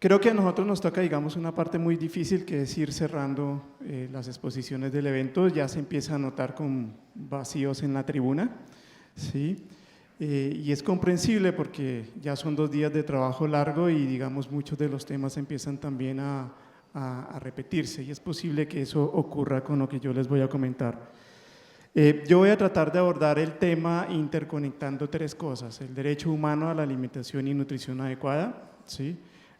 Creo que a nosotros nos toca, digamos, una parte muy difícil, que es ir cerrando las exposiciones del evento. Ya se empieza a notar con vacíos en la tribuna, ¿sí? Y es comprensible porque ya son 2 días de trabajo largo y, digamos, muchos de los temas empiezan también a repetirse, y es posible que eso ocurra con lo que yo les voy a comentar. Yo voy a tratar de abordar el tema interconectando 3 cosas: el derecho humano a la alimentación y nutrición adecuada, ¿sí?,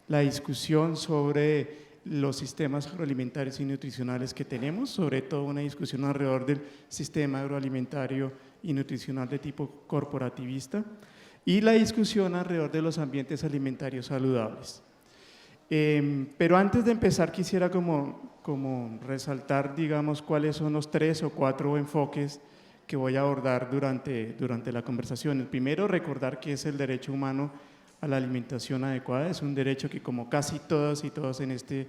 la discusión sobre los sistemas agroalimentarios y nutricionales que tenemos, sobre todo una discusión alrededor del sistema agroalimentario y nutricional de tipo corporativista, y la discusión alrededor de los ambientes alimentarios saludables. Pero antes de empezar quisiera como resaltar, digamos, cuáles son los 3 o 4 enfoques que voy a abordar durante la conversación. El primero, recordar qué es el derecho humano a la alimentación adecuada. Es un derecho que, como casi todas y todos en este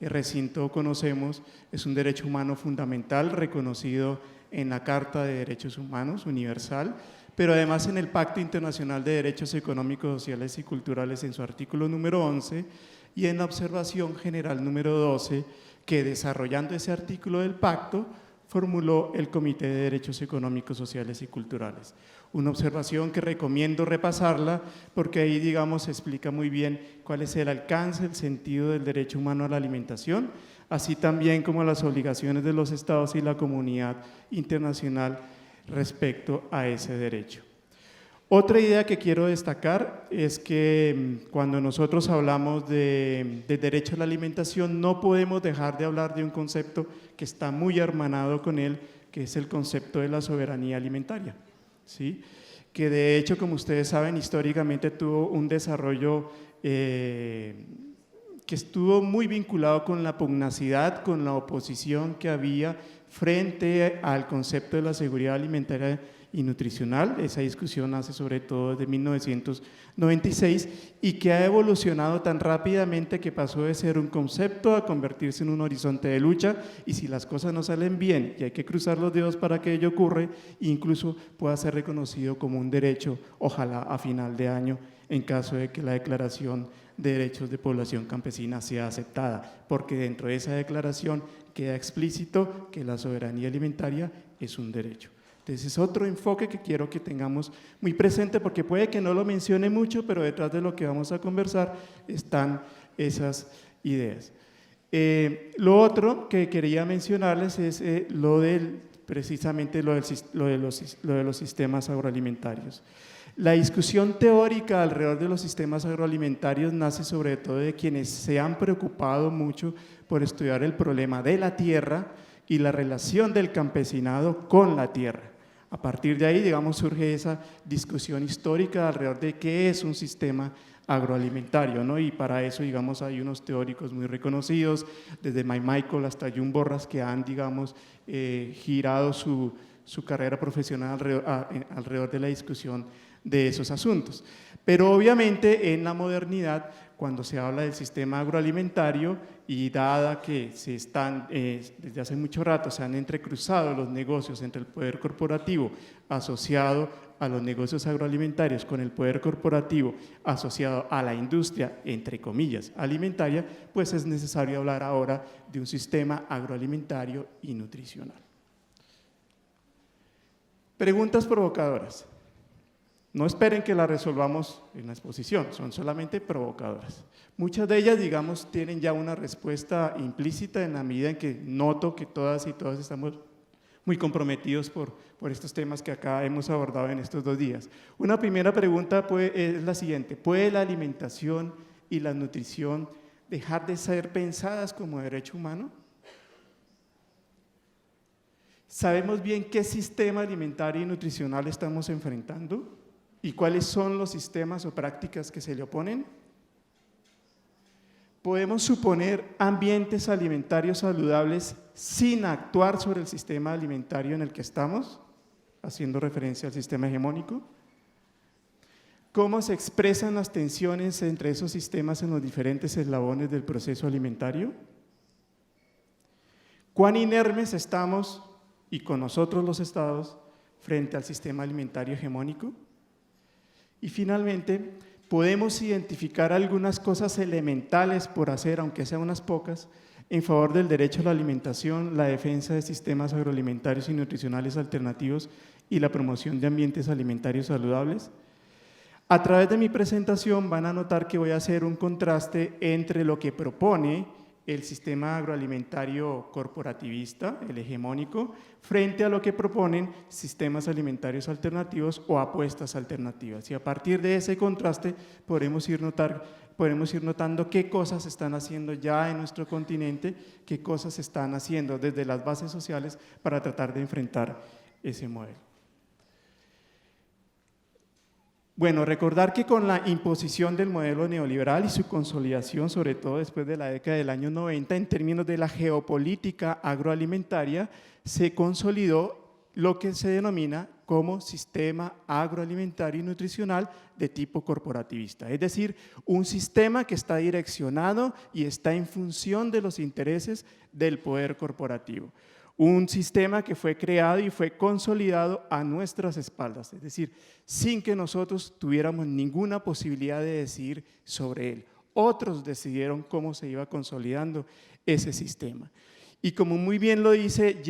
recinto conocemos, es un derecho humano fundamental, reconocido en la Carta de Derechos Humanos Universal, pero además en el Pacto Internacional de Derechos Económicos, Sociales y Culturales en su artículo número 11 y en la Observación General número 12, que, desarrollando ese artículo del pacto, formuló el Comité de Derechos Económicos, Sociales y Culturales. Una observación que recomiendo repasarla porque ahí, digamos, se explica muy bien cuál es el alcance, el sentido del derecho humano a la alimentación, así también como las obligaciones de los estados y la comunidad internacional respecto a ese derecho. Otra idea que quiero destacar es que cuando nosotros hablamos de derecho a la alimentación no podemos dejar de hablar de un concepto que está muy hermanado con él, que es el concepto de la soberanía alimentaria, ¿sí?, que de hecho, como ustedes saben, históricamente tuvo un desarrollo que estuvo muy vinculado con la pugnacidad, con la oposición que había frente al concepto de la seguridad alimentaria y nutricional. Esa discusión nace sobre todo desde 1996 y que ha evolucionado tan rápidamente que pasó de ser un concepto a convertirse en un horizonte de lucha, y si las cosas no salen bien y hay que cruzar los dedos para que ello ocurra, incluso pueda ser reconocido como un derecho, ojalá a final de año, en caso de que la Declaración de Derechos de Población Campesina sea aceptada, porque dentro de esa declaración queda explícito que la soberanía alimentaria es un derecho. Entonces es otro enfoque que quiero que tengamos muy presente, porque puede que no lo mencione mucho, pero detrás de lo que vamos a conversar están esas ideas. Lo otro que quería mencionarles es precisamente lo de los sistemas agroalimentarios. La discusión teórica alrededor de los sistemas agroalimentarios nace sobre todo de quienes se han preocupado mucho por estudiar el problema de la tierra y la relación del campesinado con la tierra. A partir de ahí, digamos, surge esa discusión histórica alrededor de qué es un sistema agroalimentario, ¿no? Y para eso, digamos, hay unos teóricos muy reconocidos, desde Michael hasta Jun Borras, que han, digamos, girado su carrera profesional alrededor de la discusión de esos asuntos. Pero obviamente en la modernidad, cuando se habla del sistema agroalimentario, y dada que desde hace mucho rato se han entrecruzado los negocios entre el poder corporativo asociado a los negocios agroalimentarios con el poder corporativo asociado a la industria, entre comillas, alimentaria, pues es necesario hablar ahora de un sistema agroalimentario y nutricional. Preguntas provocadoras. No esperen que las resolvamos en la exposición, son solamente provocadoras. Muchas de ellas, digamos, tienen ya una respuesta implícita en la medida en que noto que todas y todos estamos muy comprometidos por estos temas que acá hemos abordado en estos 2 días. Una primera pregunta es la siguiente: ¿puede la alimentación y la nutrición dejar de ser pensadas como derecho humano? ¿Sabemos bien qué sistema alimentario y nutricional estamos enfrentando? ¿Y cuáles son los sistemas o prácticas que se le oponen? ¿Podemos suponer ambientes alimentarios saludables sin actuar sobre el sistema alimentario en el que estamos, haciendo referencia al sistema hegemónico? ¿Cómo se expresan las tensiones entre esos sistemas en los diferentes eslabones del proceso alimentario? ¿Cuán inermes estamos, y con nosotros los estados, frente al sistema alimentario hegemónico? Y finalmente, podemos identificar algunas cosas elementales por hacer, aunque sean unas pocas, en favor del derecho a la alimentación, la defensa de sistemas agroalimentarios y nutricionales alternativos y la promoción de ambientes alimentarios saludables. A través de mi presentación van a notar que voy a hacer un contraste entre lo que propone el sistema agroalimentario corporativista, el hegemónico, frente a lo que proponen sistemas alimentarios alternativos o apuestas alternativas. Y a partir de ese contraste podremos ir notando qué cosas se están haciendo ya en nuestro continente, qué cosas se están haciendo desde las bases sociales para tratar de enfrentar ese modelo. Bueno, recordar que con la imposición del modelo neoliberal y su consolidación, sobre todo después de la década del año 90, en términos de la geopolítica agroalimentaria, se consolidó lo que se denomina como sistema agroalimentario y nutricional de tipo corporativista, es decir, un sistema que está direccionado y está en función de los intereses del poder corporativo. Un sistema que fue creado y fue consolidado a nuestras espaldas, es decir, sin que nosotros tuviéramos ninguna posibilidad de decidir sobre él. Otros decidieron cómo se iba consolidando ese sistema. Y como muy bien lo dice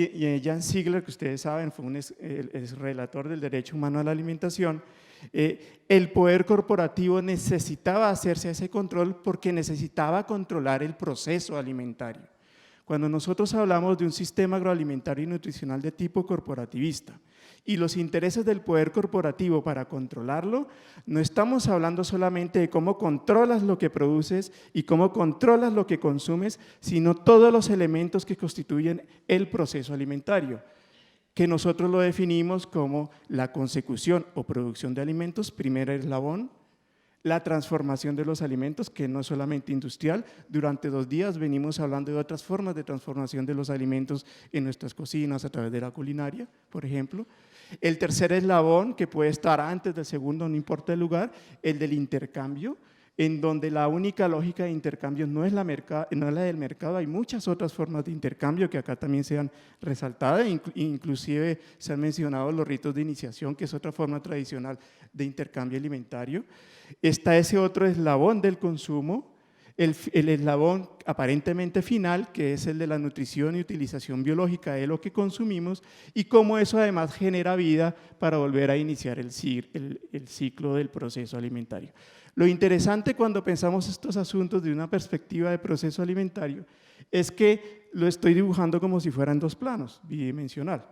Jan Ziegler, que ustedes saben, fue el relator del derecho humano a la alimentación, el poder corporativo necesitaba hacerse ese control porque necesitaba controlar el proceso alimentario. Cuando nosotros hablamos de un sistema agroalimentario y nutricional de tipo corporativista y los intereses del poder corporativo para controlarlo, no estamos hablando solamente de cómo controlas lo que produces y cómo controlas lo que consumes, sino todos los elementos que constituyen el proceso alimentario, que nosotros lo definimos como la consecución o producción de alimentos, primer eslabón, la transformación de los alimentos, que no es solamente industrial. Durante 2 días venimos hablando de otras formas de transformación de los alimentos en nuestras cocinas a través de la culinaria, por ejemplo. El tercer eslabón, que puede estar antes del segundo, no importa el lugar, el del intercambio, en donde la única lógica de intercambio no es la del mercado, hay muchas otras formas de intercambio que acá también se han resaltado, inclusive se han mencionado los ritos de iniciación, que es otra forma tradicional de intercambio alimentario. Está ese otro eslabón del consumo, el eslabón aparentemente final, que es el de la nutrición y utilización biológica de lo que consumimos y cómo eso además genera vida para volver a iniciar el ciclo del proceso alimentario. Lo interesante cuando pensamos estos asuntos de una perspectiva de proceso alimentario es que lo estoy dibujando como si fueran 2 planos, bidimensional.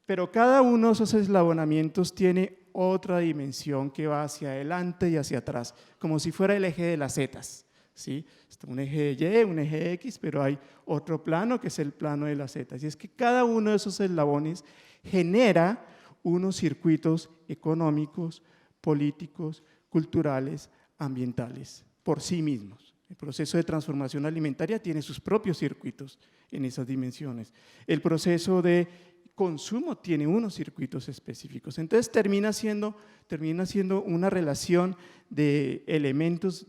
Pero cada uno de esos eslabonamientos tiene otra dimensión que va hacia adelante y hacia atrás, como si fuera el eje de las zetas. ¿Sí? Está un eje de Y, un eje de X, pero hay otro plano que es el plano de las zetas. Y es que cada uno de esos eslabones genera unos circuitos económicos, políticos, culturales, ambientales, por sí mismos. El proceso de transformación alimentaria tiene sus propios circuitos en esas dimensiones. El proceso de consumo tiene unos circuitos específicos. Entonces termina siendo una relación de elementos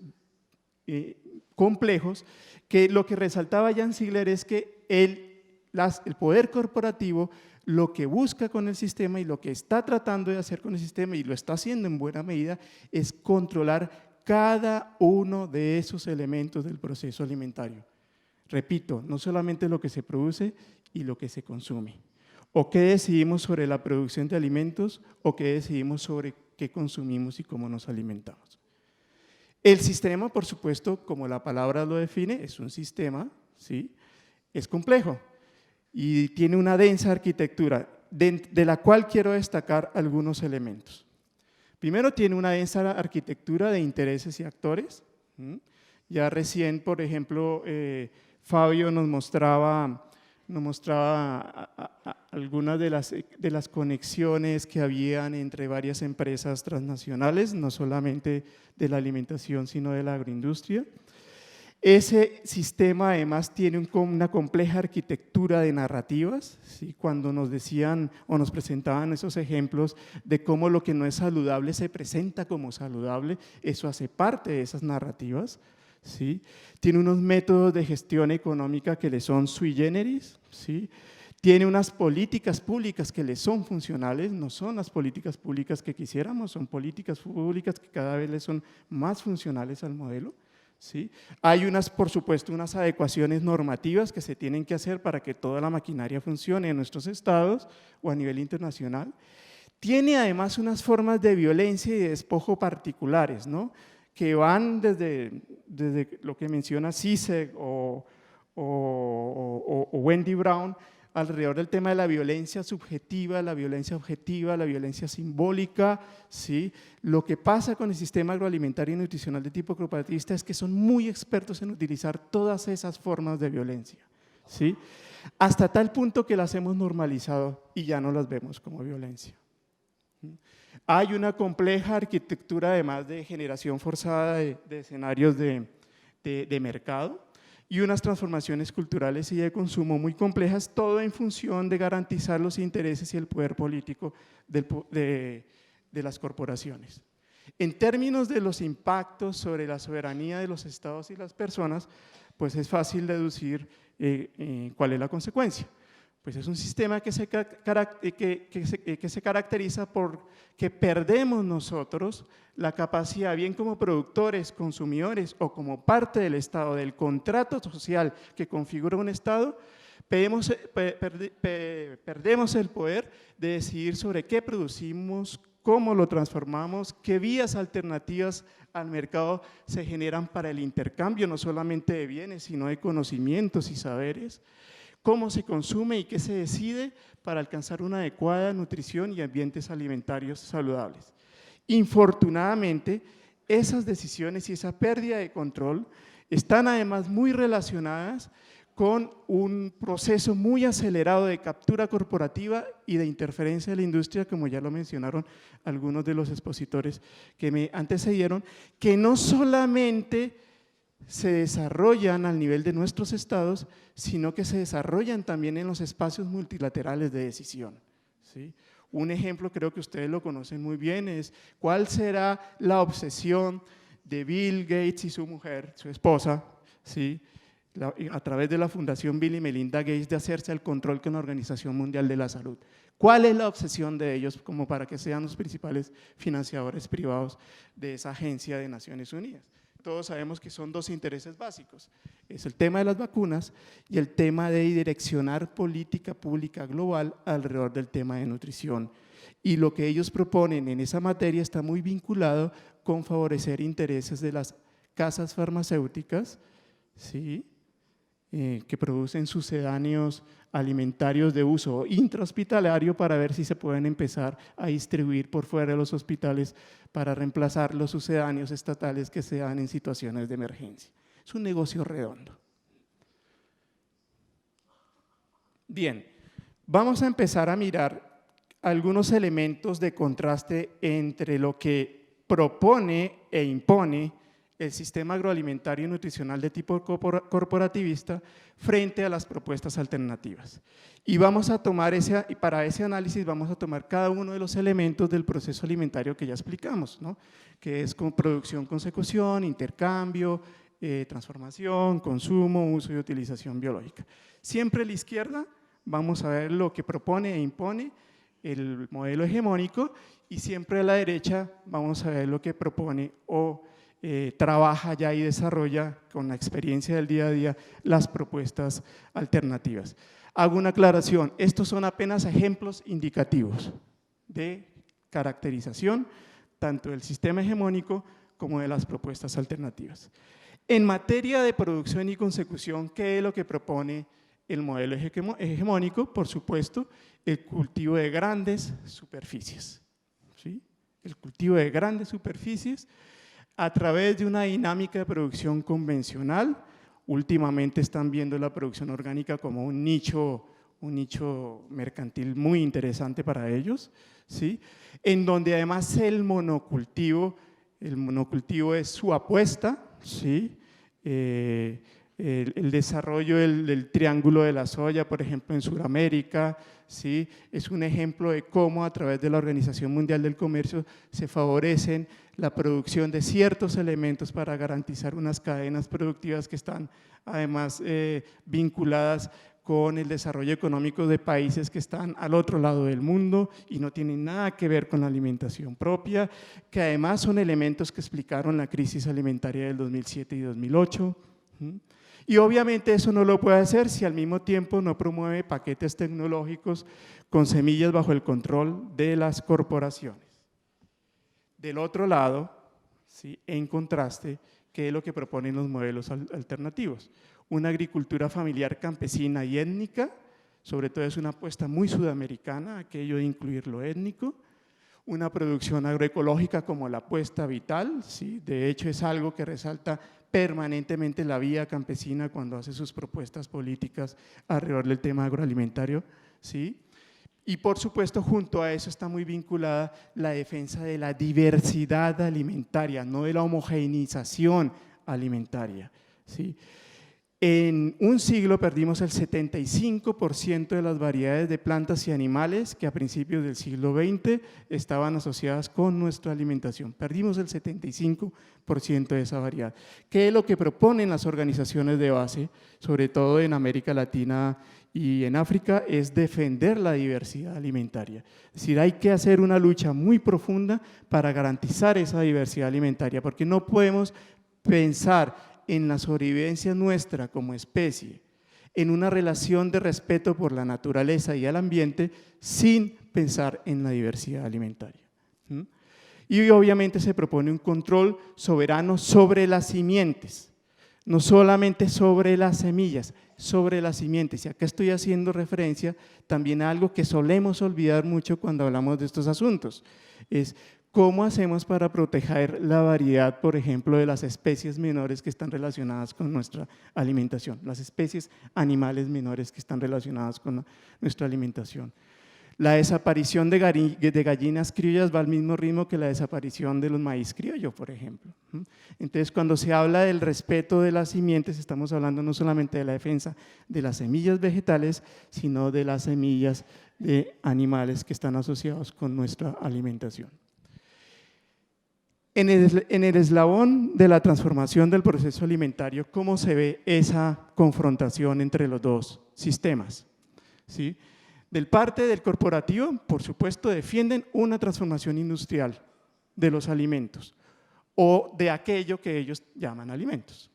complejos, que lo que resaltaba Jan Ziegler es que el poder corporativo lo que busca con el sistema y lo que está tratando de hacer con el sistema, y lo está haciendo en buena medida, es controlar cada uno de esos elementos del proceso alimentario. Repito, no solamente lo que se produce y lo que se consume. O qué decidimos sobre la producción de alimentos, o qué decidimos sobre qué consumimos y cómo nos alimentamos. El sistema, por supuesto, como la palabra lo define, es un sistema, ¿sí? Es complejo y tiene una densa arquitectura, de la cual quiero destacar algunos elementos. Primero, tiene una densa arquitectura de intereses y actores. Ya recién, por ejemplo, Fabio nos mostraba algunas de las conexiones que habían entre varias empresas transnacionales, no solamente de la alimentación, sino de la agroindustria. Ese sistema además tiene una compleja arquitectura de narrativas, ¿sí? Cuando nos decían o nos presentaban esos ejemplos de cómo lo que no es saludable se presenta como saludable, eso hace parte de esas narrativas. ¿Sí? Tiene unos métodos de gestión económica que le son sui generis, ¿sí? Tiene unas políticas públicas que le son funcionales, no son las políticas públicas que quisiéramos, son políticas públicas que cada vez le son más funcionales al modelo. ¿Sí? Hay por supuesto, unas adecuaciones normativas que se tienen que hacer para que toda la maquinaria funcione en nuestros estados o a nivel internacional. Tiene además unas formas de violencia y de despojo particulares, ¿no? Que van desde lo que menciona Zizek o Wendy Brown, alrededor del tema de la violencia subjetiva, la violencia objetiva, la violencia simbólica, ¿sí? Lo que pasa con el sistema agroalimentario y nutricional de tipo corporativista es que son muy expertos en utilizar todas esas formas de violencia, ¿sí? Hasta tal punto que las hemos normalizado y ya no las vemos como violencia. Hay una compleja arquitectura además de generación forzada de escenarios de mercado, y unas transformaciones culturales y de consumo muy complejas, todo en función de garantizar los intereses y el poder político de las corporaciones. En términos de los impactos sobre la soberanía de los estados y las personas, pues es fácil deducir cuál es la consecuencia. Pues es un sistema que se caracteriza por que perdemos nosotros la capacidad, bien como productores, consumidores o como parte del Estado, del contrato social que configura un Estado, perdemos el poder de decidir sobre qué producimos, cómo lo transformamos, qué vías alternativas al mercado se generan para el intercambio, no solamente de bienes, sino de conocimientos y saberes, cómo se consume y qué se decide para alcanzar una adecuada nutrición y ambientes alimentarios saludables. Infortunadamente, esas decisiones y esa pérdida de control están además muy relacionadas con un proceso muy acelerado de captura corporativa y de interferencia de la industria, como ya lo mencionaron algunos de los expositores que me antecedieron, que no solamente se desarrollan al nivel de nuestros estados, sino que se desarrollan también en los espacios multilaterales de decisión, ¿sí? Un ejemplo, creo que ustedes lo conocen muy bien, es cuál será la obsesión de Bill Gates y su mujer, su esposa, ¿sí? A través de la Fundación Bill y Melinda Gates, de hacerse el control con la Organización Mundial de la Salud. ¿Cuál es la obsesión de ellos como para que sean los principales financiadores privados de esa agencia de Naciones Unidas? Todos sabemos que son dos intereses básicos, es el tema de las vacunas y el tema de direccionar política pública global alrededor del tema de nutrición. Y lo que ellos proponen en esa materia está muy vinculado con favorecer intereses de las casas farmacéuticas, ¿sí? Que producen sucedáneos alimentarios de uso intrahospitalario para ver si se pueden empezar a distribuir por fuera de los hospitales para reemplazar los sucedáneos estatales que se dan en situaciones de emergencia. Es un negocio redondo. Bien, vamos a empezar a mirar algunos elementos de contraste entre lo que propone e impone el sistema agroalimentario y nutricional de tipo corporativista frente a las propuestas alternativas. Y vamos a tomar para ese análisis vamos a tomar cada uno de los elementos del proceso alimentario que ya explicamos, ¿no? Que es con producción, consecución, intercambio, transformación, consumo, uso y utilización biológica. Siempre a la izquierda vamos a ver lo que propone e impone el modelo hegemónico y siempre a la derecha vamos a ver lo que propone o trabaja ya y desarrolla con la experiencia del día a día las propuestas alternativas. Hago una aclaración, estos son apenas ejemplos indicativos de caracterización tanto del sistema hegemónico como de las propuestas alternativas. En materia de producción y consecución, ¿qué es lo que propone el modelo hegemónico? Por supuesto, el cultivo de grandes superficies, ¿sí? El cultivo de grandes superficies a través de una dinámica de producción convencional. Últimamente están viendo la producción orgánica como un nicho mercantil muy interesante para ellos, ¿sí? En donde además el monocultivo es su apuesta, ¿sí? El desarrollo del triángulo de la soya, por ejemplo, en Sudamérica, ¿sí? Es un ejemplo de cómo a través de la Organización Mundial del Comercio se favorecen la producción de ciertos elementos para garantizar unas cadenas productivas que están además vinculadas con el desarrollo económico de países que están al otro lado del mundo y no tienen nada que ver con la alimentación propia, que además son elementos que explicaron la crisis alimentaria del 2007 y 2008. Y obviamente eso no lo puede hacer si al mismo tiempo no promueve paquetes tecnológicos con semillas bajo el control de las corporaciones. Del otro lado, ¿sí?, en contraste, ¿qué es lo que proponen los modelos alternativos? Una agricultura familiar campesina y étnica, sobre todo es una apuesta muy sudamericana, aquello de incluir lo étnico, una producción agroecológica como la apuesta vital, ¿sí? De hecho es algo que resalta permanentemente la vía campesina cuando hace sus propuestas políticas alrededor del tema agroalimentario, ¿sí? Y por supuesto junto a eso está muy vinculada la defensa de la diversidad alimentaria, no de la homogeneización alimentaria, ¿sí? En un siglo perdimos el 75% de las variedades de plantas y animales que a principios del siglo XX estaban asociadas con nuestra alimentación. Perdimos el 75% de esa variedad. ¿Qué es lo que proponen las organizaciones de base, sobre todo en América Latina y en África? Es defender la diversidad alimentaria. Es decir, hay que hacer una lucha muy profunda para garantizar esa diversidad alimentaria, porque no podemos pensar en la sobrevivencia nuestra como especie, en una relación de respeto por la naturaleza y el ambiente, sin pensar en la diversidad alimentaria. Y obviamente se propone un control soberano sobre las simientes, no solamente sobre las semillas, sobre las simientes. Y acá estoy haciendo referencia también a algo que solemos olvidar mucho cuando hablamos de estos asuntos, es ¿cómo hacemos para proteger la variedad, por ejemplo, de las especies menores que están relacionadas con nuestra alimentación? Las especies animales menores que están relacionadas con nuestra alimentación. La desaparición de gallinas criollas va al mismo ritmo que la desaparición de los maíz criollo, por ejemplo. Entonces, cuando se habla del respeto de las simientes, estamos hablando no solamente de la defensa de las semillas vegetales, sino de las semillas de animales que están asociados con nuestra alimentación. En el eslabón de la transformación del proceso alimentario, ¿cómo se ve esa confrontación entre los dos sistemas? ¿Sí? Del parte del corporativo, por supuesto, defienden una transformación industrial de los alimentos o de aquello que ellos llaman alimentos.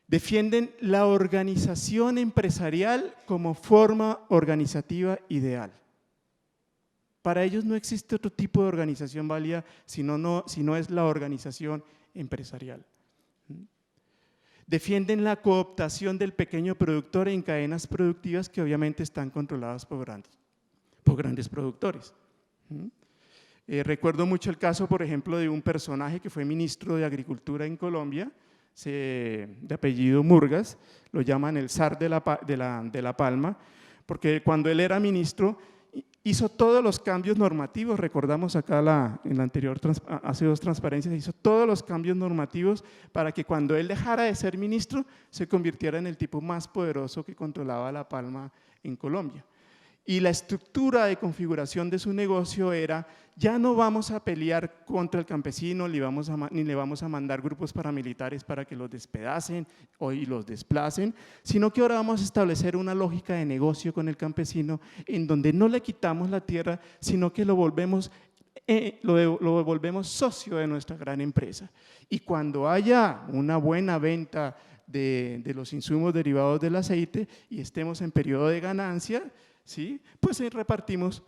Defienden la organización empresarial como forma organizativa ideal. Para ellos no existe otro tipo de organización válida si no es la organización empresarial. Defienden la cooptación del pequeño productor en cadenas productivas que obviamente están controladas por grandes productores. Recuerdo mucho el caso, por ejemplo, de un personaje que fue ministro de Agricultura en Colombia, de apellido Murgas, lo llaman el zar de la palma, porque cuando él era ministro hizo todos los cambios normativos, recordamos acá en la anterior, hace dos transparencias, hizo todos los cambios normativos para que cuando él dejara de ser ministro se convirtiera en el tipo más poderoso que controlaba la palma en Colombia. Y la estructura de configuración de su negocio era, ya no vamos a pelear contra el campesino, ni le vamos a mandar grupos paramilitares para que los despedacen y los desplacen, sino que ahora vamos a establecer una lógica de negocio con el campesino en donde no le quitamos la tierra, sino que lo volvemos socio de nuestra gran empresa. Y cuando haya una buena venta de los insumos derivados del aceite y estemos en periodo de ganancia, ¿sí?, pues repartimos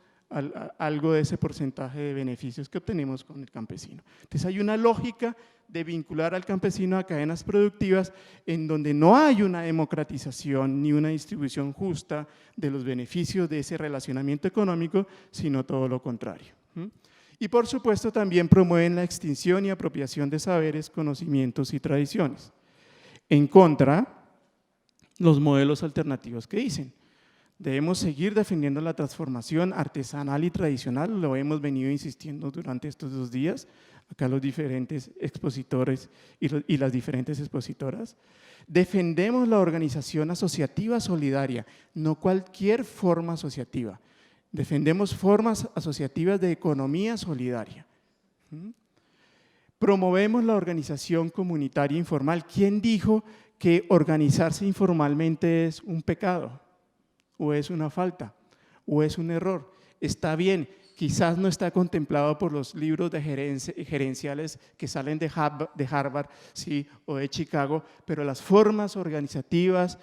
algo de ese porcentaje de beneficios que obtenemos con el campesino. Entonces hay una lógica de vincular al campesino a cadenas productivas en donde no hay una democratización ni una distribución justa de los beneficios de ese relacionamiento económico, sino todo lo contrario. Y por supuesto también promueven la extinción y apropiación de saberes, conocimientos y tradiciones. En contra, los modelos alternativos que dicen: debemos seguir defendiendo la transformación artesanal y tradicional, lo hemos venido insistiendo durante estos 2 días, acá los diferentes expositores y las diferentes expositoras. Defendemos la organización asociativa solidaria, no cualquier forma asociativa. Defendemos formas asociativas de economía solidaria. Promovemos la organización comunitaria informal. ¿Quién dijo que organizarse informalmente es un pecado? ¿O es una falta? ¿O es un error? Está bien, quizás no está contemplado por los libros de gerenciales que salen de Harvard, ¿sí? O de Chicago, pero las formas organizativas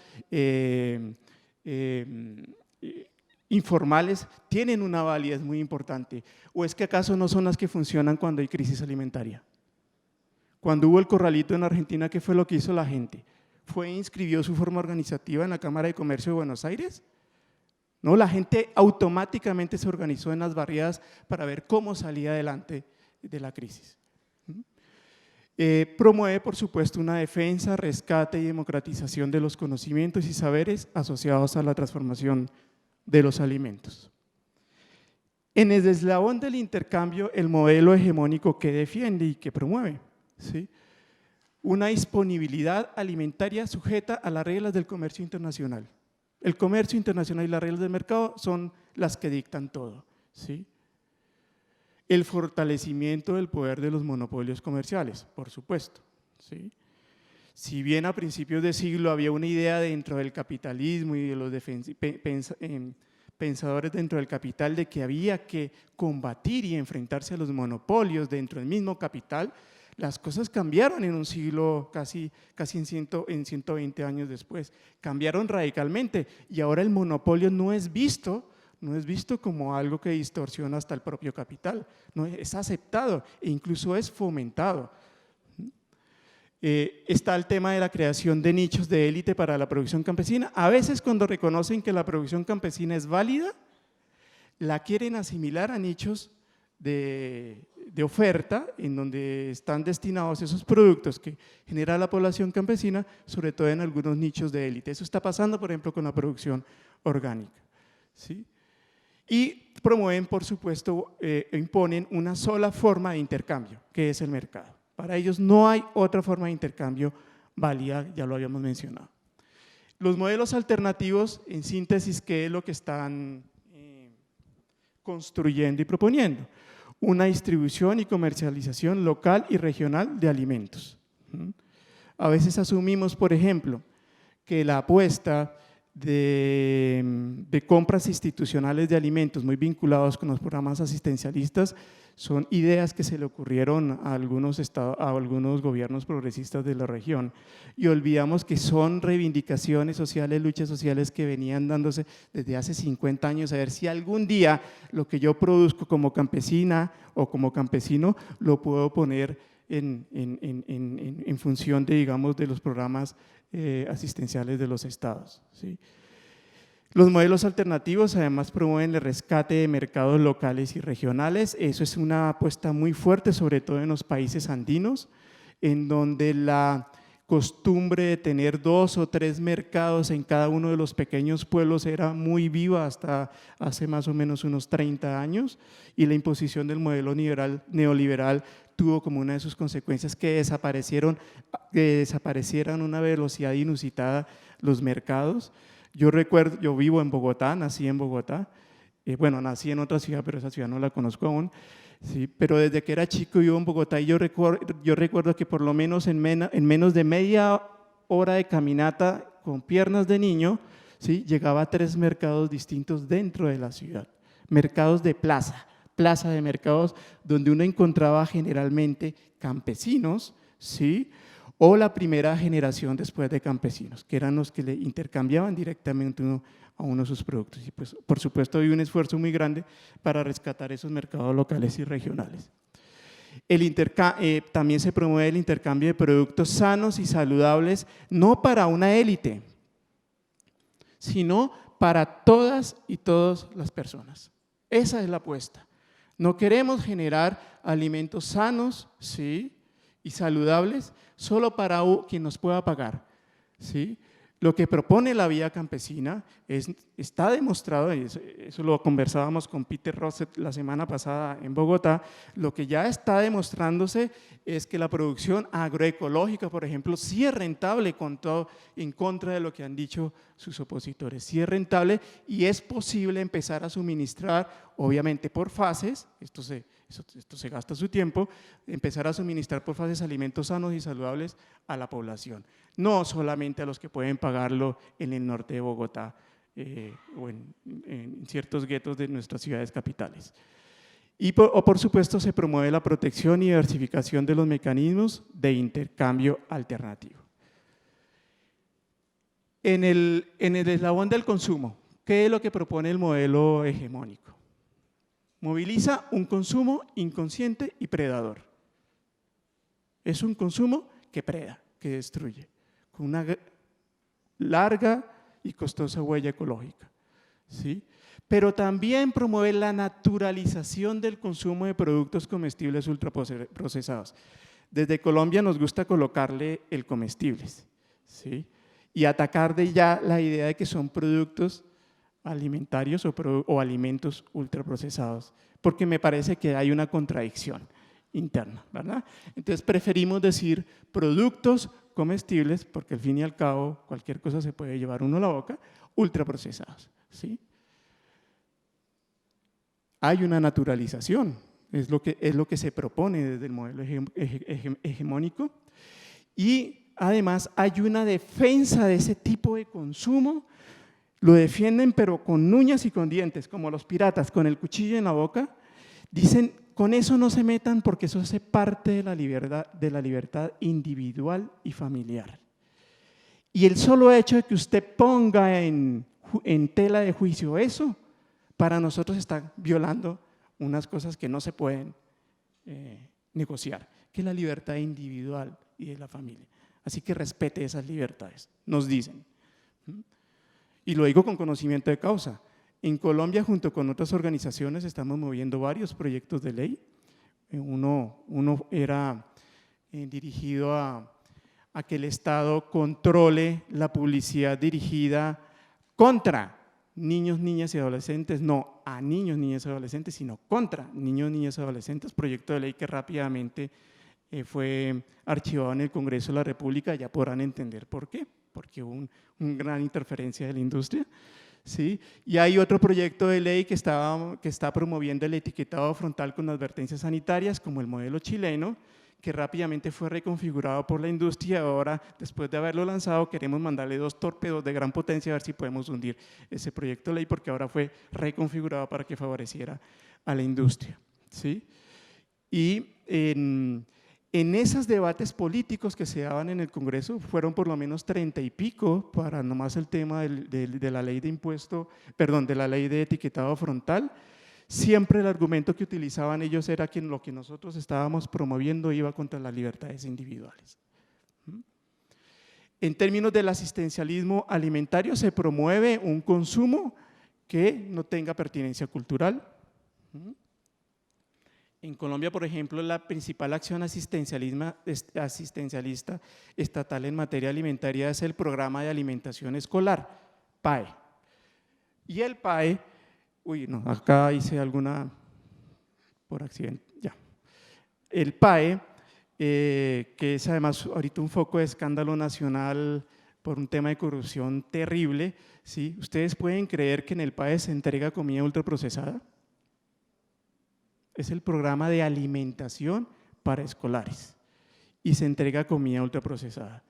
informales tienen una validez muy importante. ¿O es que acaso no son las que funcionan cuando hay crisis alimentaria? Cuando hubo el corralito en Argentina, ¿qué fue lo que hizo la gente? ¿Fue e inscribió su forma organizativa en la Cámara de Comercio de Buenos Aires? No, la gente automáticamente se organizó en las barriadas para ver cómo salía adelante de la crisis. Promueve, por supuesto, una defensa, rescate y democratización de los conocimientos y saberes asociados a la transformación de los alimentos. En el eslabón del intercambio, el modelo hegemónico que defiende y que promueve, ¿sí? Una disponibilidad alimentaria sujeta a las reglas del comercio internacional. El comercio internacional y las reglas del mercado son las que dictan todo, ¿sí? El fortalecimiento del poder de los monopolios comerciales, por supuesto, ¿sí? Si bien a principios de siglo había una idea dentro del capitalismo y de los pensadores dentro del capital de que había que combatir y enfrentarse a los monopolios dentro del mismo capital, las cosas cambiaron en un siglo, casi en 120 años después, cambiaron radicalmente y ahora el monopolio no es visto como algo que distorsiona hasta el propio capital, no, es aceptado e incluso es fomentado. Está el tema de la creación de nichos de élite para la producción campesina. A veces cuando reconocen que la producción campesina es válida, la quieren asimilar a nichos de oferta en donde están destinados esos productos que genera la población campesina, sobre todo en algunos nichos de élite. Eso está pasando, por ejemplo, con la producción orgánica, ¿sí? Y promueven, por supuesto, imponen una sola forma de intercambio, que es el mercado. Para ellos no hay otra forma de intercambio válida, ya lo habíamos mencionado. Los modelos alternativos, en síntesis, ¿qué es lo que están construyendo y proponiendo? Una distribución y comercialización local y regional de alimentos. A veces asumimos, por ejemplo, que la apuesta de compras institucionales de alimentos muy vinculados con los programas asistencialistas son ideas que se le ocurrieron a algunos gobiernos progresistas de la región y olvidamos que son reivindicaciones sociales, luchas sociales que venían dándose desde hace 50 años, a ver si algún día lo que yo produzco como campesina o como campesino lo puedo poner en función de, digamos, de los programas asistenciales de los estados, ¿sí? Los modelos alternativos además promueven el rescate de mercados locales y regionales. Eso es una apuesta muy fuerte, sobre todo en los países andinos, en donde la costumbre de tener 2 o 3 mercados en cada uno de los pequeños pueblos era muy viva hasta hace más o menos unos 30 años y la imposición del modelo neoliberal tuvo como una de sus consecuencias que desaparecieran a una velocidad inusitada los mercados. Yo recuerdo, yo vivo en Bogotá, nací en Bogotá, bueno, nací en otra ciudad, pero esa ciudad no la conozco aún, sí, pero desde que era chico vivo en Bogotá y yo recuerdo que por lo menos en menos de media hora de caminata con piernas de niño, ¿sí? Llegaba a 3 mercados distintos dentro de la ciudad, mercados de plaza de mercados donde uno encontraba generalmente campesinos, ¿sí? O la primera generación después de campesinos, que eran los que le intercambiaban directamente a uno de sus productos. Y pues, por supuesto, hay un esfuerzo muy grande para rescatar esos mercados locales y regionales. También se promueve el intercambio de productos sanos y saludables, no para una élite, sino para todas y todas las personas. Esa es la apuesta. No queremos generar alimentos sanos, ¿sí?, y saludables solo para quien nos pueda pagar, ¿sí? Lo que propone la vía campesina está demostrado, y eso lo conversábamos con Peter Rosset la semana pasada en Bogotá, lo que ya está demostrándose es que la producción agroecológica, por ejemplo, sí es rentable en contra de lo que han dicho sus opositores, sí es rentable y es posible empezar a suministrar, obviamente por fases, esto esto se gasta su tiempo, empezar a suministrar por fases alimentos sanos y saludables a la población, no solamente a los que pueden pagarlo en el norte de Bogotá o en ciertos guetos de nuestras ciudades capitales. Y por supuesto se promueve la protección y diversificación de los mecanismos de intercambio alternativo. En el eslabón del consumo, ¿qué es lo que propone el modelo hegemónico? Moviliza un consumo inconsciente y predador. Es un consumo que preda, que destruye, con una larga y costosa huella ecológica, ¿sí? Pero también promueve la naturalización del consumo de productos comestibles ultraprocesados. Desde Colombia nos gusta colocarle el comestibles, ¿sí? Y atacar de ya la idea de que son productos alimentarios o alimentos ultraprocesados, porque me parece que hay una contradicción interna, ¿verdad? Entonces preferimos decir productos comestibles, porque al fin y al cabo cualquier cosa se puede llevar uno a la boca, ultraprocesados, ¿sí? Hay una naturalización, es lo que se propone desde el modelo hegemónico, y además hay una defensa de ese tipo de consumo. Lo defienden pero con uñas y con dientes, como los piratas, con el cuchillo en la boca. Dicen, con eso no se metan porque eso hace parte de la libertad individual y familiar. Y el solo hecho de que usted ponga en tela de juicio eso, para nosotros está violando unas cosas que no se pueden negociar, que es la libertad individual y de la familia. Así que respete esas libertades, nos dicen. Y lo digo con conocimiento de causa. En Colombia, junto con otras organizaciones, estamos moviendo varios proyectos de ley. Uno era dirigido a que el Estado controle la publicidad dirigida contra niños, niñas y adolescentes, no a niños, niñas y adolescentes, sino contra niños, niñas y adolescentes, proyecto de ley que rápidamente fue archivado en el Congreso de la República. Ya podrán entender por qué, porque hubo una gran interferencia de la industria, ¿sí? Y hay otro proyecto de ley que está promoviendo el etiquetado frontal con advertencias sanitarias, como el modelo chileno, que rápidamente fue reconfigurado por la industria. Ahora, después de haberlo lanzado, queremos mandarle 2 torpedos de gran potencia a ver si podemos hundir ese proyecto de ley, porque ahora fue reconfigurado para que favoreciera a la industria, ¿sí? Y en esos debates políticos que se daban en el Congreso, fueron por lo menos 30 y pico para nomás el tema de la ley de impuesto, perdón, de la ley de etiquetado frontal. Siempre el argumento que utilizaban ellos era que lo que nosotros estábamos promoviendo iba contra las libertades individuales. En términos del asistencialismo alimentario, se promueve un consumo que no tenga pertinencia cultural. En Colombia, por ejemplo, la principal acción asistencialista estatal en materia alimentaria es el Programa de Alimentación Escolar, PAE. Y el PAE, acá hice alguna por accidente, ya. El PAE, que es además ahorita un foco de escándalo nacional por un tema de corrupción terrible, ¿sí? ¿Ustedes pueden creer que en el PAE se entrega comida ultraprocesada? Es el programa de alimentación para escolares y se entrega comida ultraprocesada.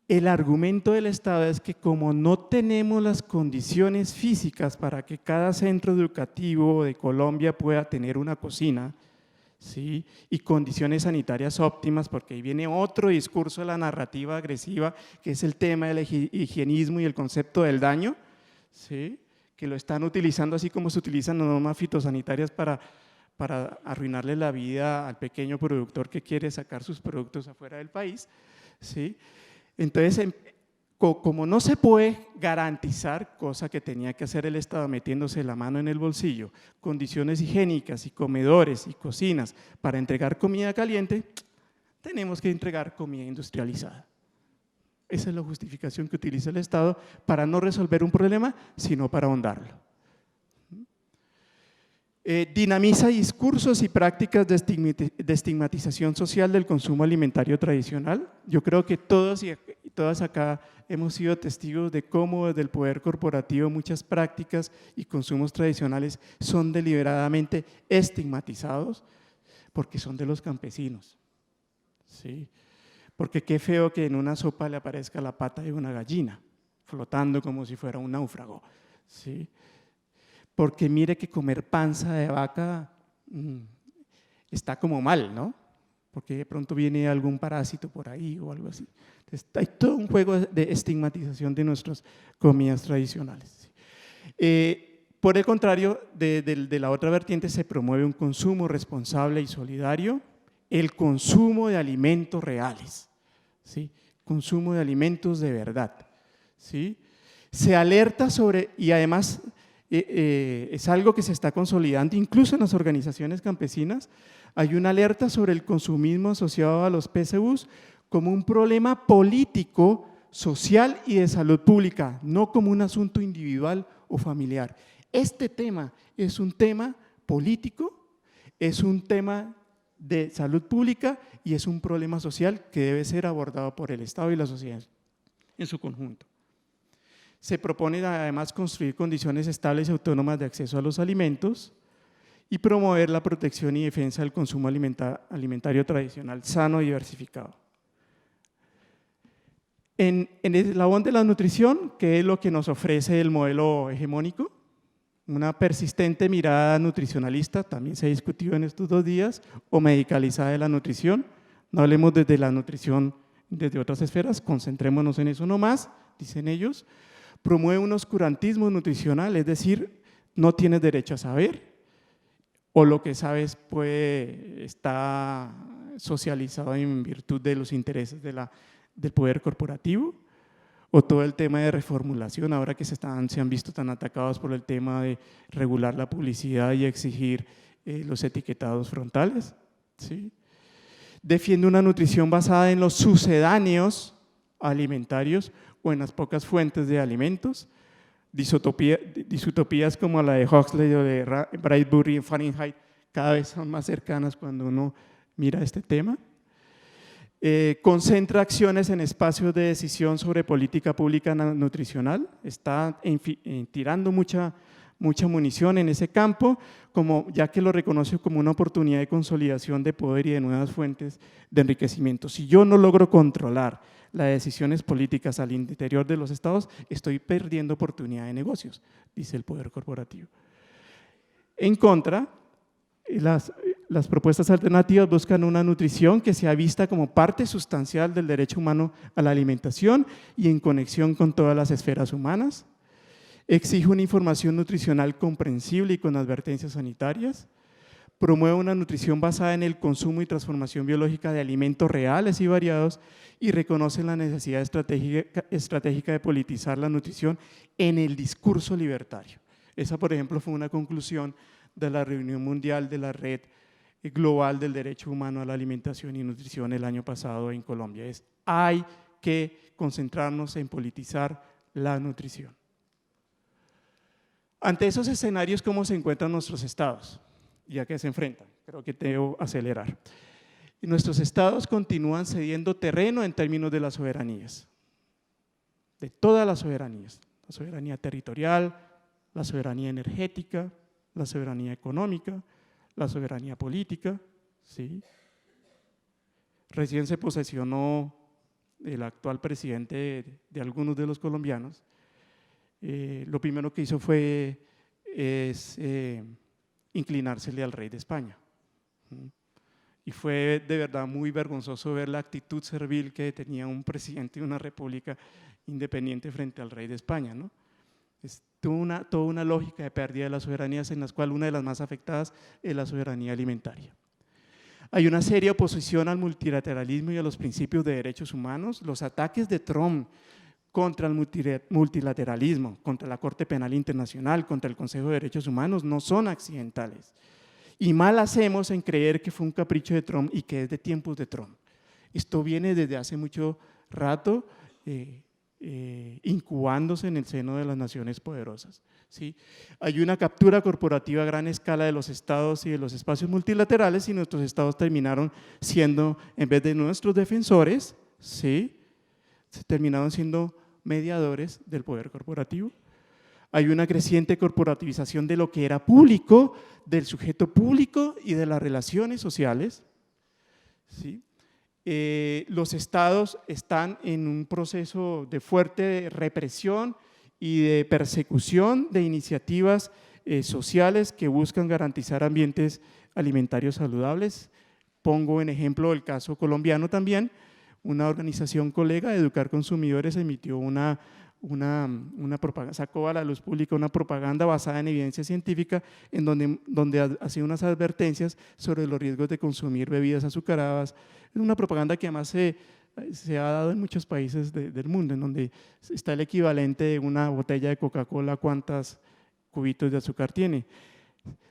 El argumento del Estado es que como no tenemos las condiciones físicas para que cada centro educativo de Colombia pueda tener una cocina, ¿sí? Y condiciones sanitarias óptimas, porque ahí viene otro discurso de la narrativa agresiva, que es el tema del higienismo y el concepto del daño, ¿sí? Que lo están utilizando así como se utilizan las normas fitosanitarias para arruinarle la vida al pequeño productor que quiere sacar sus productos afuera del país, ¿sí? Entonces, como no se puede garantizar, cosa que tenía que hacer el Estado metiéndose la mano en el bolsillo, condiciones higiénicas y comedores y cocinas para entregar comida caliente, tenemos que entregar comida industrializada. Esa es la justificación que utiliza el Estado para no resolver un problema, sino para ahondarlo. Dinamiza discursos y prácticas de estigmatización social del consumo alimentario tradicional. Yo creo que todos Y todas acá hemos sido testigos de cómo desde el poder corporativo muchas prácticas y consumos tradicionales son deliberadamente estigmatizados porque son de los campesinos, ¿sí? Porque qué feo que en una sopa le aparezca la pata de una gallina, flotando como si fuera un náufrago, ¿sí? Porque mire que comer panza de vaca está como mal, ¿no? Porque de pronto viene algún parásito por ahí o algo así. Entonces, hay todo un juego de estigmatización de nuestras comidas tradicionales. Por el contrario, de la otra vertiente se promueve un consumo responsable y solidario, el consumo de alimentos reales, ¿sí? Consumo de alimentos de verdad, ¿sí? Se alerta sobre, y además es algo que se está consolidando incluso en las organizaciones campesinas, hay una alerta sobre el consumismo asociado a los PSUs como un problema político, social y de salud pública, no como un asunto individual o familiar. Este tema es un tema político, es un tema de salud pública y es un problema social que debe ser abordado por el Estado y la sociedad en su conjunto. Se propone además construir condiciones estables y autónomas de acceso a los alimentos y promover la protección y defensa del consumo alimentario tradicional sano y diversificado. En el eslabón de la nutrición, ¿qué es lo que nos ofrece el modelo hegemónico? Una persistente mirada nutricionalista, también se ha discutido en estos 2 días, o medicalizada de la nutrición. No hablemos desde la nutrición desde otras esferas, concentrémonos en eso nomás, dicen ellos. Promueve un oscurantismo nutricional, es decir, no tienes derecho a saber, o lo que sabes está socializado en virtud de los intereses del poder corporativo, o todo el tema de reformulación, ahora que se han visto tan atacados por el tema de regular la publicidad y exigir los etiquetados frontales, ¿sí? Defiende una nutrición basada en los sucedáneos alimentarios o en las pocas fuentes de alimentos, disutopías como la de Huxley o de Bradbury en Fahrenheit cada vez son más cercanas cuando uno mira este tema. Concentra acciones en espacios de decisión sobre política pública nutricional, está tirando mucha munición en ese campo, ya que lo reconoce como una oportunidad de consolidación de poder y de nuevas fuentes de enriquecimiento. Si yo no logro controlar las decisiones políticas al interior de los estados, estoy perdiendo oportunidad de negocios, dice el poder corporativo. En contra, las propuestas alternativas buscan una nutrición que sea vista como parte sustancial del derecho humano a la alimentación y en conexión con todas las esferas humanas. Exige una información nutricional comprensible y con advertencias sanitarias. Promueve una nutrición basada en el consumo y transformación biológica de alimentos reales y variados y reconoce la necesidad estratégica de politizar la nutrición en el discurso libertario. Esa, por ejemplo, fue una conclusión de la reunión mundial de la Red Global del Derecho Humano a la Alimentación y Nutrición el año pasado en Colombia. Hay que concentrarnos en politizar la nutrición. Ante esos escenarios, ¿cómo se encuentran nuestros estados? Ya que se enfrentan, creo que debo acelerar. Y nuestros estados continúan cediendo terreno en términos de las soberanías, de todas las soberanías, la soberanía territorial, la soberanía energética, la soberanía económica, la soberanía política, ¿sí? Recién se posesionó el actual presidente de algunos de los colombianos. Lo primero que hizo fue inclinársele al rey de España. Y fue de verdad muy vergonzoso ver la actitud servil que tenía un presidente de una república independiente frente al rey de España, ¿no? Es toda una lógica de pérdida de las soberanías en las cuales una de las más afectadas es la soberanía alimentaria. Hay una seria oposición al multilateralismo y a los principios de derechos humanos. Los ataques de Trump contra el multilateralismo, contra la Corte Penal Internacional, contra el Consejo de Derechos Humanos no son accidentales. Y mal hacemos en creer que fue un capricho de Trump y que es de tiempos de Trump. Esto viene desde hace mucho rato incubándose en el seno de las naciones poderosas, ¿sí? Hay una captura corporativa a gran escala de los estados y de los espacios multilaterales y nuestros estados terminaron siendo, en vez de nuestros defensores, ¿sí?, se terminaron siendo mediadores del poder corporativo. Hay una creciente corporativización de lo que era público, del sujeto público y de las relaciones sociales, ¿sí? Los estados están en un proceso de fuerte represión y de persecución de iniciativas sociales que buscan garantizar ambientes alimentarios saludables. Pongo en ejemplo el caso colombiano también. Una organización colega de Educar Consumidores emitió una propaganda, sacó a la luz pública una propaganda basada en evidencia científica en donde hacía unas advertencias sobre los riesgos de consumir bebidas azucaradas. Es una propaganda que además se ha dado en muchos países del mundo, en donde está el equivalente de una botella de Coca-Cola, cuántos cubitos de azúcar tiene.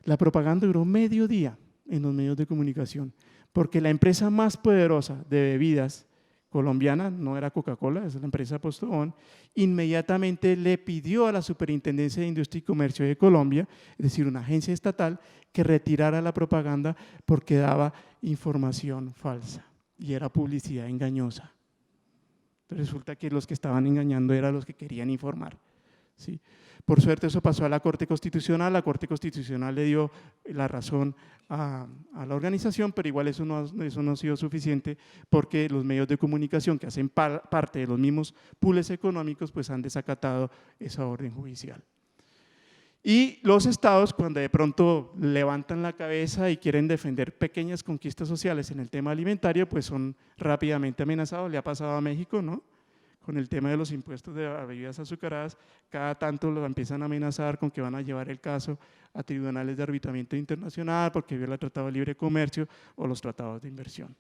La propaganda duró medio día en los medios de comunicación, porque la empresa más poderosa de bebidas colombiana, no era Coca-Cola, es la empresa Postobón, inmediatamente le pidió a la Superintendencia de Industria y Comercio de Colombia, es decir, una agencia estatal, que retirara la propaganda porque daba información falsa y era publicidad engañosa. Entonces resulta que los que estaban engañando eran los que querían informar, ¿sí? Por suerte eso pasó a la Corte Constitucional, la Corte Constitucional le dio la razón a la organización, pero igual eso no ha sido suficiente porque los medios de comunicación que hacen parte de los mismos pools económicos pues han desacatado esa orden judicial. Y los estados, cuando de pronto levantan la cabeza y quieren defender pequeñas conquistas sociales en el tema alimentario, pues son rápidamente amenazados. Le ha pasado a México, ¿no? Con el tema de los impuestos de bebidas azucaradas, cada tanto lo empiezan a amenazar con que van a llevar el caso a tribunales de arbitramiento internacional porque viola el Tratado de Libre Comercio o los tratados de inversión.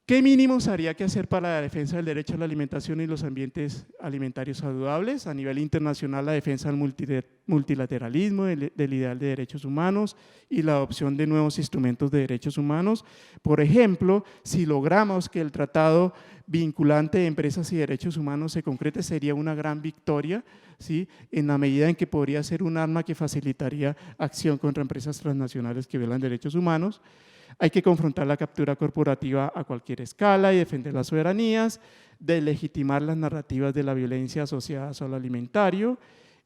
¿Qué mínimos habría que hacer para la defensa del derecho a la alimentación y los ambientes alimentarios saludables? A nivel internacional, la defensa del multilateralismo, del ideal de derechos humanos y la adopción de nuevos instrumentos de derechos humanos. Por ejemplo, si logramos que el tratado vinculante de empresas y derechos humanos se concrete, sería una gran victoria, ¿sí? En la medida en que podría ser un arma que facilitaría acción contra empresas transnacionales que violan derechos humanos. Hay que confrontar la captura corporativa a cualquier escala y defender las soberanías, deslegitimar las narrativas de la violencia asociada al alimentario,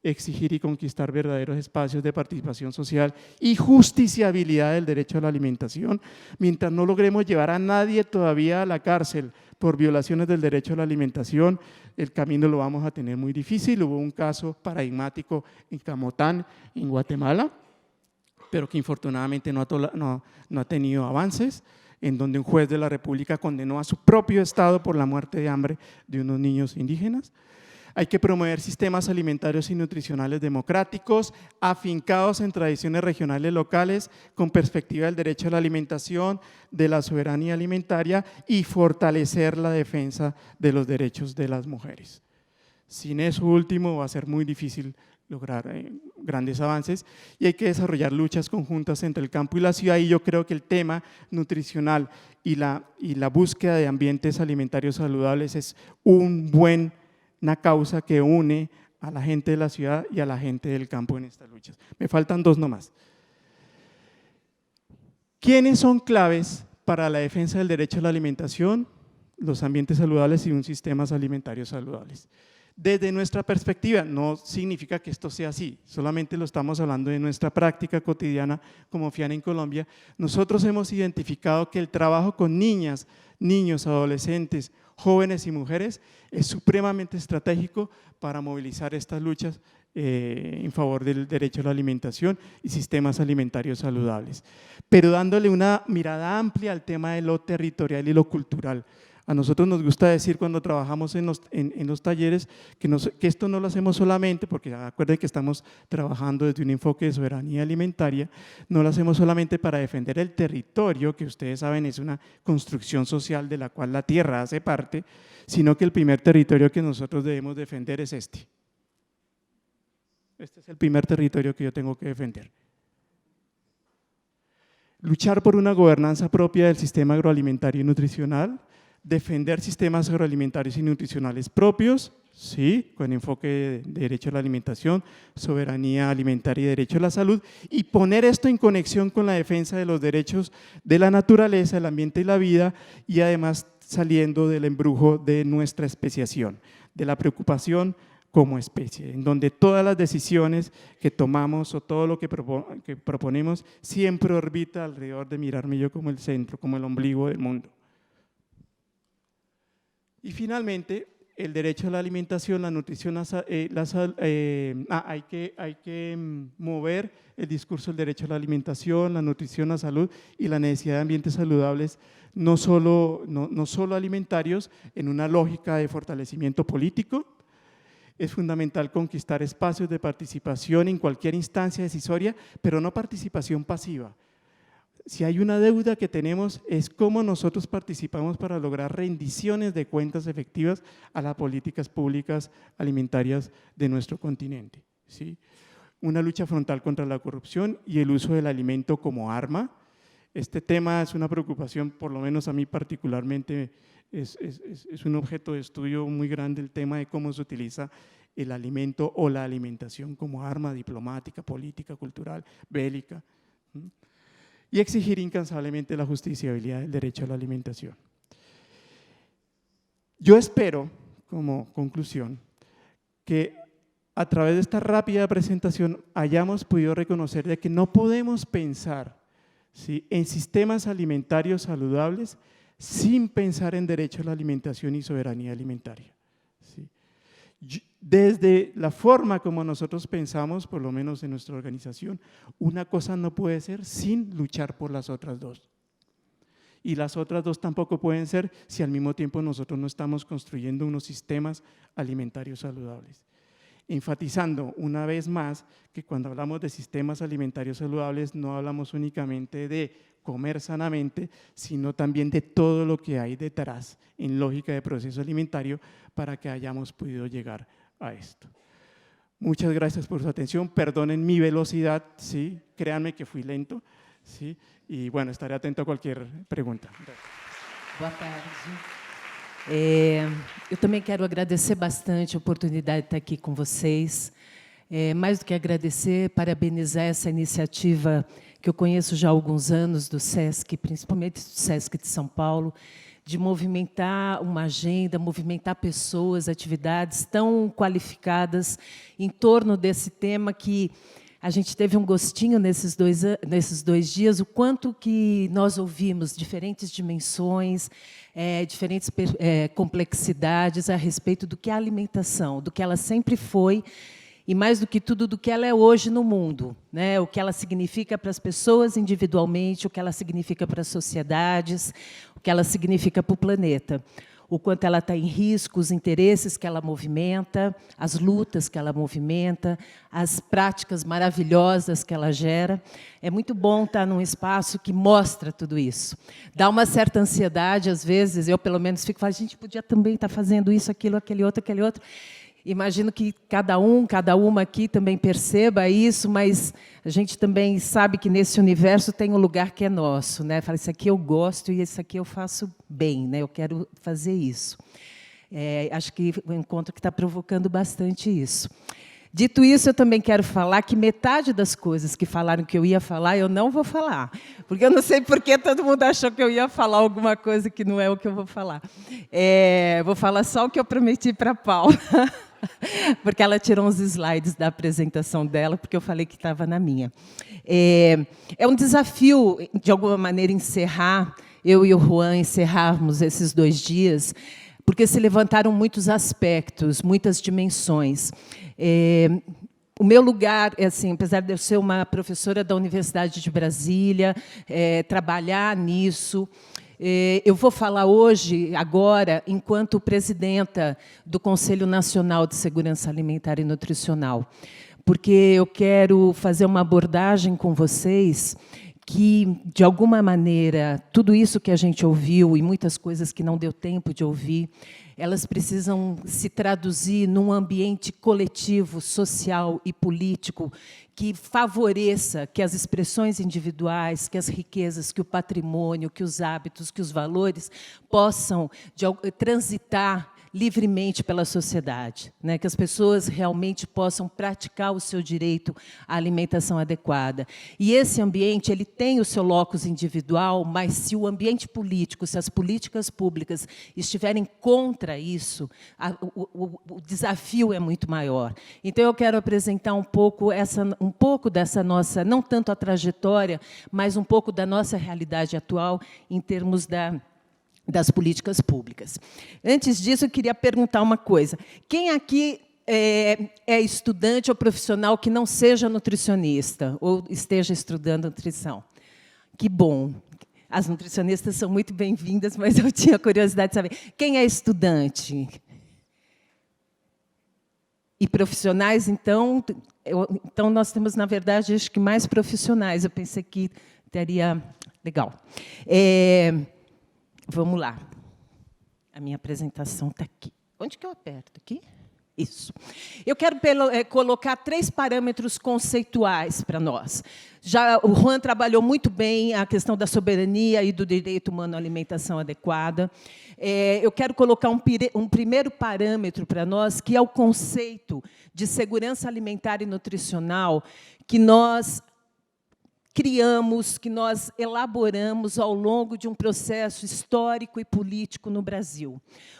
exigir y conquistar verdaderos espacios de participación social y justiciabilidad del derecho a la alimentación. Mientras no logremos llevar a nadie todavía a la cárcel por violaciones del derecho a la alimentación, el camino lo vamos a tener muy difícil. Hubo un caso paradigmático en Camotán, en Guatemala, pero que infortunadamente no ha tenido avances, en donde un juez de la República condenó a su propio estado por la muerte de hambre de unos niños indígenas. Hay que promover sistemas alimentarios y nutricionales democráticos, afincados en tradiciones regionales locales, con perspectiva del derecho a la alimentación, de la soberanía alimentaria y fortalecer la defensa de los derechos de las mujeres. Sin eso último va a ser muy difícil lograr grandes avances y hay que desarrollar luchas conjuntas entre el campo y la ciudad, y yo creo que el tema nutricional y la búsqueda de ambientes alimentarios saludables es una causa que une a la gente de la ciudad y a la gente del campo en estas luchas. Me faltan dos nomás. ¿Quiénes son claves para la defensa del derecho a la alimentación, los ambientes saludables y un sistemas alimentarios saludables? Desde nuestra perspectiva, no significa que esto sea así, solamente lo estamos hablando de nuestra práctica cotidiana como FIAN en Colombia. Nosotros hemos identificado que el trabajo con niñas, niños, adolescentes, jóvenes y mujeres es supremamente estratégico para movilizar estas luchas en favor del derecho a la alimentación y sistemas alimentarios saludables, pero dándole una mirada amplia al tema de lo territorial y lo cultural. A nosotros nos gusta decir cuando trabajamos en los talleres que esto no lo hacemos solamente, porque acuérdense que estamos trabajando desde un enfoque de soberanía alimentaria, no lo hacemos solamente para defender el territorio, que ustedes saben es una construcción social de la cual la tierra hace parte, sino que el primer territorio que nosotros debemos defender es este. Este es el primer territorio que yo tengo que defender. Luchar por una gobernanza propia del sistema agroalimentario y nutricional, defender sistemas agroalimentarios y nutricionales propios, sí, con enfoque de derecho a la alimentación, soberanía alimentaria y derecho a la salud, y poner esto en conexión con la defensa de los derechos de la naturaleza, el ambiente y la vida, y además saliendo del embrujo de nuestra especiación, de la preocupación como especie, en donde todas las decisiones que tomamos o todo lo que proponemos siempre orbita alrededor de mirarme yo como el centro, como el ombligo del mundo. Y finalmente, el derecho a la alimentación, la nutrición, hay que mover el discurso del derecho a la alimentación, la nutrición, la salud y la necesidad de ambientes saludables, no solo alimentarios, en una lógica de fortalecimiento político. Es fundamental conquistar espacios de participación en cualquier instancia decisoria, pero no participación pasiva. Si hay una deuda que tenemos es cómo nosotros participamos para lograr rendiciones de cuentas efectivas a las políticas públicas alimentarias de nuestro continente, ¿sí? Una lucha frontal contra la corrupción y el uso del alimento como arma. Este tema es una preocupación, por lo menos a mí particularmente, es un objeto de estudio muy grande el tema de cómo se utiliza el alimento o la alimentación como arma diplomática, política, cultural, bélica. Y exigir incansablemente la justiciabilidad del derecho a la alimentación. Yo espero, como conclusión, que a través de esta rápida presentación hayamos podido reconocer de que no podemos pensar, ¿sí?, en sistemas alimentarios saludables sin pensar en derecho a la alimentación y soberanía alimentaria, ¿sí? Desde la forma como nosotros pensamos, por lo menos en nuestra organización, una cosa no puede ser sin luchar por las otras dos. Y las otras dos tampoco pueden ser si al mismo tiempo nosotros no estamos construyendo unos sistemas alimentarios saludables. Enfatizando una vez más que cuando hablamos de sistemas alimentarios saludables no hablamos únicamente de comer sanamente, sino también de todo lo que hay detrás en lógica de proceso alimentario para que hayamos podido llegar a esto. Muchas gracias por su atención, perdonen mi velocidad, ¿sí? Créanme que fui lento, ¿sí? Y bueno, estaré atento a cualquier pregunta. Boa tarde. Eu também quero agradecer bastante a oportunidade de estar aqui com vocês. Mais do que agradecer, parabenizar essa iniciativa que eu conheço já há alguns anos do SESC, principalmente do SESC de São Paulo, de movimentar uma agenda, movimentar pessoas, atividades tão qualificadas em torno desse tema que a gente teve um gostinho nesses dois dias, o quanto que nós ouvimos diferentes dimensões, diferentes complexidades a respeito do que é a alimentação, do que ela sempre foi, e mais do que tudo, do que ela é hoje no mundo, né? O que ela significa para as pessoas individualmente, o que ela significa para as sociedades, o que ela significa para o planeta. O quanto ela está em risco, os interesses que ela movimenta, as lutas que ela movimenta, as práticas maravilhosas que ela gera. É muito bom estar num espaço que mostra tudo isso. Dá uma certa ansiedade, às vezes, eu pelo menos fico falando, a gente podia também estar fazendo isso, aquilo, aquele outro. Imagino que cada uma aqui também perceba isso, mas a gente também sabe que nesse universo tem um lugar que é nosso, né? Fala, isso aqui eu gosto e isso aqui eu faço bem, né? Eu quero fazer isso. Acho que o encontro que está provocando bastante isso. Dito isso, eu também quero falar que metade das coisas que falaram que eu ia falar, eu não vou falar. Porque eu não sei por que todo mundo achou que eu ia falar alguma coisa que não é o que eu vou falar. Vou falar só o que eu prometi para a Paula. Porque ela tirou uns slides da apresentação dela, porque eu falei que estava na minha. É um desafio, de alguma maneira, encerrar, eu e o Juan encerrarmos esses 2 dias, porque se levantaram muitos aspectos, muitas dimensões. O meu lugar, assim, apesar de eu ser uma professora da Universidade de Brasília, trabalhar nisso, eu vou falar hoje, agora, enquanto presidenta do Conselho Nacional de Segurança Alimentar e Nutricional, porque eu quero fazer uma abordagem com vocês que, de alguma maneira, tudo isso que a gente ouviu e muitas coisas que não deu tempo de ouvir, elas precisam se traduzir num ambiente coletivo, social e político que favoreça que as expressões individuais, que as riquezas, que o patrimônio, que os hábitos, que os valores possam transitar livremente pela sociedade, né? Que as pessoas realmente possam praticar o seu direito à alimentação adequada. E esse ambiente ele tem o seu locus individual, mas se o ambiente político, se as políticas públicas estiverem contra isso, o desafio é muito maior. Então, eu quero apresentar um pouco dessa nossa, não tanto a trajetória, mas um pouco da nossa realidade atual em termos das políticas públicas. Antes disso, eu queria perguntar uma coisa. Quem aqui é estudante ou profissional que não seja nutricionista ou esteja estudando nutrição? Que bom. As nutricionistas são muito bem-vindas, mas eu tinha curiosidade de saber. Quem é estudante? E profissionais, então, nós temos, na verdade, acho que mais profissionais. Eu pensei que teria... Legal. Vamos lá. A minha apresentação está aqui. Onde que eu aperto? Aqui? Isso. Eu quero colocar 3 parâmetros conceituais para nós. Já o Juan trabalhou muito bem a questão da soberania e do direito humano à alimentação adequada. Eu quero colocar um primeiro parâmetro para nós, que é o conceito de segurança alimentar e nutricional que nós criamos, que nós elaboramos ao longo de um processo histórico e político no Brasil.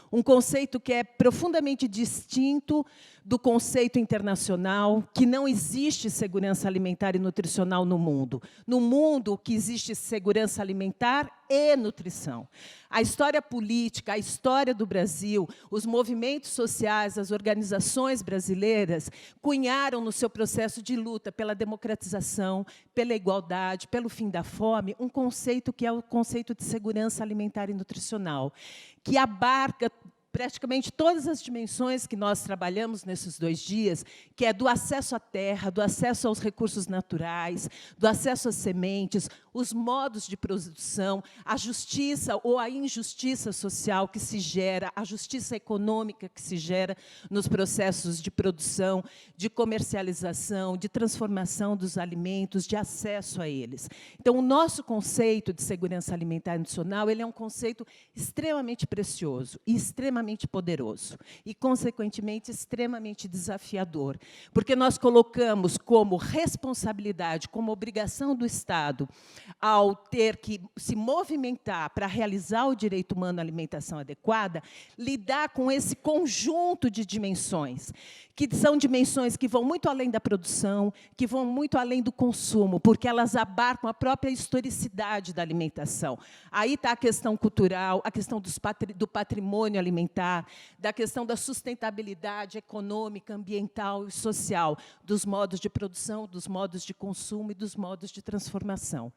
Um conceito que é profundamente distinto do conceito internacional, que não existe segurança alimentar e nutricional no mundo. No mundo, o que existe segurança alimentar e nutrição. A história política, a história do Brasil, os movimentos sociais, as organizações brasileiras cunharam no seu processo de luta pela democratização, pela igualdade, pelo fim da fome, um conceito que é o conceito de segurança alimentar e nutricional, que abarca praticamente todas as dimensões que nós trabalhamos nesses 2 dias, que é do acesso à terra, do acesso aos recursos naturais, do acesso às sementes, os modos de produção, a justiça ou a injustiça social que se gera, a justiça econômica que se gera nos processos de produção, de comercialização, de transformação dos alimentos, de acesso a eles. Então, o nosso conceito de segurança alimentar e nutricional ele é um conceito extremamente precioso e extremamente poderoso e, consequentemente, extremamente desafiador, porque nós colocamos como responsabilidade, como obrigação do Estado, ao ter que se movimentar para realizar o direito humano à alimentação adequada, lidar com esse conjunto de dimensões, que são dimensões que vão muito além da produção, que vão muito além do consumo, porque elas abarcam a própria historicidade da alimentação. Aí está a questão cultural, a questão do patrimônio alimentar, da questão da sustentabilidade econômica, ambiental e social, dos modos de produção, dos modos de consumo e dos modos de transformação.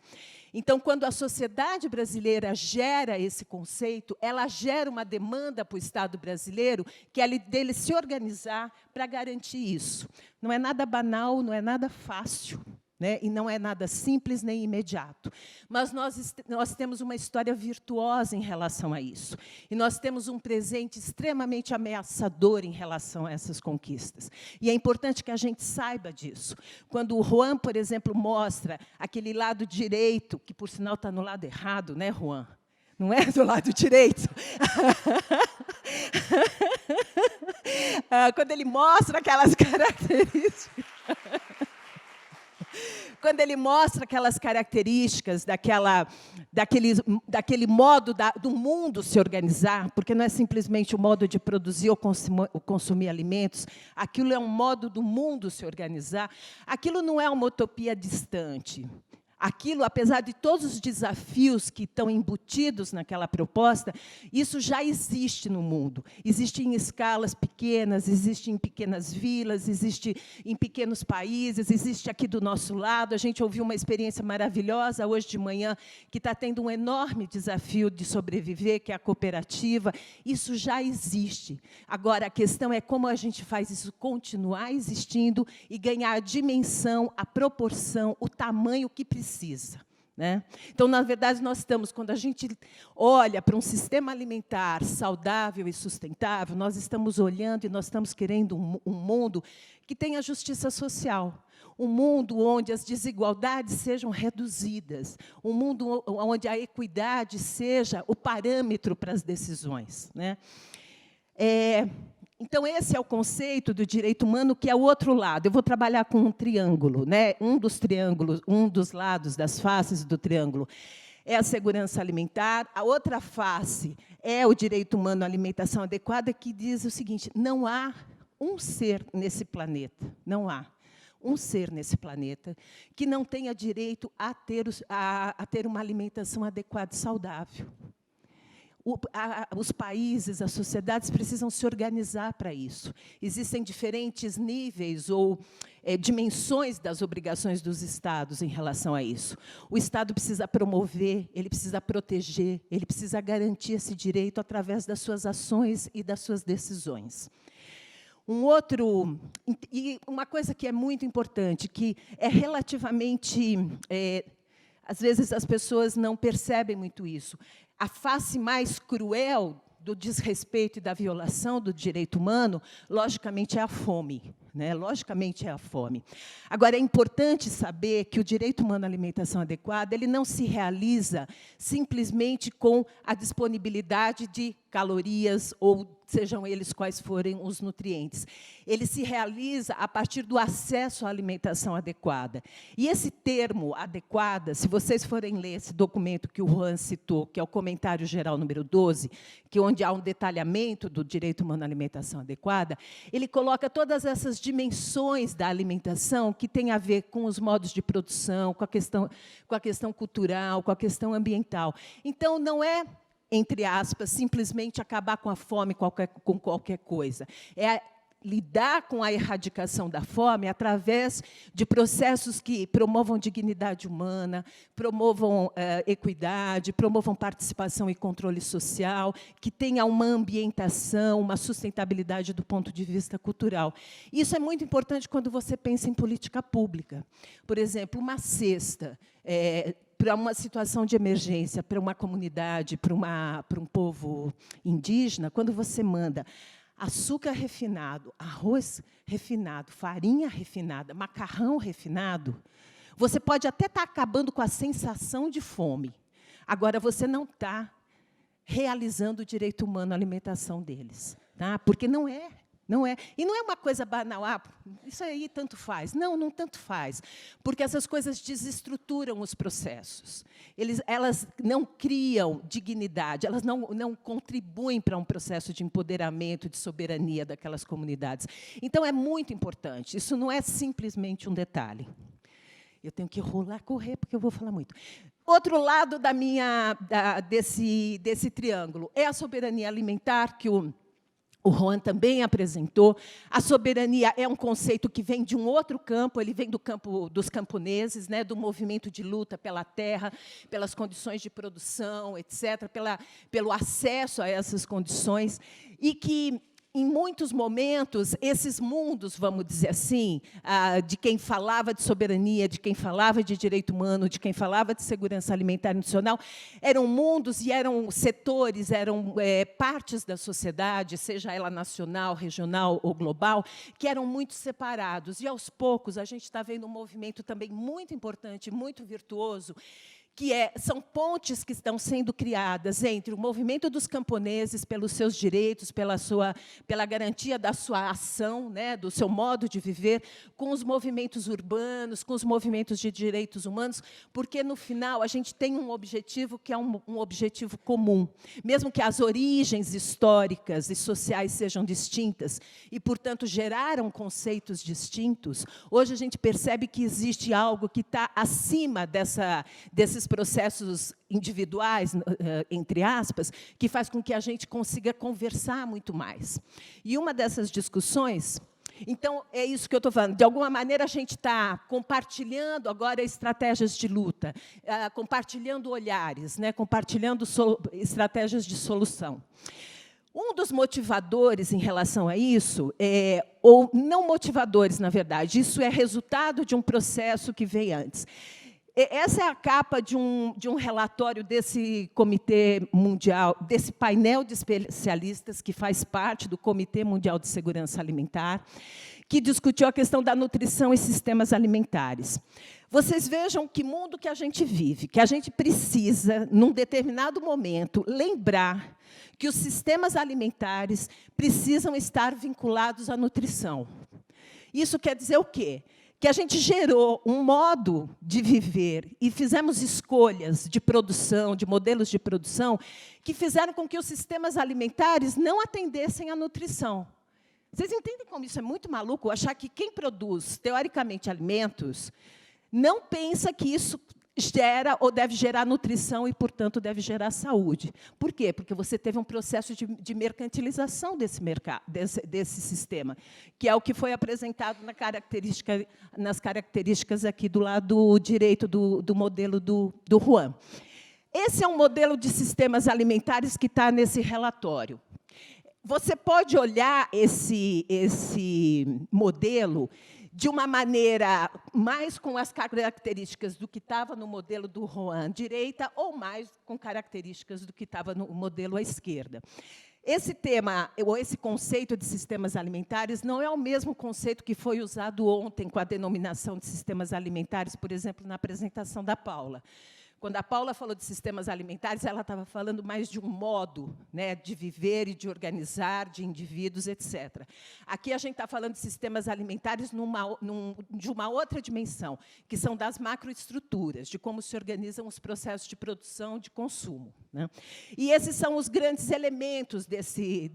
Então, quando a sociedade brasileira gera esse conceito, ela gera uma demanda para o Estado brasileiro, que é dele se organizar para garantir isso. Não é nada banal, não é nada fácil, né? E não é nada simples nem imediato. Mas nós temos uma história virtuosa em relação a isso. E nós temos um presente extremamente ameaçador em relação a essas conquistas. E é importante que a gente saiba disso. Quando o Juan, por exemplo, mostra aquele lado direito, que, por sinal, está no lado errado, né, Juan? Não é do lado direito? Quando ele mostra aquelas características... Quando ele mostra aquelas características daquele modo do mundo se organizar, porque não é simplesmente o modo de produzir ou consumir alimentos, aquilo é um modo do mundo se organizar, aquilo não é uma utopia distante. Aquilo, apesar de todos os desafios que estão embutidos naquela proposta, isso já existe no mundo. Existe em escalas pequenas, existe em pequenas vilas, existe em pequenos países, existe aqui do nosso lado. A gente ouviu uma experiência maravilhosa hoje de manhã, que está tendo um enorme desafio de sobreviver, que é a cooperativa. Isso já existe. Agora, a questão é como a gente faz isso continuar existindo e ganhar a dimensão, a proporção, o tamanho que precisa. Né? Então, na verdade, nós estamos, quando a gente olha para um sistema alimentar saudável e sustentável, nós estamos olhando e nós estamos querendo um mundo que tenha justiça social, um mundo onde as desigualdades sejam reduzidas, um mundo onde a equidade seja o parâmetro para as decisões. Né? Então, esse é o conceito do direito humano, que é o outro lado. Eu vou trabalhar com um triângulo, né? Um dos lados das faces do triângulo é a segurança alimentar, a outra face é o direito humano à alimentação adequada, que diz o seguinte: não há um ser nesse planeta, não há um ser nesse planeta que não tenha direito a ter uma alimentação adequada e saudável. Os países, as sociedades precisam se organizar para isso. Existem diferentes níveis ou dimensões das obrigações dos Estados em relação a isso. O Estado precisa promover, ele precisa proteger, ele precisa garantir esse direito através das suas ações e das suas decisões. E uma coisa que é muito importante, que é relativamente... às vezes, as pessoas não percebem muito isso. A face mais cruel do desrespeito e da violação do direito humano, logicamente, é a fome. Né? Logicamente, é a fome. Agora, é importante saber que o direito humano à alimentação adequada ele não se realiza simplesmente com a disponibilidade de calorias ou sejam eles quais forem os nutrientes. Ele se realiza a partir do acesso à alimentação adequada. E esse termo, adequada, se vocês forem ler esse documento que o Juan citou, que é o Comentário Geral número 12, onde há um detalhamento do direito humano à alimentação adequada, ele coloca todas essas dimensões da alimentação que têm a ver com os modos de produção, com a questão cultural, com a questão ambiental. Então, não é, entre aspas, simplesmente acabar com a fome com qualquer coisa. É lidar com a erradicação da fome através de processos que promovam dignidade humana, promovam equidade, promovam participação e controle social, que tenha uma ambientação, uma sustentabilidade do ponto de vista cultural. Isso é muito importante quando você pensa em política pública. Por exemplo, uma cesta para uma situação de emergência, para uma comunidade, para um povo indígena, quando você manda açúcar refinado, arroz refinado, farinha refinada, macarrão refinado, você pode até estar acabando com a sensação de fome. Agora, você não está realizando o direito humano à alimentação deles. Tá? Porque não é. Não é. E não é uma coisa banal, isso aí tanto faz. Não, não tanto faz. Porque essas coisas desestruturam os processos. Elas não criam dignidade, elas não contribuem para um processo de empoderamento, de soberania daquelas comunidades. Então, é muito importante. Isso não é simplesmente um detalhe. Eu tenho que correr, porque eu vou falar muito. Outro lado desse triângulo é a soberania alimentar, que o Juan também apresentou. A soberania é um conceito que vem de um outro campo, ele vem do campo dos camponeses, né, do movimento de luta pela terra, pelas condições de produção, etc., pelo acesso a essas condições, e que, em muitos momentos, esses mundos, vamos dizer assim, de quem falava de soberania, de quem falava de direito humano, de quem falava de segurança alimentar e nutricional, eram mundos e eram setores, eram partes da sociedade, seja ela nacional, regional ou global, que eram muito separados. E, aos poucos, a gente está vendo um movimento também muito importante, muito virtuoso, que são pontes que estão sendo criadas entre o movimento dos camponeses pelos seus direitos, pela garantia da sua ação, né, do seu modo de viver, com os movimentos urbanos, com os movimentos de direitos humanos, porque, no final, a gente tem um objetivo que é um objetivo comum. Mesmo que as origens históricas e sociais sejam distintas e, portanto, geraram conceitos distintos, hoje a gente percebe que existe algo que está acima desses processos individuais, entre aspas, que faz com que a gente consiga conversar muito mais. E uma dessas discussões, então, é isso que eu estou falando, de alguma maneira a gente está compartilhando agora estratégias de luta, compartilhando olhares, né, compartilhando estratégias de solução. Um dos motivadores em relação a isso, ou não motivadores, na verdade, isso é resultado de um processo que veio antes. Essa é a capa de um relatório desse Comitê Mundial, desse painel de especialistas que faz parte do Comitê Mundial de Segurança Alimentar, que discutiu a questão da nutrição e sistemas alimentares. Vocês vejam que mundo que a gente vive, que a gente precisa, num determinado momento, lembrar que os sistemas alimentares precisam estar vinculados à nutrição. Isso quer dizer o quê? Que a gente gerou um modo de viver e fizemos escolhas de produção, de modelos de produção, que fizeram com que os sistemas alimentares não atendessem à nutrição. Vocês entendem como isso é muito maluco? Achar que quem produz, teoricamente, alimentos, não pensa que isso gera ou deve gerar nutrição e, portanto, deve gerar saúde. Por quê? Porque você teve um processo de mercantilização desse mercado, desse sistema, que é o que foi apresentado nas características aqui do lado direito do modelo do Juan. Esse é um modelo de sistemas alimentares que está nesse relatório. Você pode olhar esse modelo de uma maneira mais com as características do que estava no modelo do Juan à direita, ou mais com características do que estava no modelo à esquerda. Esse tema, ou esse conceito de sistemas alimentares, não é o mesmo conceito que foi usado ontem com a denominação de sistemas alimentares, por exemplo, na apresentação da Paula. Quando a Paula falou de sistemas alimentares, ela estava falando mais de um modo, né, de viver e de organizar, de indivíduos, etc. Aqui a gente está falando de sistemas alimentares de uma outra dimensão, que são das macroestruturas, de como se organizam os processos de produção e de consumo, né? E esses são os grandes elementos desse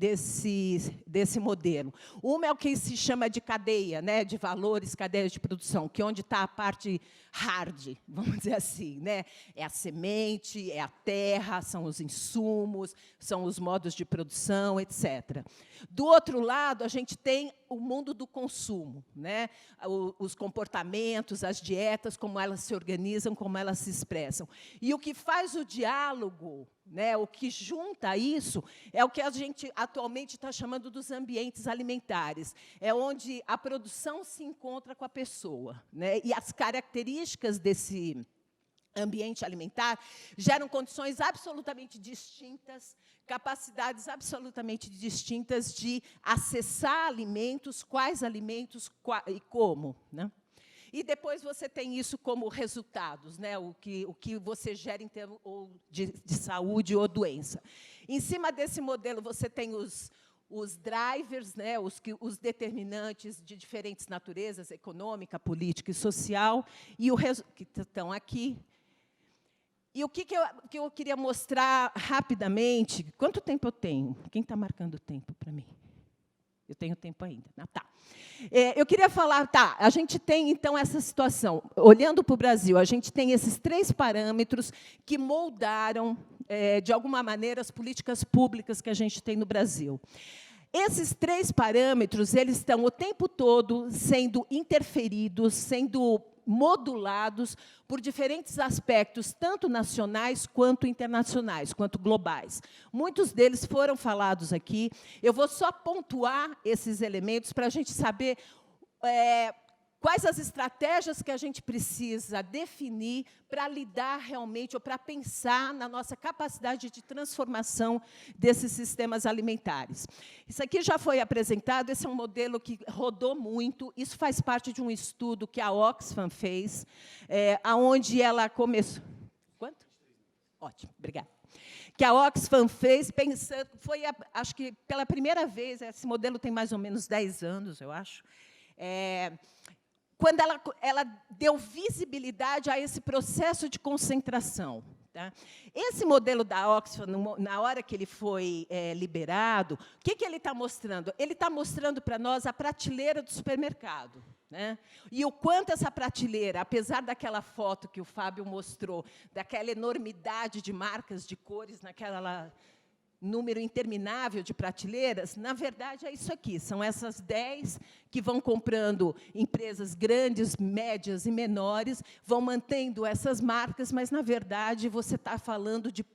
modelo. Uma é o que se chama de cadeia, né, de valores, cadeia de produção, que é onde está a parte hard, vamos dizer assim, né? É a semente, é a terra, são os insumos, são os modos de produção, etc. Do outro lado, a gente tem o mundo do consumo, né? Os comportamentos, as dietas, como elas se organizam, como elas se expressam. E o que faz o diálogo, né, o que junta isso, é o que a gente atualmente está chamando dos ambientes alimentares. É onde a produção se encontra com a pessoa, né? E as características desse ambiente alimentar geram condições absolutamente distintas, capacidades absolutamente distintas de acessar alimentos, quais alimentos e como, né? E depois você tem isso como resultados, né? O que você gera em termos de saúde ou doença. Em cima desse modelo, você tem os drivers, né? Os determinantes de diferentes naturezas, econômica, política e social, e que estão aqui. E o que eu queria mostrar rapidamente... Quanto tempo eu tenho? Quem está marcando o tempo para mim? Eu tenho tempo ainda. Ah, tá. Eu queria falar... Tá, a gente tem, então, essa situação. Olhando para o Brasil, a gente tem esses 3 parâmetros que moldaram, de alguma maneira, as políticas públicas que a gente tem no Brasil. Esses 3 parâmetros, eles estão o tempo todo sendo interferidos, sendo modulados por diferentes aspectos, tanto nacionais quanto internacionais, quanto globais. Muitos deles foram falados aqui. Eu vou só pontuar esses elementos para a gente saber quais as estratégias que a gente precisa definir para lidar realmente, ou para pensar na nossa capacidade de transformação desses sistemas alimentares. Isso aqui já foi apresentado, esse é um modelo que rodou muito, isso faz parte de um estudo que a Oxfam fez, onde ela começou... Quanto? Ótimo, obrigada. Que a Oxfam fez, pensando, acho que pela primeira vez, esse modelo tem mais ou menos 10 anos, eu acho, quando ela deu visibilidade a esse processo de concentração. Tá? Esse modelo da Oxfam, na hora que ele foi liberado, o que ele está mostrando? Ele está mostrando para nós a prateleira do supermercado. Né? E o quanto essa prateleira, apesar daquela foto que o Fábio mostrou, daquela enormidade de marcas, de cores, naquela... número interminável de prateleiras, na verdade, é isso aqui. São essas 10 que vão comprando empresas grandes, médias e menores, vão mantendo essas marcas, mas, na verdade, você está falando de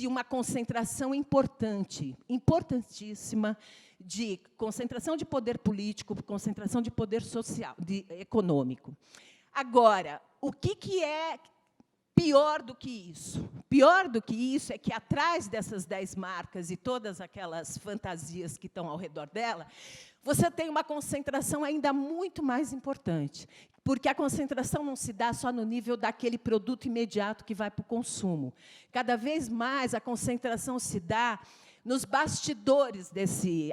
uma concentração importante, importantíssima, de concentração de poder político, concentração de poder social, econômico. Agora, o que é pior do que isso é que atrás dessas 10 marcas e todas aquelas fantasias que estão ao redor dela, você tem uma concentração ainda muito mais importante, porque a concentração não se dá só no nível daquele produto imediato que vai para o consumo. Cada vez mais a concentração se dá nos bastidores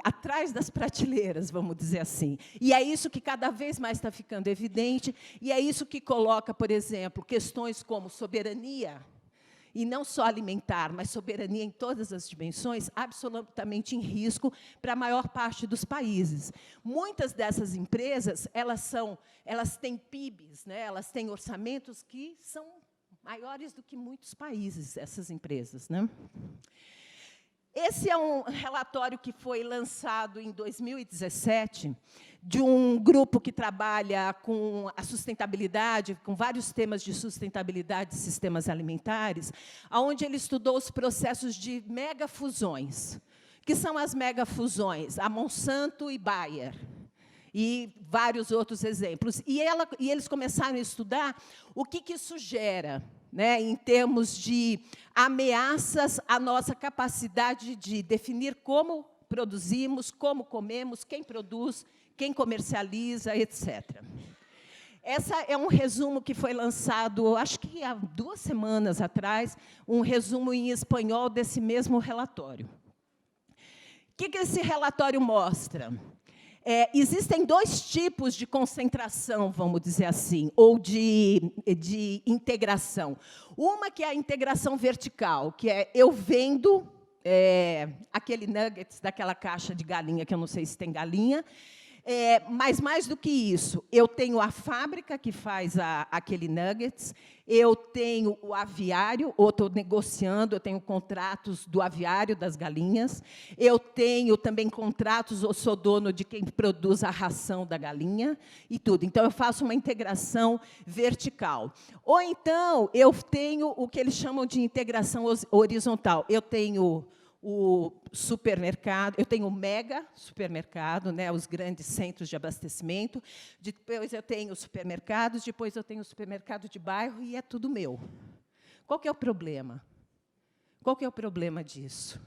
atrás das prateleiras, vamos dizer assim. E é isso que cada vez mais está ficando evidente, e é isso que coloca, por exemplo, questões como soberania, e não só alimentar, mas soberania em todas as dimensões, absolutamente em risco para a maior parte dos países. Muitas dessas empresas, elas têm PIBs, né? Elas têm orçamentos que são maiores do que muitos países, essas empresas, né? Esse é um relatório que foi lançado em 2017, de um grupo que trabalha com a sustentabilidade, com vários temas de sustentabilidade de sistemas alimentares, onde ele estudou os processos de megafusões. Que são as megafusões? A Monsanto e Bayer, e vários outros exemplos. E eles começaram a estudar o que isso gera, né, em termos de ameaças à nossa capacidade de definir como produzimos, como comemos, quem produz, quem comercializa, etc. Esse é um resumo que foi lançado, acho que há 2 semanas atrás, um resumo em espanhol desse mesmo relatório. O que esse relatório mostra? Existem 2 tipos de concentração, vamos dizer assim, ou de integração. Uma que é a integração vertical, que é eu vendo aquele nuggets daquela caixa de galinha, que eu não sei se tem galinha, mas, mais do que isso, eu tenho a fábrica que faz aquele nuggets, eu tenho o aviário, ou estou negociando, eu tenho contratos do aviário das galinhas, eu tenho também contratos, ou sou dono de quem produz a ração da galinha, e tudo. Então, eu faço uma integração vertical. Ou, então, eu tenho o que eles chamam de integração horizontal. Eu tenho o supermercado, eu tenho o mega supermercado, né, os grandes centros de abastecimento, depois eu tenho supermercados, depois eu tenho o supermercado de bairro, e é tudo meu. Qual que é o problema? Qual que é o problema disso?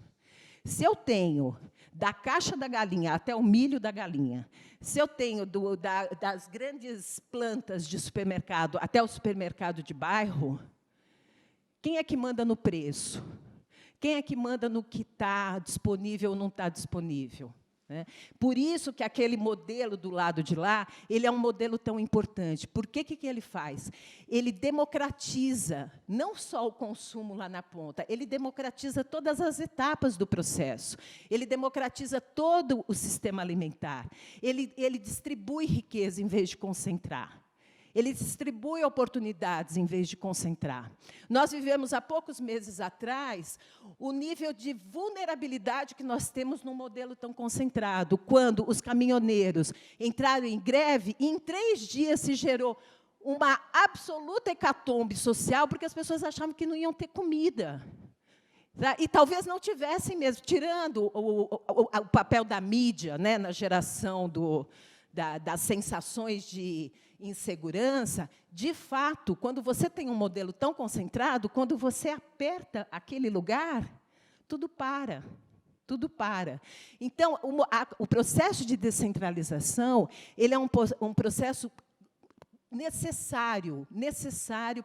Se eu tenho da caixa da galinha até o milho da galinha, se eu tenho das grandes plantas de supermercado até o supermercado de bairro, quem é que manda no preço? Quem é que manda no que está disponível ou não está disponível? Né? Por isso que aquele modelo do lado de lá, ele é um modelo tão importante. Por que ele faz? Ele democratiza não só o consumo lá na ponta, ele democratiza todas as etapas do processo. Ele democratiza todo o sistema alimentar. Ele distribui riqueza em vez de concentrar. Ele distribui oportunidades em vez de concentrar. Nós vivemos, há poucos meses atrás, o nível de vulnerabilidade que nós temos num modelo tão concentrado, quando os caminhoneiros entraram em greve, e em 3 dias se gerou uma absoluta hecatombe social, porque as pessoas achavam que não iam ter comida. E talvez não tivessem mesmo, tirando o papel da mídia, né, na geração das sensações de insegurança. De fato, quando você tem um modelo tão concentrado, quando você aperta aquele lugar, tudo para. Tudo para. Então, o processo de descentralização, ele é um processo necessário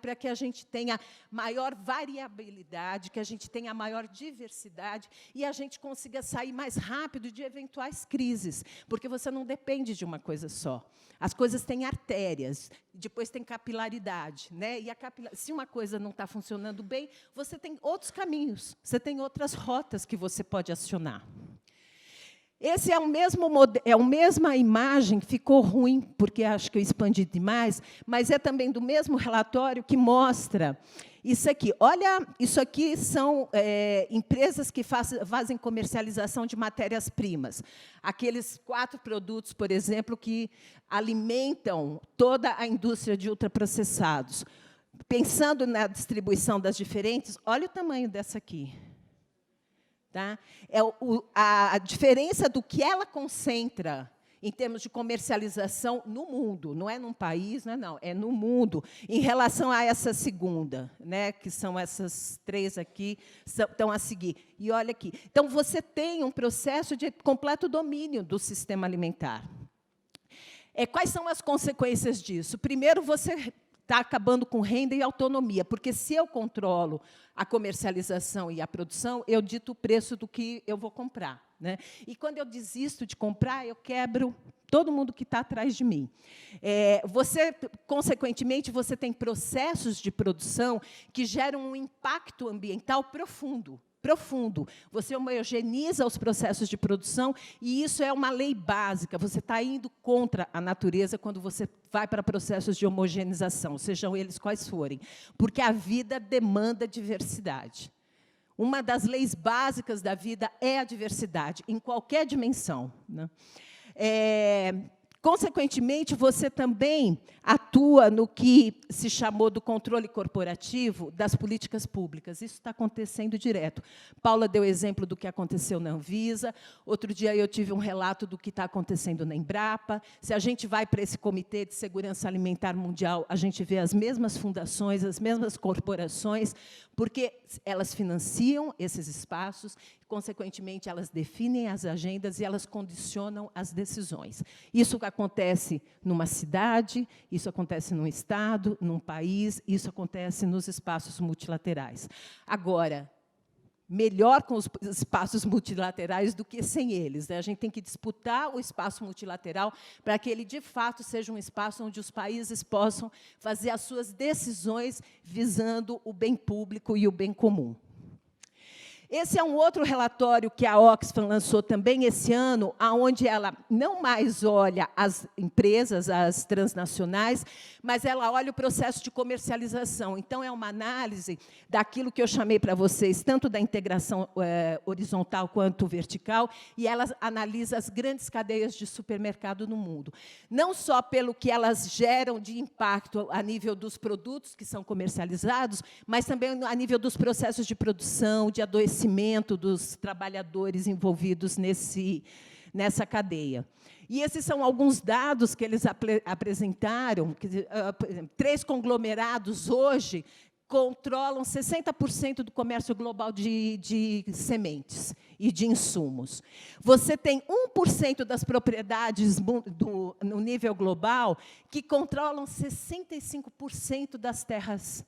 para que a gente tenha maior variabilidade, que a gente tenha maior diversidade e a gente consiga sair mais rápido de eventuais crises, porque você não depende de uma coisa só. As coisas têm artérias, depois tem capilaridade, né? E se uma coisa não está funcionando bem, você tem outros caminhos, você tem outras rotas que você pode acionar. Esse é a mesma imagem, ficou ruim, porque acho que eu expandi demais, mas é também do mesmo relatório que mostra isso aqui. Olha, isso aqui são empresas que fazem comercialização de matérias-primas. Aqueles 4 produtos, por exemplo, que alimentam toda a indústria de ultraprocessados. Pensando na distribuição das diferentes, olha o tamanho dessa aqui. Tá? A diferença do que ela concentra em termos de comercialização no mundo, não é num país, não, é no mundo, em relação a essa segunda, né, que são essas 3 aqui, estão a seguir. E olha aqui. Então, você tem um processo de completo domínio do sistema alimentar. Quais são as consequências disso? Primeiro, você está acabando com renda e autonomia, porque se eu controlo a comercialização e a produção, eu dito o preço do que eu vou comprar, né? E quando eu desisto de comprar, eu quebro todo mundo que está atrás de mim. Consequentemente, você tem processos de produção que geram um impacto ambiental profundo. Você homogeneiza os processos de produção, e isso é uma lei básica. Você está indo contra a natureza quando você vai para processos de homogeneização, sejam eles quais forem, porque a vida demanda diversidade. Uma das leis básicas da vida é a diversidade, em qualquer dimensão, né? Consequentemente, você também atua no que se chamou do controle corporativo das políticas públicas. Isso está acontecendo direto. Paula deu exemplo do que aconteceu na Anvisa. Outro dia, eu tive um relato do que está acontecendo na Embrapa. Se a gente vai para esse Comitê de Segurança Alimentar Mundial, a gente vê as mesmas fundações, as mesmas corporações, porque elas financiam esses espaços, consequentemente, elas definem as agendas e elas condicionam as decisões. Isso acontece numa cidade, isso acontece num estado, num país, isso acontece nos espaços multilaterais. Agora, melhor com os espaços multilaterais do que sem eles, né? A gente tem que disputar o espaço multilateral para que ele, de fato, seja um espaço onde os países possam fazer as suas decisões visando o bem público e o bem comum. Esse é um outro relatório que a Oxfam lançou também esse ano, onde ela não mais olha as empresas, as transnacionais, mas ela olha o processo de comercialização. Então, é uma análise daquilo que eu chamei para vocês, tanto da integração horizontal quanto vertical, e ela analisa as grandes cadeias de supermercado no mundo. Não só pelo que elas geram de impacto a nível dos produtos que são comercializados, mas também a nível dos processos de produção, de adoecimento dos trabalhadores envolvidos nessa cadeia. E esses são alguns dados que eles apresentaram. Por exemplo, 3 conglomerados hoje controlam 60% do comércio global de sementes e de insumos. Você tem 1% das propriedades no nível global que controlam 65% das terras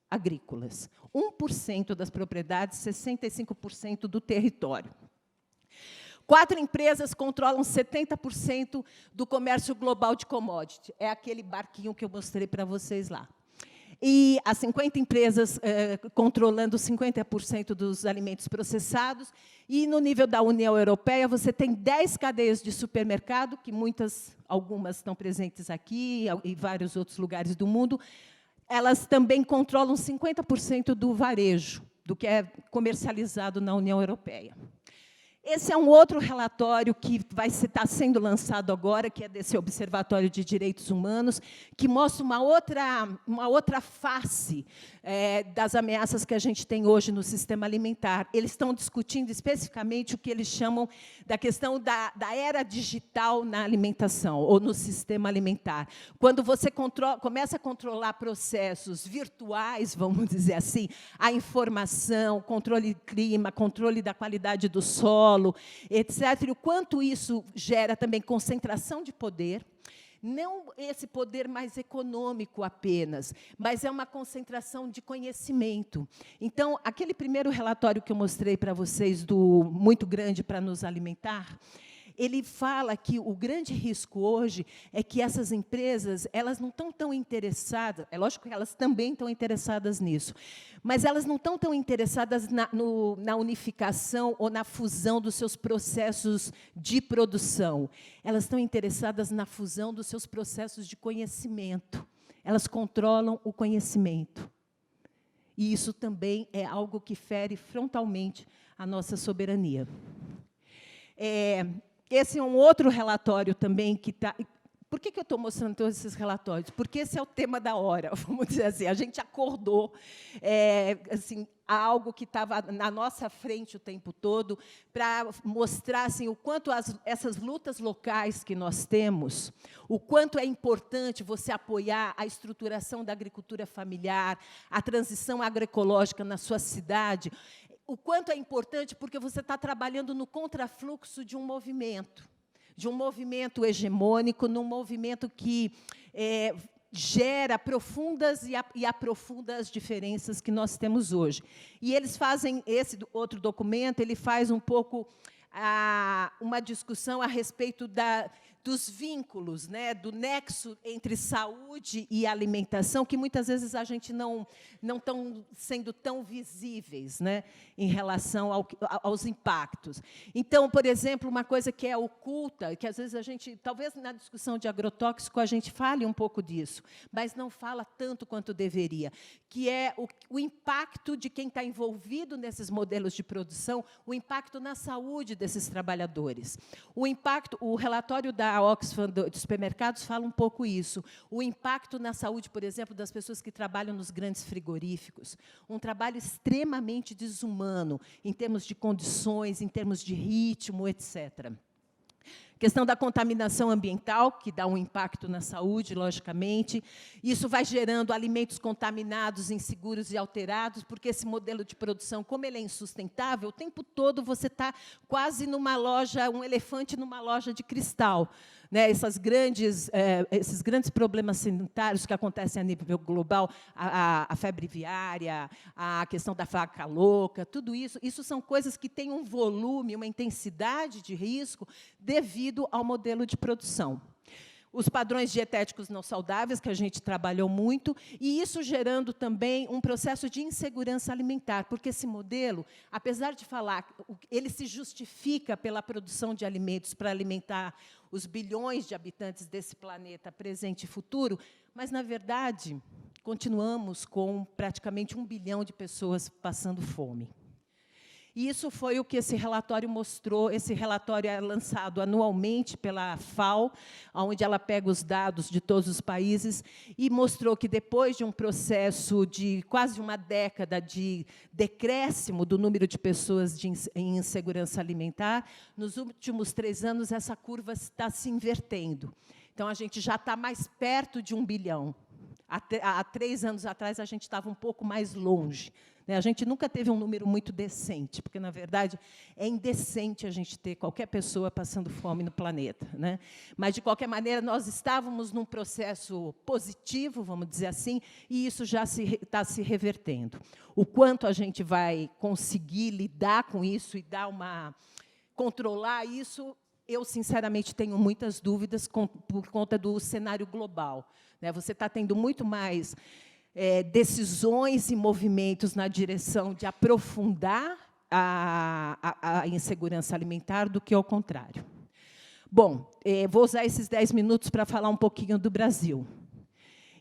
agrícolas. 1% das propriedades, 65% do território. 4 empresas controlam 70% do comércio global de commodity. É aquele barquinho que eu mostrei para vocês lá. E as 50 empresas controlando 50% dos alimentos processados. E, no nível da União Europeia, você tem 10 cadeias de supermercado, que algumas estão presentes aqui e vários outros lugares do mundo. Elas também controlam 50% do varejo, do que é comercializado na União Europeia. Esse é um outro relatório que vai estar sendo lançado agora, que é desse Observatório de Direitos Humanos, que mostra uma outra face das ameaças que a gente tem hoje no sistema alimentar. Eles estão discutindo especificamente o que eles chamam da questão da era digital na alimentação, ou no sistema alimentar. Quando você começa a controlar processos virtuais, vamos dizer assim, a informação, controle do clima, controle da qualidade do solo, etc., e o quanto isso gera também concentração de poder, não esse poder mais econômico apenas, mas é uma concentração de conhecimento. Então, aquele primeiro relatório que eu mostrei para vocês, do Muito Grande para Nos Alimentar, ele fala que o grande risco hoje é que essas empresas, elas não estão tão interessadas, é lógico que elas também estão interessadas nisso, mas elas não estão tão interessadas na unificação ou na fusão dos seus processos de produção. Elas estão interessadas na fusão dos seus processos de conhecimento. Elas controlam o conhecimento. E isso também é algo que fere frontalmente a nossa soberania. Esse é um outro relatório também que Por que eu estou mostrando todos esses relatórios? Porque esse é o tema da hora, vamos dizer assim. A gente acordou assim, algo que estava na nossa frente o tempo todo, para mostrar assim, o quanto essas lutas locais que nós temos, o quanto é importante você apoiar a estruturação da agricultura familiar, a transição agroecológica na sua cidade, o quanto é importante porque você está trabalhando no contrafluxo de um movimento hegemônico, num movimento que gera profundas e aprofunda as diferenças que nós temos hoje. E eles fazem, esse outro documento, ele faz um pouco uma discussão a respeito dos vínculos, né, do nexo entre saúde e alimentação, que muitas vezes a gente não estão sendo tão visíveis, né, em relação aos impactos. Então, por exemplo, uma coisa que é oculta, que às vezes a gente, talvez na discussão de agrotóxico, a gente fale um pouco disso, mas não fala tanto quanto deveria, que é o impacto de quem está envolvido nesses modelos de produção, o impacto na saúde desses trabalhadores. O relatório da Oxfam de supermercados fala um pouco isso. O impacto na saúde, por exemplo, das pessoas que trabalham nos grandes frigoríficos. Um trabalho extremamente desumano, em termos de condições, em termos de ritmo, etc. Questão da contaminação ambiental, que dá um impacto na saúde, logicamente. Isso vai gerando alimentos contaminados, inseguros e alterados, porque esse modelo de produção, como ele é insustentável, o tempo todo você está quase numa loja, um elefante numa loja de cristal. Né, esses grandes problemas sanitários que acontecem a nível global, a febre viária, a questão da vaca louca, tudo isso são coisas que têm um volume, uma intensidade de risco devido ao modelo de produção. Os padrões dietéticos não saudáveis, que a gente trabalhou muito, e isso gerando também um processo de insegurança alimentar, porque esse modelo, apesar de falar, ele se justifica pela produção de alimentos para alimentar os bilhões de habitantes desse planeta, presente e futuro, mas, na verdade, continuamos com praticamente 1 bilhão de pessoas passando fome. E isso foi o que esse relatório mostrou. Esse relatório é lançado anualmente pela FAO, onde ela pega os dados de todos os países, e mostrou que, depois de um processo de quase uma década de decréscimo do número de pessoas em insegurança alimentar, nos últimos 3 anos, essa curva está se invertendo. Então, a gente já está mais perto de 1 bilhão. Há 3 anos atrás, a gente estava um pouco mais longe. A gente nunca teve um número muito decente, porque, na verdade, é indecente a gente ter qualquer pessoa passando fome no planeta. Né? Mas, de qualquer maneira, nós estávamos num processo positivo, vamos dizer assim, e isso já está se revertendo. O quanto a gente vai conseguir lidar com isso e controlar isso, eu, sinceramente, tenho muitas dúvidas por conta do cenário global. Né? Você está tendo muito mais decisões e movimentos na direção de aprofundar a insegurança alimentar do que ao contrário. Bom, vou usar esses 10 minutos para falar um pouquinho do Brasil.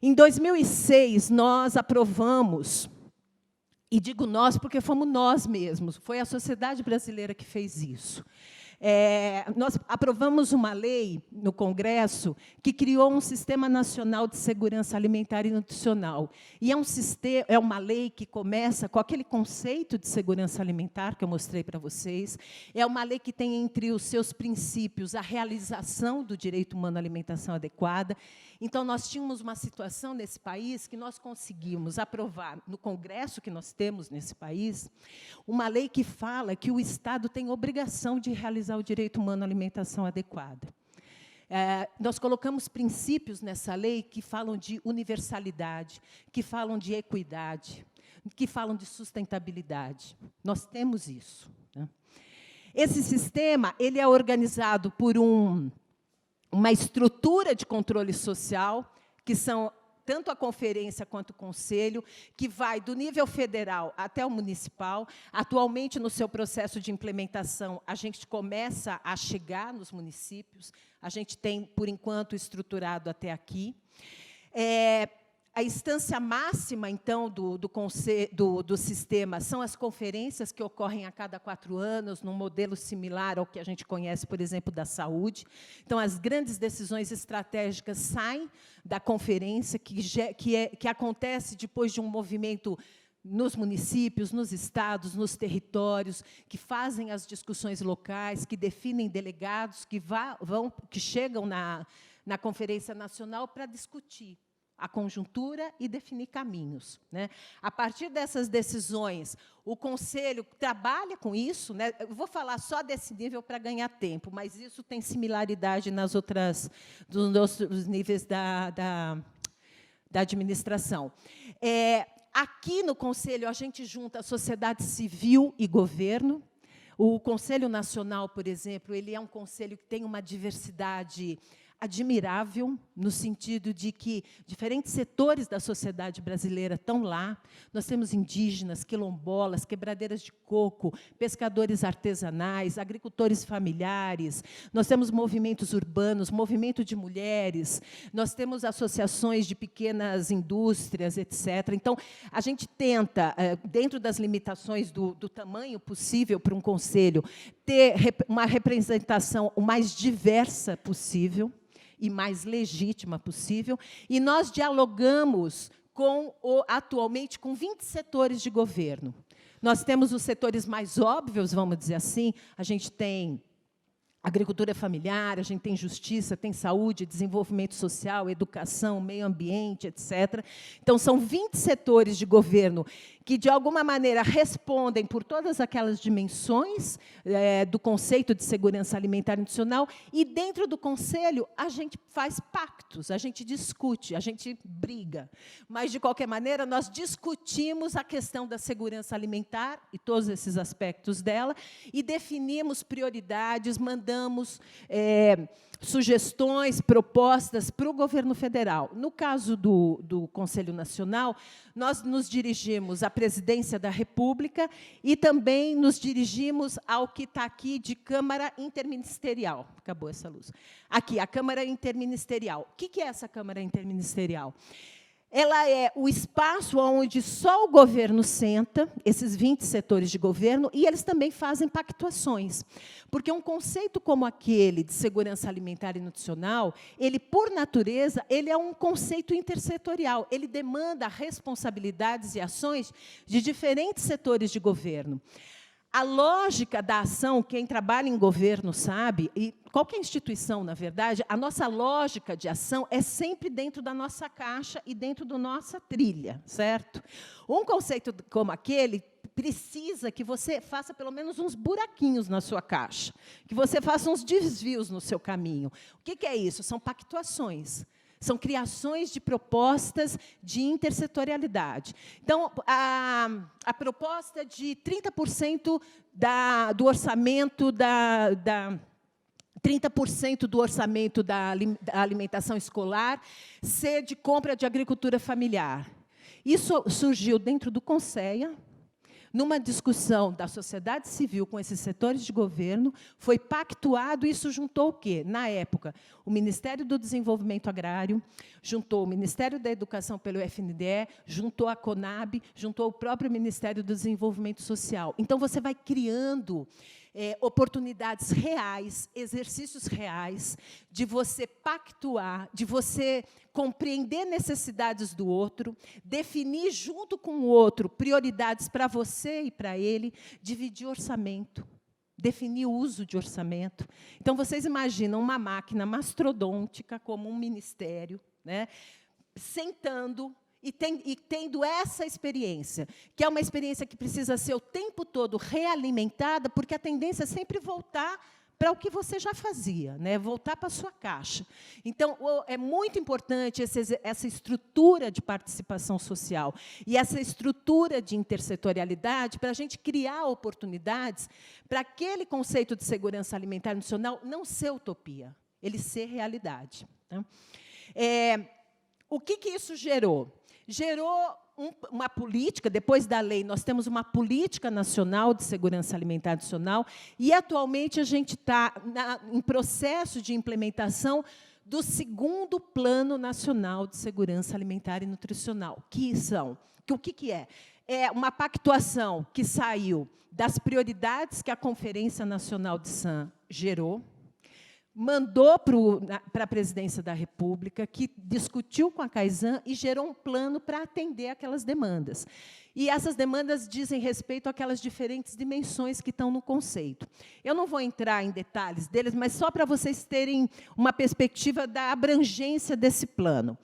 Em 2006, nós aprovamos, e digo nós porque fomos nós mesmos, foi a sociedade brasileira que fez isso. Nós aprovamos uma lei no Congresso que criou um Sistema Nacional de Segurança Alimentar e Nutricional. E é uma lei que começa com aquele conceito de segurança alimentar que eu mostrei para vocês. É uma lei que tem entre os seus princípios a realização do direito humano à alimentação adequada. Então, nós tínhamos uma situação nesse país que nós conseguimos aprovar, no Congresso que nós temos nesse país, uma lei que fala que o Estado tem obrigação de realizar o direito humano à alimentação adequada. Nós colocamos princípios nessa lei que falam de universalidade, que falam de equidade, que falam de sustentabilidade. Nós temos isso. Né? Esse sistema ele é organizado por uma estrutura de controle social, que são tanto a conferência quanto o conselho, que vai do nível federal até o municipal. Atualmente, no seu processo de implementação, a gente começa a chegar nos municípios. A gente tem, por enquanto, estruturado até aqui. A instância máxima, então, do sistema são as conferências que ocorrem a cada 4 anos, num modelo similar ao que a gente conhece, por exemplo, da saúde. Então, as grandes decisões estratégicas saem da conferência, que acontece depois de um movimento nos municípios, nos estados, nos territórios, que fazem as discussões locais, que definem delegados que chegam na Conferência Nacional para discutir a conjuntura e definir caminhos, né? A partir dessas decisões, o Conselho trabalha com isso, né? Eu vou falar só desse nível para ganhar tempo, mas isso tem similaridade nos outros níveis da administração. Aqui no Conselho, a gente junta a sociedade civil e governo. O Conselho Nacional, por exemplo, ele é um conselho que tem uma diversidade admirável, no sentido de que diferentes setores da sociedade brasileira estão lá. Nós temos indígenas, quilombolas, quebradeiras de coco, pescadores artesanais, agricultores familiares, nós temos movimentos urbanos, movimento de mulheres, nós temos associações de pequenas indústrias, etc. Então, a gente tenta, dentro das limitações do tamanho possível para um conselho, ter uma representação o mais diversa possível e mais legítima possível, e nós dialogamos atualmente com 20 setores de governo. Nós temos os setores mais óbvios, vamos dizer assim, a gente tem agricultura familiar, a gente tem justiça, tem saúde, desenvolvimento social, educação, meio ambiente, etc. Então, são 20 setores de governo que, de alguma maneira, respondem por todas aquelas dimensões do conceito de segurança alimentar nutricional, e, dentro do Conselho, a gente faz pactos, a gente discute, a gente briga. Mas, de qualquer maneira, nós discutimos a questão da segurança alimentar e todos esses aspectos dela, e definimos prioridades, mandamos sugestões, propostas para o governo federal. No caso do Conselho Nacional, nós nos dirigimos à Presidência da República e também nos dirigimos ao que está aqui de Câmara Interministerial. Acabou essa luz. Aqui, a Câmara Interministerial. O que é essa Câmara Interministerial? Ela é o espaço onde só o governo senta, esses 20 setores de governo, e eles também fazem pactuações. Porque um conceito como aquele de segurança alimentar e nutricional, ele, por natureza, ele é um conceito intersetorial. Ele demanda responsabilidades e ações de diferentes setores de governo. A lógica da ação, quem trabalha em governo sabe, e qualquer instituição, na verdade, a nossa lógica de ação é sempre dentro da nossa caixa e dentro da nossa trilha, certo? Um conceito como aquele precisa que você faça pelo menos uns buraquinhos na sua caixa, que você faça uns desvios no seu caminho. O que é isso? São pactuações. São criações de propostas de intersetorialidade. Então, a proposta de 30% do orçamento 30% do orçamento da alimentação escolar ser de compra de agricultura familiar. Isso surgiu dentro do Conceia, numa discussão da sociedade civil com esses setores de governo, foi pactuado, isso juntou o quê? Na época, o Ministério do Desenvolvimento Agrário, juntou o Ministério da Educação pelo FNDE, juntou a CONAB, juntou o próprio Ministério do Desenvolvimento Social. Então, você vai criando oportunidades reais, exercícios reais, de você pactuar, de você compreender necessidades do outro, definir junto com o outro prioridades para você e para ele, dividir orçamento, definir o uso de orçamento. Então, vocês imaginam uma máquina mastodôntica como um ministério, né, sentando e tendo essa experiência, que é uma experiência que precisa ser o tempo todo realimentada, porque a tendência é sempre voltar para o que você já fazia, né? Voltar para a sua caixa. Então, é muito importante essa estrutura de participação social e essa estrutura de intersetorialidade para a gente criar oportunidades para aquele conceito de segurança alimentar e nutricional não ser utopia, ele ser realidade. Tá? O que isso gerou? Gerou uma política, depois da lei, nós temos uma política nacional de segurança alimentar e nutricional, e, atualmente, a gente está em processo de implementação do segundo Plano Nacional de Segurança Alimentar e Nutricional, o que é? É uma pactuação que saiu das prioridades que a Conferência Nacional de SAM gerou, mandou para a Presidência da República, que discutiu com a CAISAN e gerou um plano para atender aquelas demandas. E essas demandas dizem respeito àquelas diferentes dimensões que estão no conceito. Eu não vou entrar em detalhes deles, mas só para vocês terem uma perspectiva da abrangência desse plano.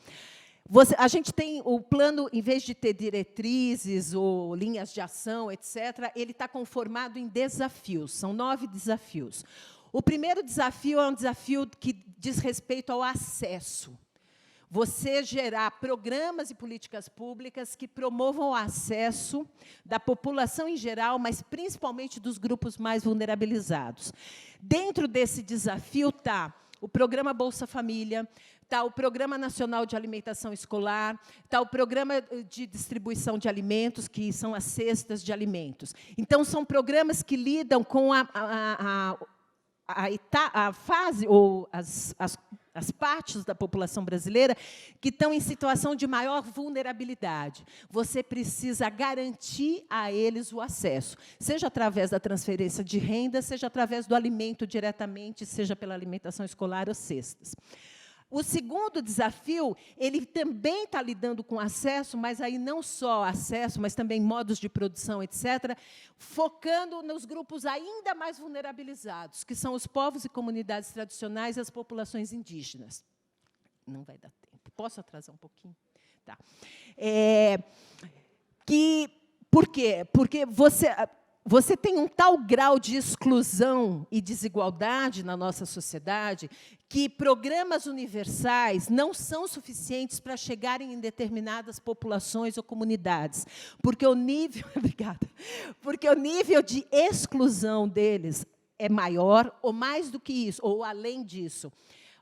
A gente tem o plano, em vez de ter diretrizes ou linhas de ação, etc., ele está conformado em desafios, são 9 desafios. O primeiro desafio é um desafio que diz respeito ao acesso. Você gerar programas e políticas públicas que promovam o acesso da população em geral, mas principalmente dos grupos mais vulnerabilizados. Dentro desse desafio está o Programa Bolsa Família, está o Programa Nacional de Alimentação Escolar, está o Programa de Distribuição de Alimentos, que são as cestas de alimentos. Então, são programas que lidam com a fase, ou as partes da população brasileira que estão em situação de maior vulnerabilidade. Você precisa garantir a eles o acesso, seja através da transferência de renda, seja através do alimento diretamente, seja pela alimentação escolar ou cestas. O segundo desafio, ele também está lidando com acesso, mas aí não só acesso, mas também modos de produção, etc., focando nos grupos ainda mais vulnerabilizados, que são os povos e comunidades tradicionais e as populações indígenas. Não vai dar tempo. Posso atrasar um pouquinho? Tá. Por quê? Porque você tem um tal grau de exclusão e desigualdade na nossa sociedade que programas universais não são suficientes para chegarem em determinadas populações ou comunidades, porque o nível, obrigada, porque o nível de exclusão deles é maior, ou mais do que isso, ou além disso.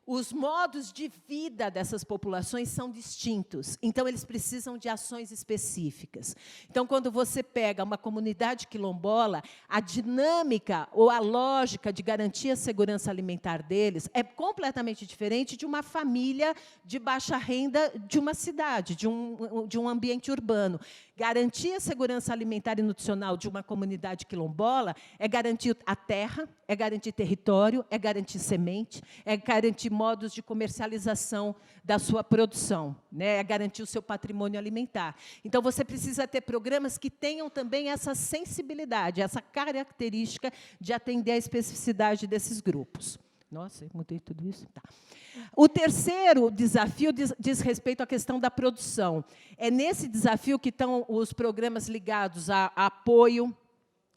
Os modos de vida dessas populações são distintos, então eles precisam de ações específicas. Então, quando você pega uma comunidade quilombola, a dinâmica ou a lógica de garantir a segurança alimentar deles é completamente diferente de uma família de baixa renda de uma cidade, de um ambiente urbano. Garantir a segurança alimentar e nutricional de uma comunidade quilombola é garantir a terra, é garantir território, é garantir semente, é garantir modos de comercialização da sua produção, né? É garantir o seu patrimônio alimentar. Então, você precisa ter programas que tenham também essa sensibilidade, essa característica de atender à especificidade desses grupos. Nossa, eu mudei tudo isso? Tá. O terceiro desafio diz respeito à questão da produção. É nesse desafio que estão os programas ligados a apoio,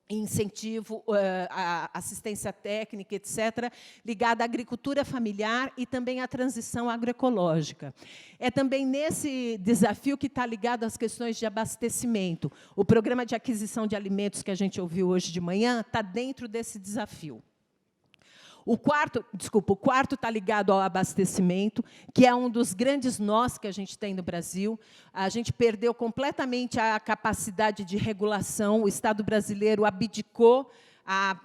incentivo, a assistência técnica, etc., ligada à agricultura familiar e também à transição agroecológica. É também nesse desafio que está ligado às questões de abastecimento. O programa de aquisição de alimentos que a gente ouviu hoje de manhã está dentro desse desafio. O quarto está ligado ao abastecimento, que é um dos grandes nós que a gente tem no Brasil. A gente perdeu completamente a capacidade de regulação. O Estado brasileiro abdicou, há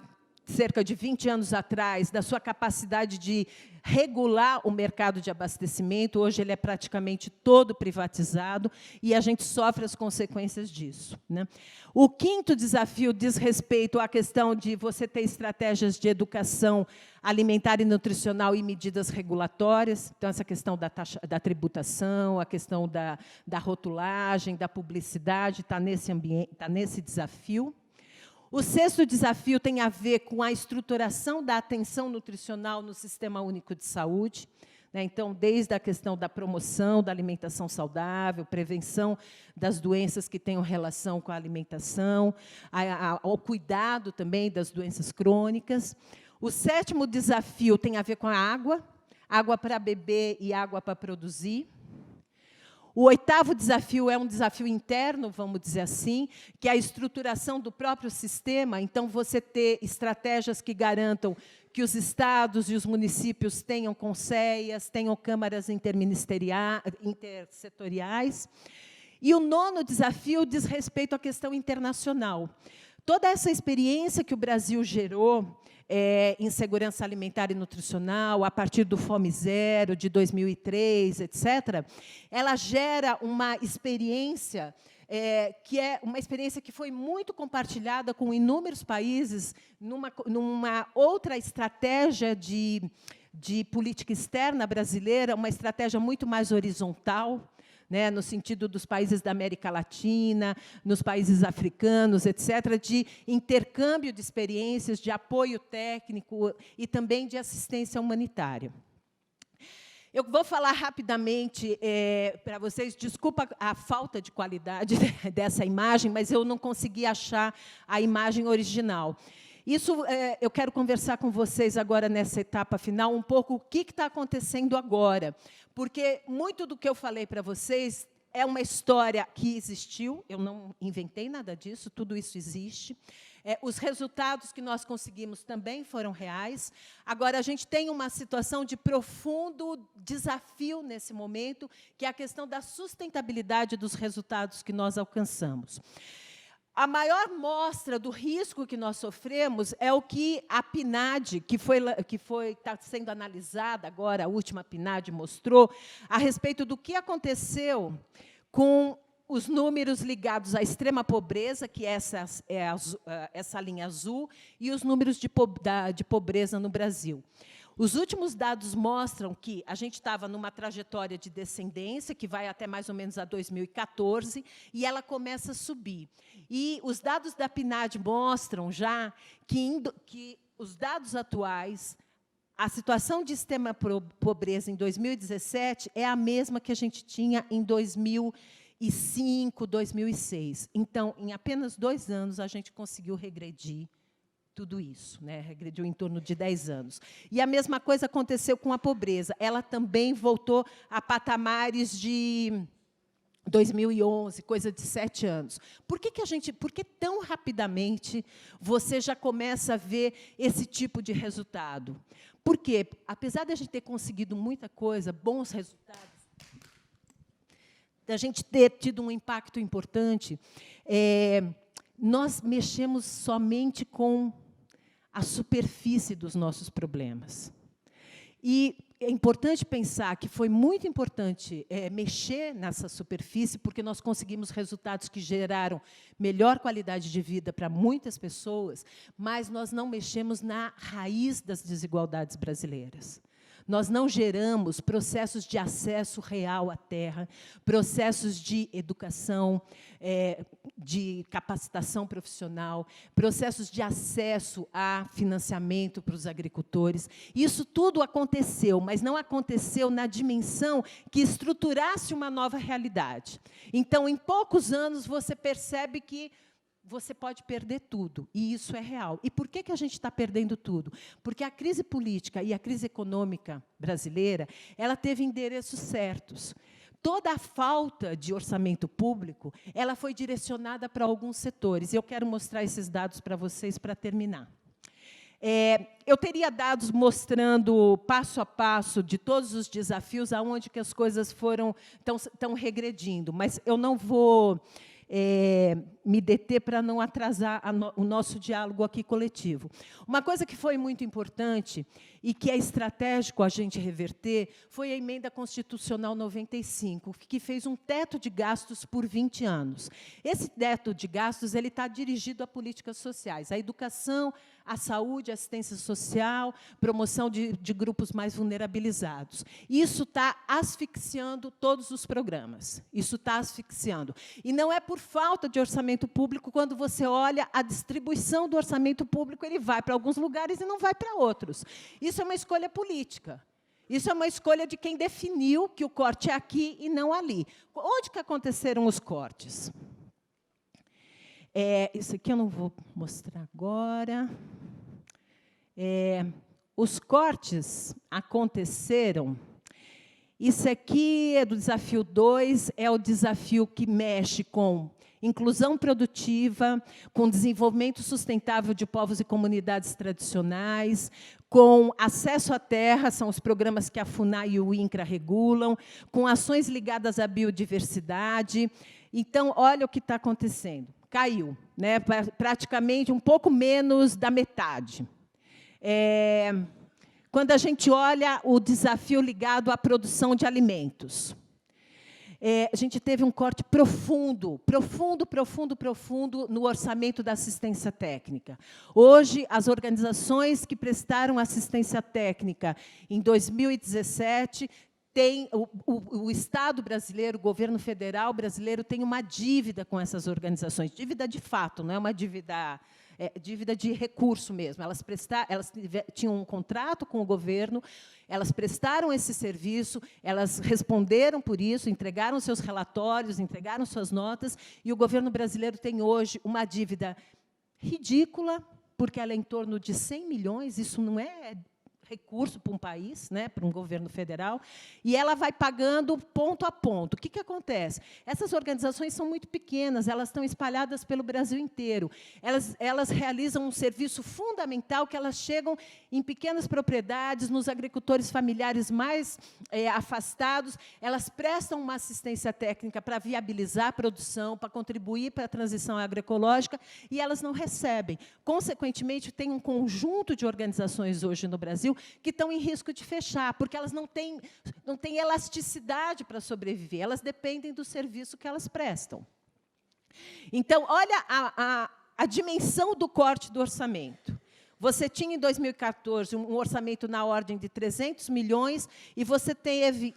cerca de 20 anos atrás, da sua capacidade de regular o mercado de abastecimento. Hoje ele é praticamente todo privatizado e a gente sofre as consequências disso, né? O quinto desafio diz respeito à questão de você ter estratégias de educação alimentar e nutricional e medidas regulatórias. Então, essa questão da tributação, a questão da rotulagem, da publicidade, está nesse ambiente, está nesse desafio. O sexto desafio tem a ver com a estruturação da atenção nutricional no Sistema Único de Saúde, né? Então, desde a questão da promoção da alimentação saudável, prevenção das doenças que tenham relação com a alimentação, ao cuidado também das doenças crônicas. O sétimo desafio tem a ver com a água para beber e água para produzir. O oitavo desafio é um desafio interno, vamos dizer assim, que é a estruturação do próprio sistema. Então, você ter estratégias que garantam que os estados e os municípios tenham conselhas, tenham câmaras intersetoriais. E o nono desafio diz respeito à questão internacional. toda essa experiência que o Brasil gerou em segurança alimentar e nutricional, a partir do Fome Zero, de 2003, etc., ela gera uma experiência que é uma experiência que foi muito compartilhada com inúmeros países, numa outra estratégia de política externa brasileira, uma estratégia muito mais horizontal, né, no sentido dos países da América Latina, nos países africanos, etc., de intercâmbio de experiências, de apoio técnico e também de assistência humanitária. Eu vou falar rapidamente para vocês, desculpa a falta de qualidade dessa imagem, mas eu não consegui achar a imagem original. Isso, eu quero conversar com vocês agora, nessa etapa final, um pouco o que está acontecendo agora. Porque muito do que eu falei para vocês é uma história que existiu, eu não inventei nada disso, tudo isso existe. Os resultados que nós conseguimos também foram reais. Agora, a gente tem uma situação de profundo desafio nesse momento, que é a questão da sustentabilidade dos resultados que nós alcançamos. A maior mostra do risco que nós sofremos é o que a PNAD, que está sendo analisada agora, a última PNAD mostrou, a respeito do que aconteceu com os números ligados à extrema pobreza, que essa linha azul, e os números de pobreza no Brasil. Os últimos dados mostram que a gente estava numa trajetória de descendência, que vai até mais ou menos a 2014, e ela começa a subir. E os dados da PNAD mostram já que os dados atuais, a situação de extrema pobreza em 2017 é a mesma que a gente tinha em 2005, 2006. Então, em apenas 2 anos, a gente conseguiu regredir tudo isso, né? Regrediu em torno de 10 anos. E a mesma coisa aconteceu com a pobreza. Ela também voltou a patamares de 2011, coisa de 7 anos. Por que tão rapidamente você já começa a ver esse tipo de resultado? Porque, apesar de a gente ter conseguido muita coisa, bons resultados, da gente ter tido um impacto importante, nós mexemos somente com a superfície dos nossos problemas. E é importante pensar que foi muito importante mexer nessa superfície, porque nós conseguimos resultados que geraram melhor qualidade de vida para muitas pessoas, mas nós não mexemos na raiz das desigualdades brasileiras. Nós não geramos processos de acesso real à terra, processos de educação, de capacitação profissional, processos de acesso a financiamento para os agricultores. Isso tudo aconteceu, mas não aconteceu na dimensão que estruturasse uma nova realidade. Então, em poucos anos, você percebe que você pode perder tudo, e isso é real. E por que a gente está perdendo tudo? Porque a crise política e a crise econômica brasileira, ela teve endereços certos. Toda a falta de orçamento público, ela foi direcionada para alguns setores. E eu quero mostrar esses dados para vocês para terminar. Eu teria dados mostrando, passo a passo, de todos os desafios, aonde que as coisas estão regredindo, mas eu não vou me deter para não atrasar o nosso diálogo aqui coletivo. Uma coisa que foi muito importante e que é estratégico a gente reverter foi a Emenda Constitucional 95, que fez um teto de gastos por 20 anos. Esse teto de gastos está dirigido a políticas sociais, a educação, a saúde, a assistência social, promoção de grupos mais vulnerabilizados. Isso está asfixiando todos os programas. Isso está asfixiando. E não é por falta de orçamento público, quando você olha a distribuição do orçamento público, ele vai para alguns lugares e não vai para outros. Isso é uma escolha política. Isso é uma escolha de quem definiu que o corte é aqui e não ali. Onde que aconteceram os cortes? Isso aqui eu não vou mostrar agora. Os cortes aconteceram. Isso aqui é do desafio 2, é o desafio que mexe com inclusão produtiva, com desenvolvimento sustentável de povos e comunidades tradicionais, com acesso à terra, são os programas que a FUNAI e o INCRA regulam, com ações ligadas à biodiversidade. Então, olha o que está acontecendo. caiu, né, praticamente um pouco menos da metade. Quando a gente olha o desafio ligado à produção de alimentos, a gente teve um corte profundo no orçamento da assistência técnica. Hoje, as organizações que prestaram assistência técnica em 2017 o Estado brasileiro, o governo federal brasileiro, tem uma dívida com essas organizações, dívida de fato, não é uma dívida, dívida de recurso mesmo. Elas tinham um contrato com o governo, elas prestaram esse serviço, elas responderam por isso, entregaram seus relatórios, entregaram suas notas, e o governo brasileiro tem hoje uma dívida ridícula, porque ela é em torno de 100 milhões, isso não é recurso para um país, né, para um governo federal, e ela vai pagando ponto a ponto. O que acontece? Essas organizações são muito pequenas, elas estão espalhadas pelo Brasil inteiro. Elas realizam um serviço fundamental, que elas chegam em pequenas propriedades, nos agricultores familiares mais afastados, elas prestam uma assistência técnica para viabilizar a produção, para contribuir para a transição agroecológica, e elas não recebem. Consequentemente, tem um conjunto de organizações hoje no Brasil que estão em risco de fechar, porque elas não têm elasticidade para sobreviver, elas dependem do serviço que elas prestam. Então, olha a dimensão do corte do orçamento. Você tinha, em 2014, um orçamento na ordem de 300 milhões, e você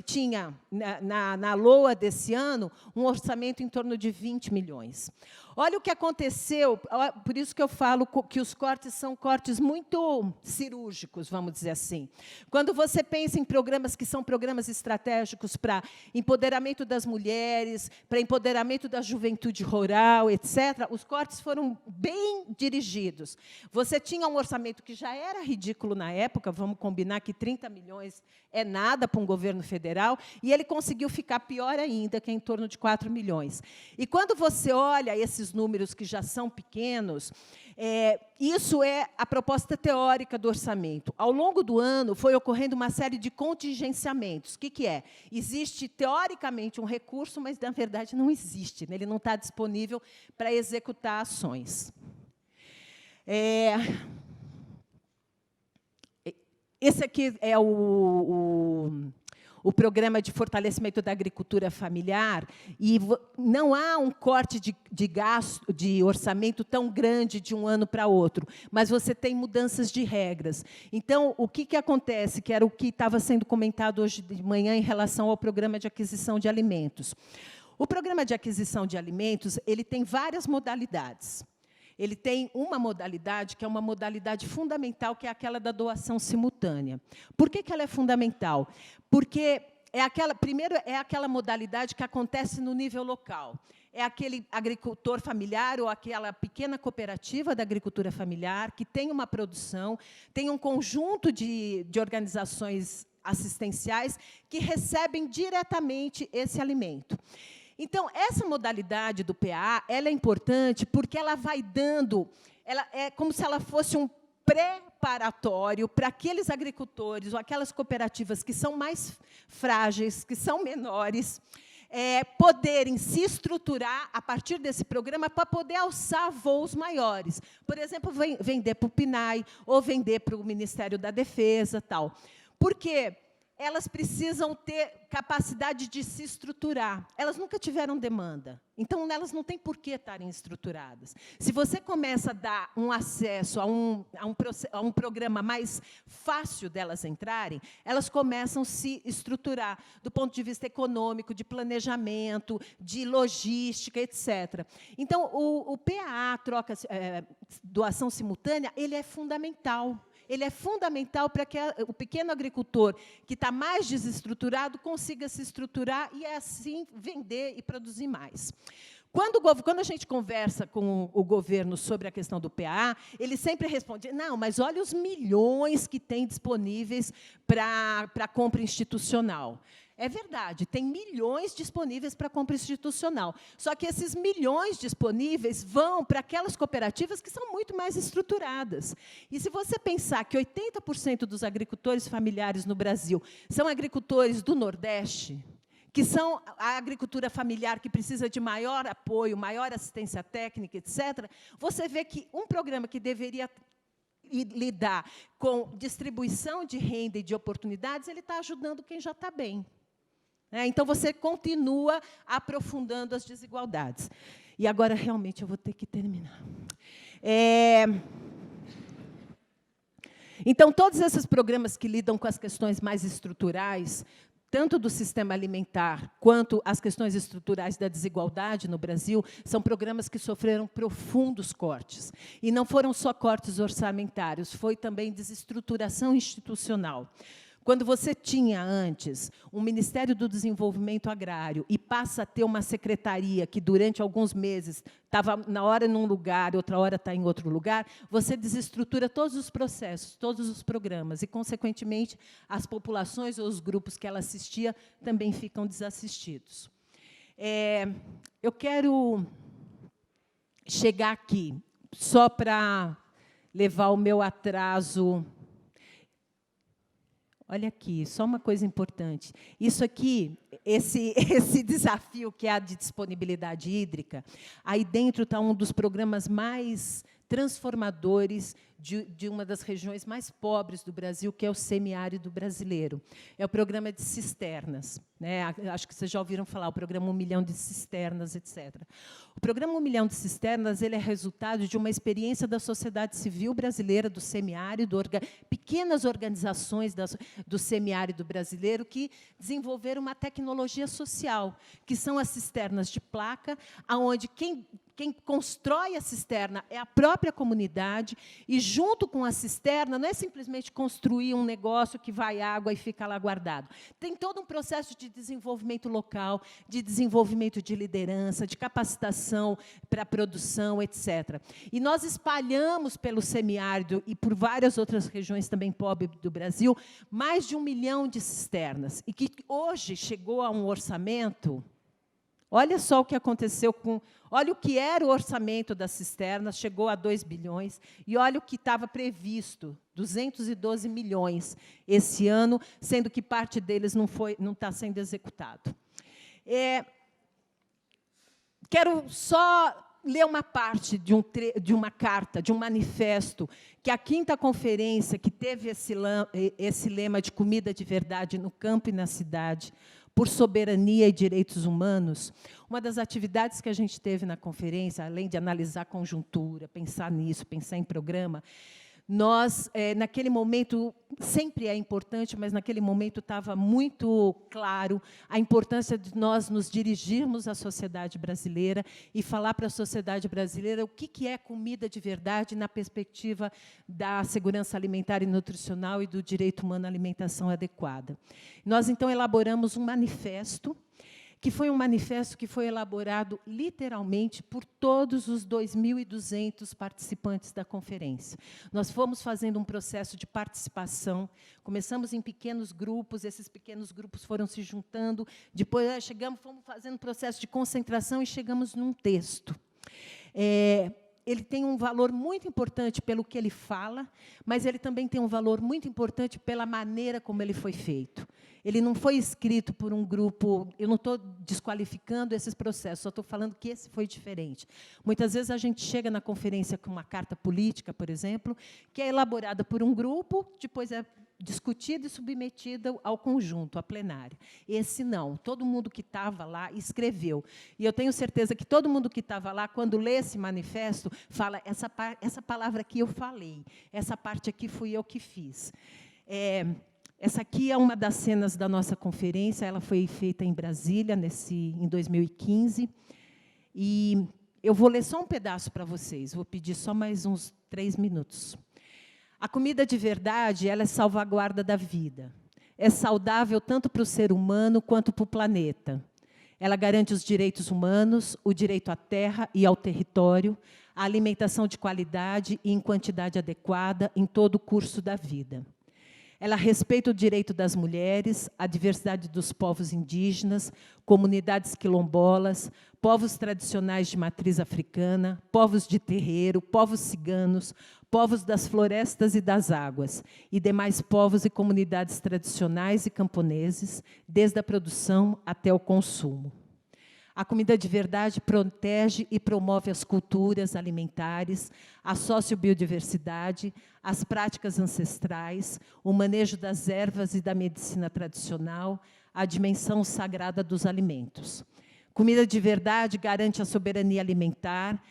tinha, na LOA desse ano, um orçamento em torno de 20 milhões. Olha o que aconteceu, por isso que eu falo que os cortes são cortes muito cirúrgicos, vamos dizer assim. Quando você pensa em programas que são programas estratégicos para empoderamento das mulheres, para empoderamento da juventude rural, etc., os cortes foram bem dirigidos. Você tinha um orçamento que já era ridículo na época, vamos combinar que 30 milhões é nada para um governo federal, e ele conseguiu ficar pior ainda, que é em torno de 4 milhões. E quando você olha esses números que já são pequenos, isso é a proposta teórica do orçamento. Ao longo do ano, foi ocorrendo uma série de contingenciamentos. O que é? Existe, teoricamente, um recurso, mas, na verdade, não existe, né? Ele não está disponível para executar ações. Esse aqui é o programa de fortalecimento da agricultura familiar, e não há um corte de gasto, de orçamento tão grande de um ano para outro, mas você tem mudanças de regras. Então, o que acontece, que era o que estava sendo comentado hoje de manhã em relação ao programa de aquisição de alimentos. O programa de aquisição de alimentos, ele tem várias modalidades. Ele tem uma modalidade, que é uma modalidade fundamental, que é aquela da doação simultânea. Por que ela é fundamental? Porque, primeiro, é aquela modalidade que acontece no nível local. É aquele agricultor familiar ou aquela pequena cooperativa da agricultura familiar que tem uma produção, tem um conjunto de organizações assistenciais que recebem diretamente esse alimento. Então, essa modalidade do PA, ela é importante porque ela vai dando, ela é como se ela fosse um preparatório para aqueles agricultores ou aquelas cooperativas que são mais frágeis, que são menores, poderem se estruturar a partir desse programa para poder alçar voos maiores. Por exemplo, vender para o PNAE ou vender para o Ministério da Defesa, tal. Por quê? Elas precisam ter capacidade de se estruturar. Elas nunca tiveram demanda, então elas não têm por que estarem estruturadas. Se você começa a dar um acesso a um programa mais fácil delas entrarem, elas começam a se estruturar do ponto de vista econômico, de planejamento, de logística, etc. Então, o PAA, doação simultânea, ele é fundamental. Ele é fundamental para que o pequeno agricultor, que está mais desestruturado, consiga se estruturar e, assim, vender e produzir mais. Quando a gente conversa com o governo sobre a questão do PA, ele sempre responde, não, mas olha os milhões que tem disponíveis para compra institucional. É verdade, tem milhões disponíveis para compra institucional. Só que esses milhões disponíveis vão para aquelas cooperativas que são muito mais estruturadas. E se você pensar que 80% dos agricultores familiares no Brasil são agricultores do Nordeste, que são a agricultura familiar, que precisa de maior apoio, maior assistência técnica, etc., você vê que um programa que deveria lidar com distribuição de renda e de oportunidades, ele está ajudando quem já está bem. Então, você continua aprofundando as desigualdades. E agora, realmente, eu vou ter que terminar. Então, todos esses programas que lidam com as questões mais estruturais, tanto do sistema alimentar quanto as questões estruturais da desigualdade no Brasil, são programas que sofreram profundos cortes. E não foram só cortes orçamentários, foi também desestruturação institucional. Quando você tinha antes um Ministério do Desenvolvimento Agrário e passa a ter uma secretaria que, durante alguns meses, estava na hora num lugar, outra hora está em outro lugar, você desestrutura todos os processos, todos os programas, e, consequentemente, as populações ou os grupos que ela assistia também ficam desassistidos. Eu quero chegar aqui, só para levar o meu atraso. Olha aqui, só uma coisa importante. Isso aqui, esse desafio que é a de disponibilidade hídrica, aí dentro está um dos programas mais transformadores de uma das regiões mais pobres do Brasil, que é o semiárido brasileiro. É o programa de cisternas. Acho que vocês já ouviram falar, o programa 1 milhão de cisternas, etc. O programa 1 milhão de cisternas ele é resultado de uma experiência da sociedade civil brasileira, do semiárido, pequenas organizações do semiárido brasileiro que desenvolveram uma tecnologia social, que são as cisternas de placa, onde quem constrói a cisterna é a própria comunidade, e, junto com a cisterna, não é simplesmente construir um negócio que vai água e fica lá guardado. Tem todo um processo de desenvolvimento local, de desenvolvimento de liderança, de capacitação para a produção, etc. E nós espalhamos pelo semiárido e por várias outras regiões também pobres do Brasil, mais de 1 milhão de cisternas, e que hoje chegou a um orçamento. Olha só o que aconteceu com... Olha o que era o orçamento das cisternas, chegou a 2 bilhões, e olha o que estava previsto, 212 milhões esse ano, sendo que parte deles não está sendo executado. Quero só ler uma parte de uma carta, de um manifesto, que a 5ª conferência, que teve esse lema de comida de verdade no campo e na cidade, por soberania e direitos humanos, uma das atividades que a gente teve na conferência, além de analisar a conjuntura, pensar nisso, pensar em programa, nós, naquele momento, sempre é importante, mas naquele momento estava muito claro a importância de nós nos dirigirmos à sociedade brasileira e falar para a sociedade brasileira o que é comida de verdade na perspectiva da segurança alimentar e nutricional e do direito humano à alimentação adequada. Nós, então, elaboramos um manifesto, que foi um manifesto que foi elaborado, literalmente, por todos os 2.200 participantes da conferência. Nós fomos fazendo um processo de participação, começamos em pequenos grupos, esses pequenos grupos foram se juntando, depois fomos fazendo um processo de concentração e chegamos num texto. Ele tem um valor muito importante pelo que ele fala, mas ele também tem um valor muito importante pela maneira como ele foi feito. Ele não foi escrito por um grupo... Eu não estou desqualificando esses processos, só estou falando que esse foi diferente. Muitas vezes, a gente chega na conferência com uma carta política, por exemplo, que é elaborada por um grupo, depois é discutida e submetida ao conjunto, à plenária. Esse não. Todo mundo que estava lá escreveu. E eu tenho certeza que todo mundo que estava lá, quando lê esse manifesto, fala, essa palavra aqui eu falei, essa parte aqui fui eu que fiz. Essa aqui é uma das cenas da nossa conferência, ela foi feita em Brasília, em 2015, e eu vou ler só um pedaço para vocês, vou pedir só mais uns 3 minutos. A comida de verdade, ela é salvaguarda da vida. É saudável tanto para o ser humano quanto para o planeta. Ela garante os direitos humanos, o direito à terra e ao território, a alimentação de qualidade e em quantidade adequada em todo o curso da vida. Ela respeita o direito das mulheres, a diversidade dos povos indígenas, comunidades quilombolas, povos tradicionais de matriz africana, povos de terreiro, povos ciganos, povos das florestas e das águas, e demais povos e comunidades tradicionais e camponeses, desde a produção até o consumo. A Comida de Verdade protege e promove as culturas alimentares, a sociobiodiversidade, as práticas ancestrais, o manejo das ervas e da medicina tradicional, a dimensão sagrada dos alimentos. Comida de Verdade garante a soberania alimentar,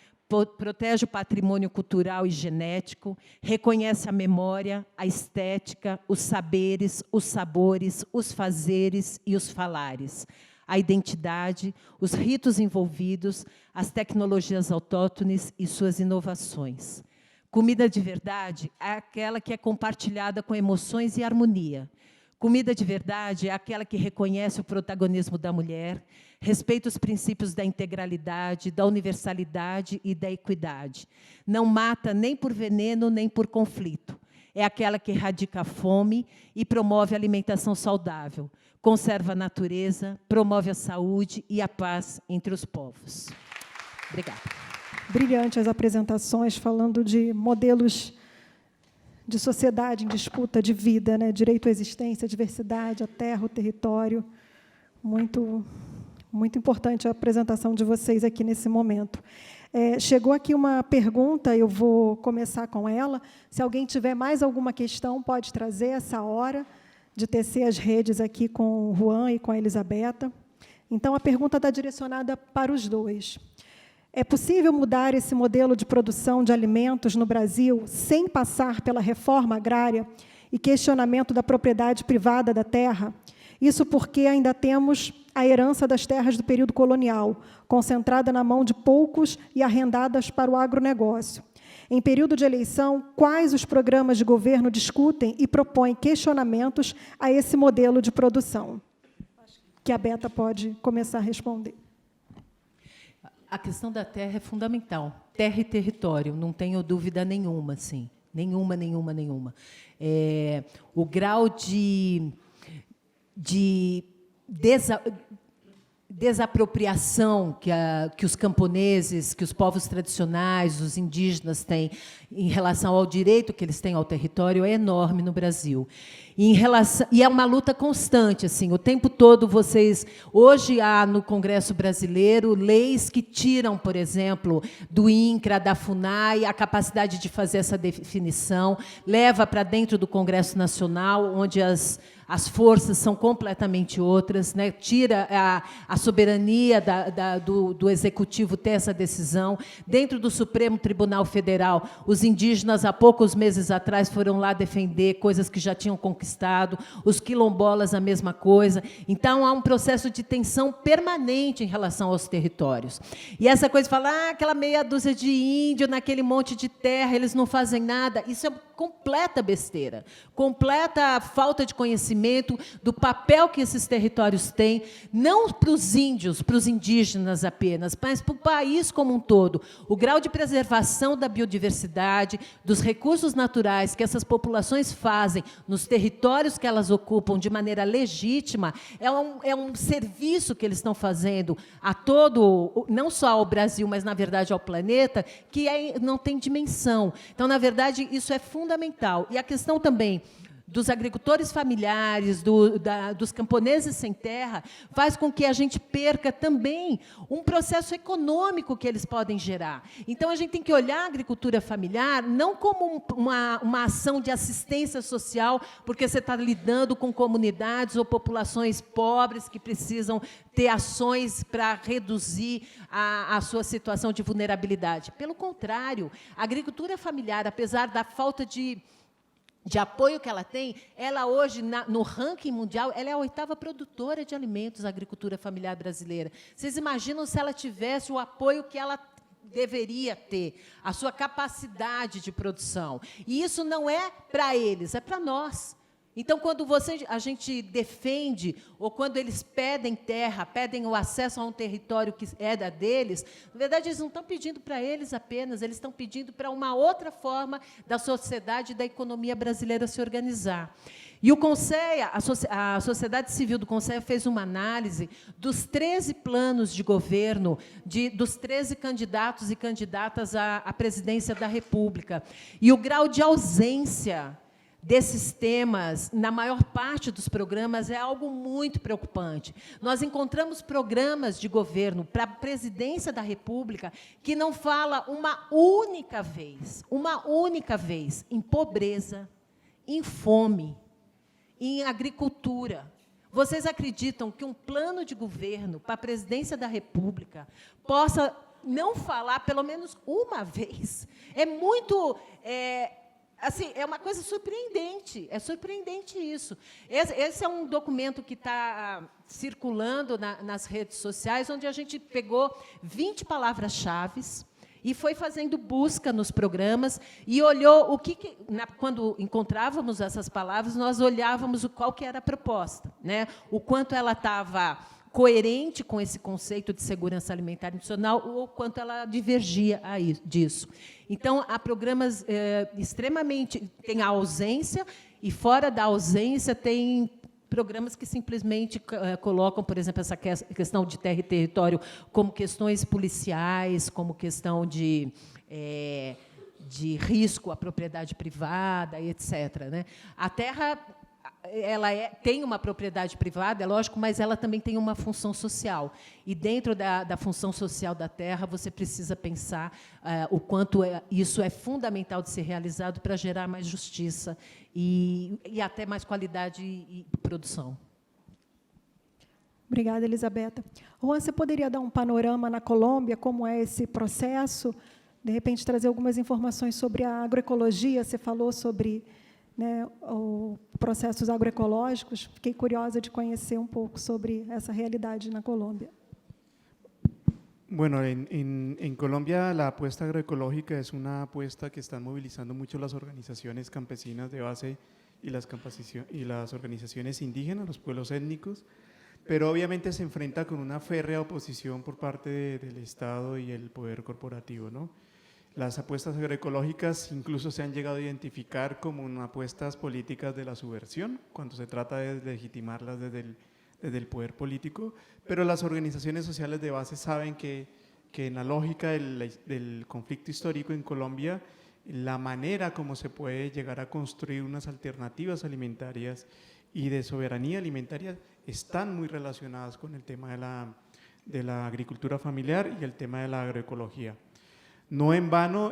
protege o patrimônio cultural e genético, reconhece a memória, a estética, os saberes, os sabores, os fazeres e os falares, a identidade, os ritos envolvidos, as tecnologias autóctones e suas inovações. Comida de verdade é aquela que é compartilhada com emoções e harmonia. Comida de verdade é aquela que reconhece o protagonismo da mulher, respeita os princípios da integralidade, da universalidade e da equidade. Não mata nem por veneno, nem por conflito. É aquela que erradica a fome e promove a alimentação saudável, conserva a natureza, promove a saúde e a paz entre os povos. Obrigada. Brilhante as apresentações, falando de modelos de sociedade em disputa de vida, né? Direito à existência, a diversidade, a terra, o território. Muito, muito importante a apresentação de vocês aqui nesse momento. Chegou aqui uma pergunta, eu vou começar com ela. Se alguém tiver mais alguma questão, pode trazer essa hora de tecer as redes aqui com o Juan e com a Elisabetta. Então, a pergunta está direcionada para os dois. É possível mudar esse modelo de produção de alimentos no Brasil sem passar pela reforma agrária e questionamento da propriedade privada da terra? Isso porque ainda temos a herança das terras do período colonial, concentrada na mão de poucos e arrendadas para o agronegócio. Em período de eleição, quais os programas de governo discutem e propõem questionamentos a esse modelo de produção? Que a Beta pode começar a responder. A questão da terra é fundamental. Terra e território, não tenho dúvida nenhuma, sim. Nenhuma. O grau de desapropriação que os camponeses, que os povos tradicionais, os indígenas têm em relação ao direito que eles têm ao território é enorme no Brasil. E é uma luta constante, assim, o tempo todo vocês... Hoje há no Congresso Brasileiro leis que tiram, por exemplo, do INCRA, da FUNAI, a capacidade de fazer essa definição, leva para dentro do Congresso Nacional, onde as forças são completamente outras, né? Tira a soberania do Executivo ter essa decisão. Dentro do Supremo Tribunal Federal, os indígenas, há poucos meses atrás, foram lá defender coisas que já tinham conquistado, os quilombolas, a mesma coisa. Então, há um processo de tensão permanente em relação aos territórios. E essa coisa de falar, aquela meia dúzia de índio naquele monte de terra, eles não fazem nada, isso é completa besteira, completa falta de conhecimento do papel que esses territórios têm, não para os índios, para os indígenas apenas, mas para o país como um todo. O grau de preservação da biodiversidade, dos recursos naturais que essas populações fazem nos territórios que elas ocupam de maneira legítima, é um serviço que eles estão fazendo a todo, não só ao Brasil, mas, na verdade, ao planeta, que não tem dimensão. Então, na verdade, isso é fundamental. E a questão também dos agricultores familiares, dos camponeses sem terra, faz com que a gente perca também um processo econômico que eles podem gerar. Então, a gente tem que olhar a agricultura familiar não como uma ação de assistência social, porque você está lidando com comunidades ou populações pobres que precisam ter ações para reduzir a sua situação de vulnerabilidade. Pelo contrário, a agricultura familiar, apesar da falta de apoio que ela tem, ela hoje, no ranking mundial, ela é a 8ª produtora de alimentos, a agricultura familiar brasileira. Vocês imaginam se ela tivesse o apoio que ela deveria ter, a sua capacidade de produção. E isso não é para eles, é para nós. Então, quando a gente defende, ou quando eles pedem terra, pedem o acesso a um território que é da deles, na verdade, eles não estão pedindo para eles apenas, eles estão pedindo para uma outra forma da sociedade e da economia brasileira se organizar. E o CONSEA, a sociedade civil do CONSEA fez uma análise dos 13 planos de governo, dos 13 candidatos e candidatas à presidência da República. E o grau de ausência desses temas, na maior parte dos programas, é algo muito preocupante. Nós encontramos programas de governo para a presidência da República que não fala uma única vez, em pobreza, em fome, em agricultura. Vocês acreditam que um plano de governo para a presidência da República possa não falar pelo menos uma vez? É muito... assim, é uma coisa surpreendente, é surpreendente isso. Esse é um documento que está circulando nas redes sociais, onde a gente pegou 20 palavras-chave e foi fazendo busca nos programas e olhou quando encontrávamos essas palavras, nós olhávamos qual que era a proposta, né? O quanto ela estava coerente com esse conceito de segurança alimentar institucional ou quanto ela divergia disso. Então, há programas extremamente... Tem a ausência, e, fora da ausência, tem programas que simplesmente colocam, por exemplo, essa questão de terra e território como questões policiais, como questão de risco à propriedade privada, etc. Né? A terra... ela tem uma propriedade privada, é lógico, mas ela também tem uma função social. E, dentro da função social da terra, você precisa pensar o quanto isso é fundamental de ser realizado para gerar mais justiça e até mais qualidade e produção. Obrigada, Elisabetta. Juan, você poderia dar um panorama na Colômbia, como é esse processo? De repente, trazer algumas informações sobre a agroecologia. Você falou sobre... né, processos agroecológicos. Fiquei curiosa de conhecer un poco sobre esa realidad en Colombia. Bueno, en Colombia la apuesta agroecológica es una apuesta que están movilizando mucho las organizaciones campesinas de base y las organizaciones indígenas, los pueblos étnicos, pero obviamente se enfrenta con una férrea oposición por parte del Estado y el poder corporativo, ¿no? Las apuestas agroecológicas incluso se han llegado a identificar como apuestas políticas de la subversión, cuando se trata de legitimarlas desde el poder político, pero las organizaciones sociales de base saben que en la lógica del conflicto histórico en Colombia, la manera como se puede llegar a construir unas alternativas alimentarias y de soberanía alimentaria están muy relacionadas con el tema de la agricultura familiar y el tema de la agroecología. No en vano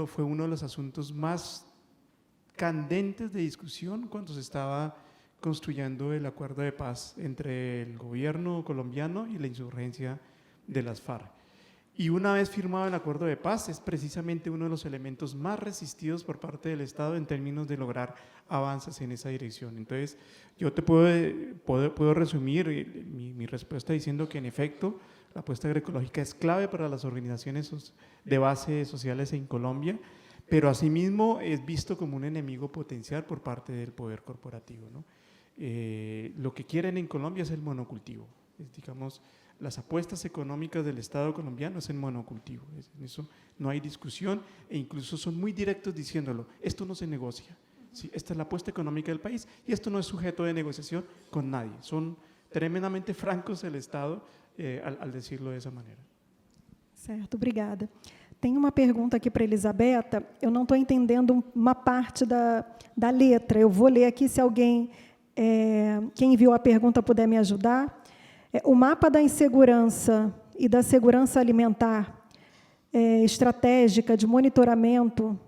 fue uno de los asuntos más candentes de discusión cuando se estaba construyendo el acuerdo de paz entre el gobierno colombiano y la insurgencia de las FARC. Y una vez firmado el acuerdo de paz, es precisamente uno de los elementos más resistidos por parte del Estado en términos de lograr avances en esa dirección. Entonces, yo te puedo resumir mi respuesta diciendo que, en efecto, la apuesta agroecológica es clave para las organizaciones de base sociales en Colombia, pero asimismo es visto como un enemigo potencial por parte del poder corporativo, ¿no? Lo que quieren en Colombia es el monocultivo, digamos, las apuestas económicas del Estado colombiano es el monocultivo, en eso no hay discusión e incluso son muy directos diciéndolo, esto no se negocia, ¿sí? Esta es la apuesta económica del país y esto no es sujeto de negociación con nadie, son tremendamente francos el Estado al decirlo de esa maneira. Certo, obrigada. Tem uma pergunta aqui para a Elisabetta, eu não estou entendendo uma parte da letra, eu vou ler aqui, se alguém, quem enviou a pergunta puder me ajudar. O mapa da insegurança e da segurança alimentar estratégica de monitoramento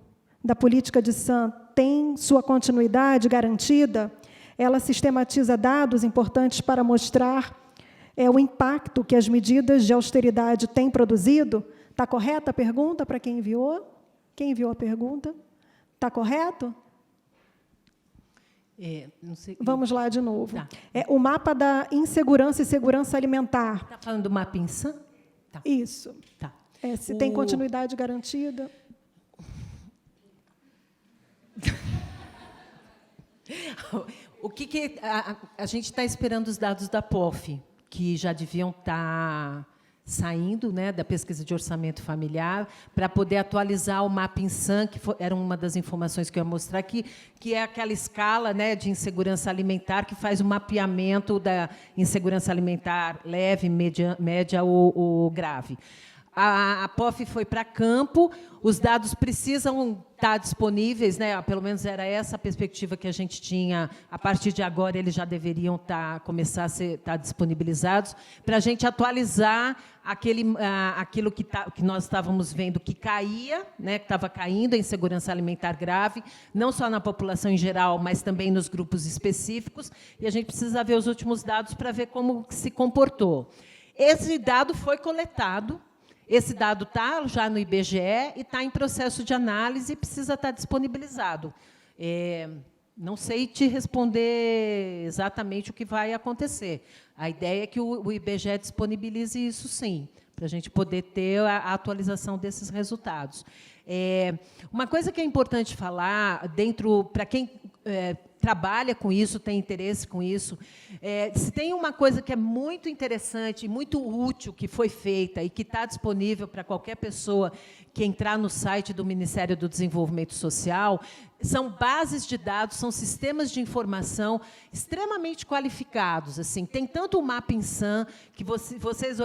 da política de SAM tem sua continuidade garantida? Ela sistematiza dados importantes para mostrar o impacto que as medidas de austeridade têm produzido? Está correta a pergunta para quem enviou? Quem enviou a pergunta? Está correto? Não sei. Vamos lá de novo. Tá. O mapa da insegurança e segurança alimentar. Está falando do mapa INSAM? Tá. Isso. Tá. Se tem continuidade garantida. O que a gente está esperando os dados da POF, que já deviam estar saindo, né, da pesquisa de orçamento familiar, para poder atualizar o mapa INSAM, que era uma das informações que eu ia mostrar aqui, que é aquela escala, né, de insegurança alimentar que faz o mapeamento da insegurança alimentar leve, média ou grave. A POF foi para campo, os dados precisam estar disponíveis, né? Pelo menos era essa a perspectiva que a gente tinha. A partir de agora, eles já deveriam começar a estar disponibilizados, para a gente atualizar aquilo que nós estávamos vendo que caía, né? Que estava caindo a insegurança alimentar grave, não só na população em geral, mas também nos grupos específicos, e a gente precisa ver os últimos dados para ver como se comportou. Esse dado foi coletado. Esse dado está já no IBGE e está em processo de análise e precisa estar disponibilizado. Não sei te responder exatamente o que vai acontecer. A ideia é que o IBGE disponibilize isso, sim, para a gente poder ter a atualização desses resultados. Uma coisa que é importante falar, para quem trabalha com isso, tem interesse com isso, se tem uma coisa que é muito interessante, muito útil, que foi feita e que está disponível para qualquer pessoa que entrar no site do Ministério do Desenvolvimento Social, são bases de dados, são sistemas de informação extremamente qualificados. Assim, tem tanto o Mapa INSAM, que vocês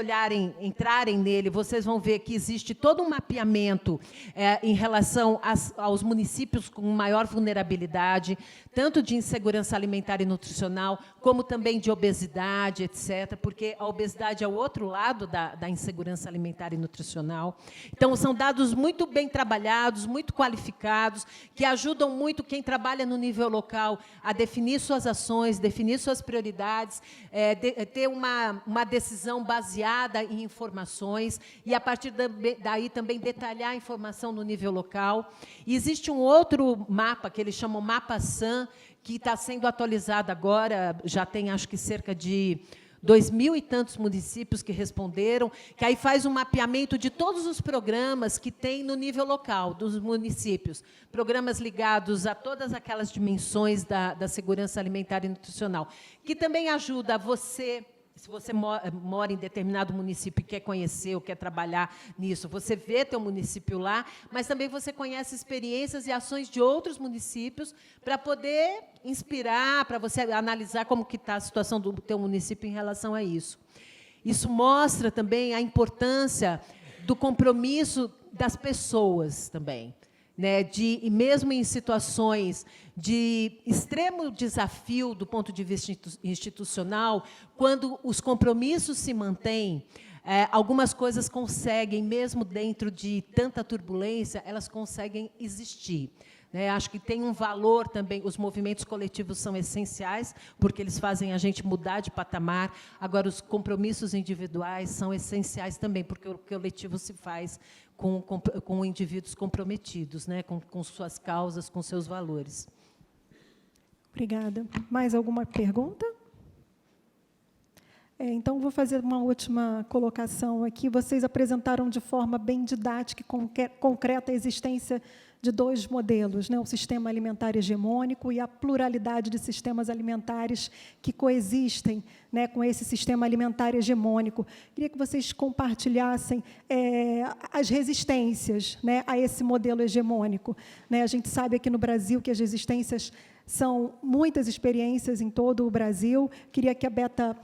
entrarem nele, vocês vão ver que existe todo um mapeamento em relação aos municípios com maior vulnerabilidade, tanto de insegurança alimentar e nutricional, como também de obesidade, etc., porque a obesidade é o outro lado da insegurança alimentar e nutricional. Então, são dados muito bem trabalhados, muito qualificados, que ajudam muito quem trabalha no nível local a definir suas ações, definir suas prioridades, ter uma decisão baseada em informações e, a partir daí, também detalhar a informação no nível local. E existe um outro mapa, que eles chamam Mapa SAM, que está sendo atualizado agora, já tem, acho que, cerca de 2.000 e tantos municípios que responderam, que aí faz um mapeamento de todos os programas que tem no nível local, dos municípios. Programas ligados a todas aquelas dimensões da segurança alimentar e nutricional, que também ajuda você, se você mora em determinado município e quer conhecer ou quer trabalhar nisso, você vê teu município lá, mas também você conhece experiências e ações de outros municípios para poder inspirar, para você analisar como que está a situação do teu município em relação a isso. Isso mostra também a importância do compromisso das pessoas também, né, e mesmo em situações de extremo desafio do ponto de vista institucional, quando os compromissos se mantêm, algumas coisas conseguem, mesmo dentro de tanta turbulência, elas conseguem existir. Acho que tem um valor também, os movimentos coletivos são essenciais, porque eles fazem a gente mudar de patamar. Agora, os compromissos individuais são essenciais também, porque o coletivo se faz com indivíduos comprometidos, né, com suas causas, com seus valores. Obrigada. Mais alguma pergunta? Então, vou fazer uma última colocação aqui. Vocês apresentaram de forma bem didática e concreta a existência de dois modelos, né? O sistema alimentar hegemônico e a pluralidade de sistemas alimentares que coexistem, né, com esse sistema alimentar hegemônico. Queria que vocês compartilhassem as resistências, né, a esse modelo hegemônico. Né? A gente sabe aqui no Brasil que as resistências são muitas experiências em todo o Brasil. Queria que a Beta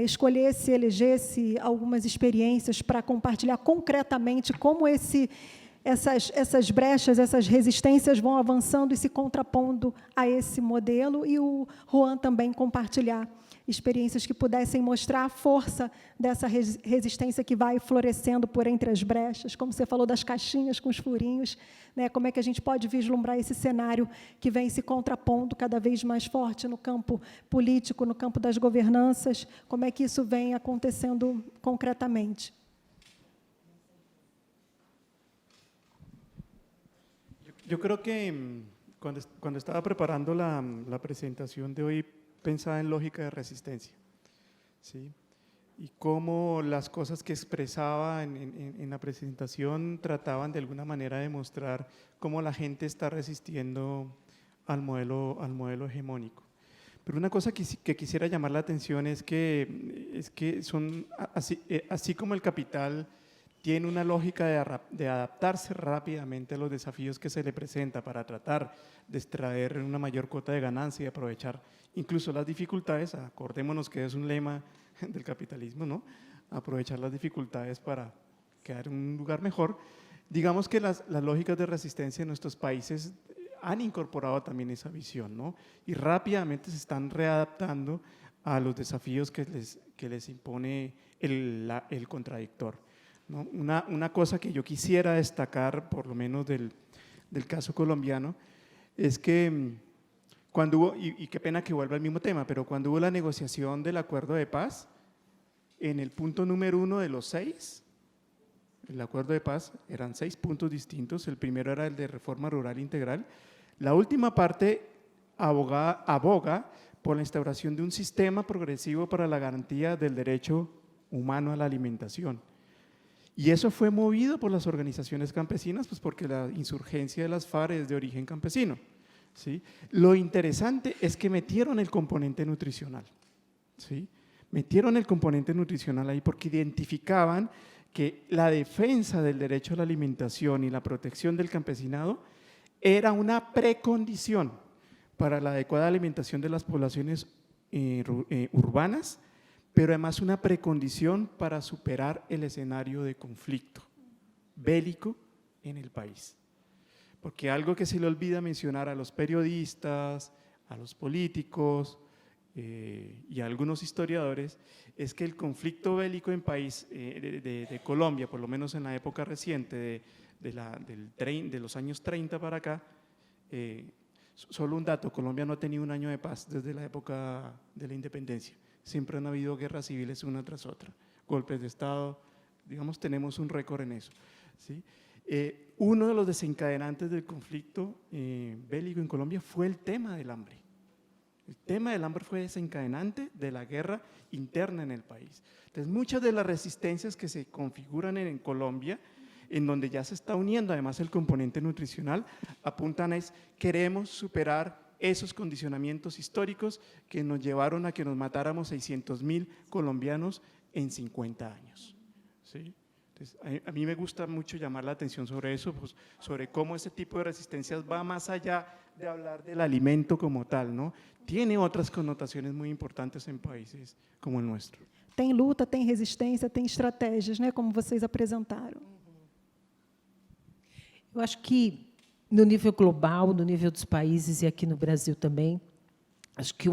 escolhesse, elegesse algumas experiências para compartilhar concretamente como essas brechas, essas resistências vão avançando e se contrapondo a esse modelo, e o Juan também compartilhar experiências que pudessem mostrar a força dessa resistência que vai florescendo por entre as brechas, como você falou das caixinhas com os furinhos, né? Como é que a gente pode vislumbrar esse cenário que vem se contrapondo cada vez mais forte no campo político, no campo das governanças, como é que isso vem acontecendo concretamente? Yo creo que cuando estaba preparando la presentación de hoy, pensaba en lógica de resistencia, ¿sí? Y cómo las cosas que expresaba en la presentación trataban de alguna manera de mostrar cómo la gente está resistiendo al modelo hegemónico. Pero una cosa que quisiera llamar la atención es que son, así como el capital tiene una lógica de adaptarse rápidamente a los desafíos que se le presenta para tratar de extraer una mayor cuota de ganancia y aprovechar incluso las dificultades, acordémonos que es un lema del capitalismo, ¿no? Aprovechar las dificultades para quedar en un lugar mejor. Digamos que las lógicas de resistencia en nuestros países han incorporado también esa visión, ¿no? Y rápidamente se están readaptando a los desafíos que les impone el contradictor, ¿no? Una cosa que yo quisiera destacar, por lo menos del caso colombiano, es que cuando hubo, y qué pena que vuelva al mismo tema, pero cuando hubo la negociación del acuerdo de paz, en el punto número 1 de los 6, el acuerdo de paz, eran 6 puntos distintos, el primero era el de reforma rural integral, la última parte aboga por la instauración de un sistema progresivo para la garantía del derecho humano a la alimentación. Y eso fue movido por las organizaciones campesinas, pues porque la insurgencia de las FARC es de origen campesino, ¿sí? Lo interesante es que metieron el componente nutricional, ¿sí? Metieron el componente nutricional ahí porque identificaban que la defensa del derecho a la alimentación y la protección del campesinado era una precondición para la adecuada alimentación de las poblaciones urbanas, pero además una precondición para superar el escenario de conflicto bélico en el país. Porque algo que se le olvida mencionar a los periodistas, a los políticos y a algunos historiadores, es que el conflicto bélico en país de Colombia, por lo menos en la época reciente, de los años 30 para acá, solo un dato, Colombia no ha tenido un año de paz desde la época de la independencia. Siempre han habido guerras civiles una tras otra, golpes de Estado, digamos, tenemos un récord en eso, ¿sí? Uno de los desencadenantes del conflicto bélico en Colombia fue el tema del hambre. El tema del hambre fue desencadenante de la guerra interna en el país. Entonces, muchas de las resistencias que se configuran en Colombia, en donde ya se está uniendo además el componente nutricional, apuntan a queremos superar esos condicionamientos históricos que nos llevaron a que nos matáramos 600.000 colombianos en 50 años, ¿sí? Entonces, a mí me gusta mucho llamar la atención sobre eso, pues, sobre cómo ese tipo de resistencias va más allá de hablar del alimento como tal, ¿no? Tiene otras connotaciones muy importantes en países como el nuestro. Tem luta, tem resistência, tem estratégias, né, como vocês apresentaram. Eu acho que, no nível global, no nível dos países e aqui no Brasil também, acho que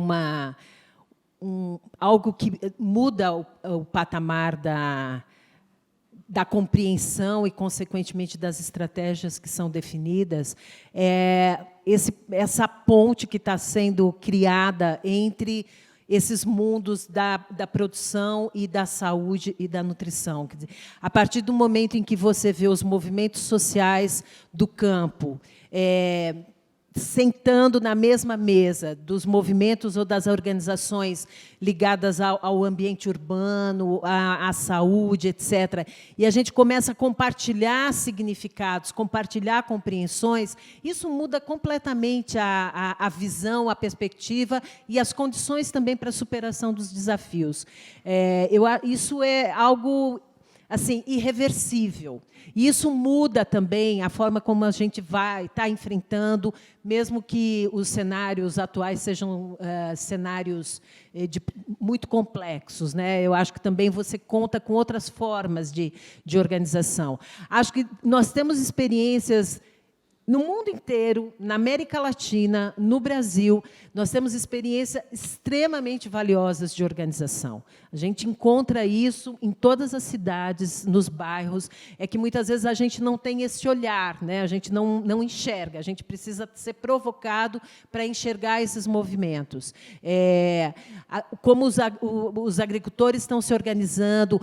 algo que muda o patamar da compreensão e, consequentemente, das estratégias que são definidas, essa ponte que está sendo criada entre esses mundos da produção e da saúde e da nutrição. Quer dizer, a partir do momento em que você vê os movimentos sociais do campo sentando na mesma mesa dos movimentos ou das organizações ligadas ao ambiente urbano, à saúde, etc. E a gente começa a compartilhar significados, compartilhar compreensões, isso muda completamente a visão, a perspectiva e as condições também para a superação dos desafios. Isso é algo assim, irreversível. E isso muda também a forma como a gente está enfrentando, mesmo que os cenários atuais sejam cenários muito complexos, né? Eu acho que também você conta com outras formas de organização. Acho que nós temos experiências no mundo inteiro, na América Latina, no Brasil, nós temos experiências extremamente valiosas de organização. A gente encontra isso em todas as cidades, nos bairros, é que muitas vezes a gente não tem esse olhar, né? A gente não enxerga, a gente precisa ser provocado para enxergar esses movimentos. Como os agricultores estão se organizando,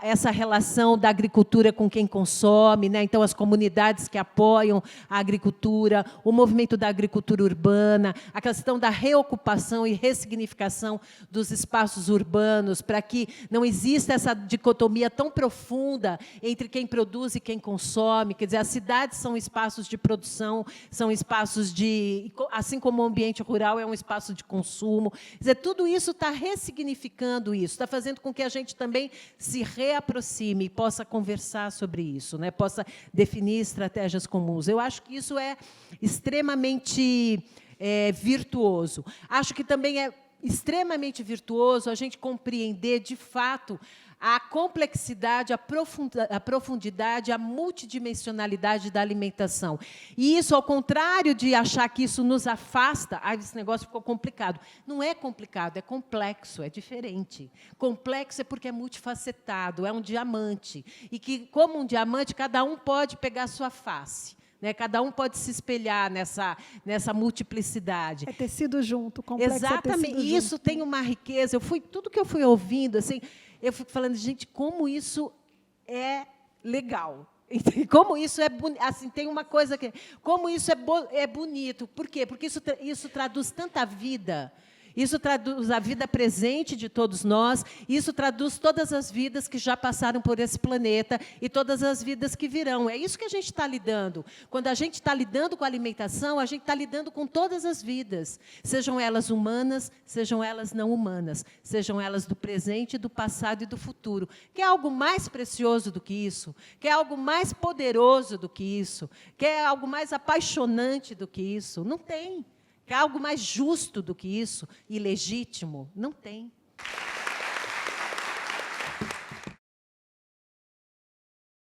essa relação da agricultura com quem consome, né? Então, as comunidades que apoiam apoiam a agricultura, o movimento da agricultura urbana, a questão da reocupação e ressignificação dos espaços urbanos, para que não exista essa dicotomia tão profunda entre quem produz e quem consome. Quer dizer, as cidades são espaços de produção, são espaços de... Assim como o ambiente rural é um espaço de consumo. Quer dizer, tudo isso está ressignificando isso, está fazendo com que a gente também se reaproxime e possa conversar sobre isso, né? Possa definir estratégias comuns. Eu acho que isso é extremamente virtuoso. Acho que também é extremamente virtuoso a gente compreender, de fato, a complexidade, a profundidade, a multidimensionalidade da alimentação. E isso, ao contrário de achar que isso nos afasta, esse negócio ficou complicado. Não é complicado, é complexo, é diferente. Complexo é porque é multifacetado, é um diamante. E que, como um diamante, cada um pode pegar a sua face. Né? Cada um pode se espelhar nessa multiplicidade. É tecido junto, complexo. Exatamente. É Isso tem uma riqueza. Tudo que eu fui ouvindo, assim, eu fico falando, gente, como isso é legal. Como isso é assim, tem uma coisa que... Como isso é bonito. Por quê? Porque isso traduz tanta vida. Isso traduz a vida presente de todos nós, isso traduz todas as vidas que já passaram por esse planeta e todas as vidas que virão. É isso que a gente está lidando. Quando a gente está lidando com a alimentação, a gente está lidando com todas as vidas, sejam elas humanas, sejam elas não humanas, sejam elas do presente, do passado e do futuro. Quer algo mais precioso do que isso? Quer algo mais poderoso do que isso? Quer algo mais apaixonante do que isso? Não tem. Quer algo mais justo do que isso e legítimo? Não tem.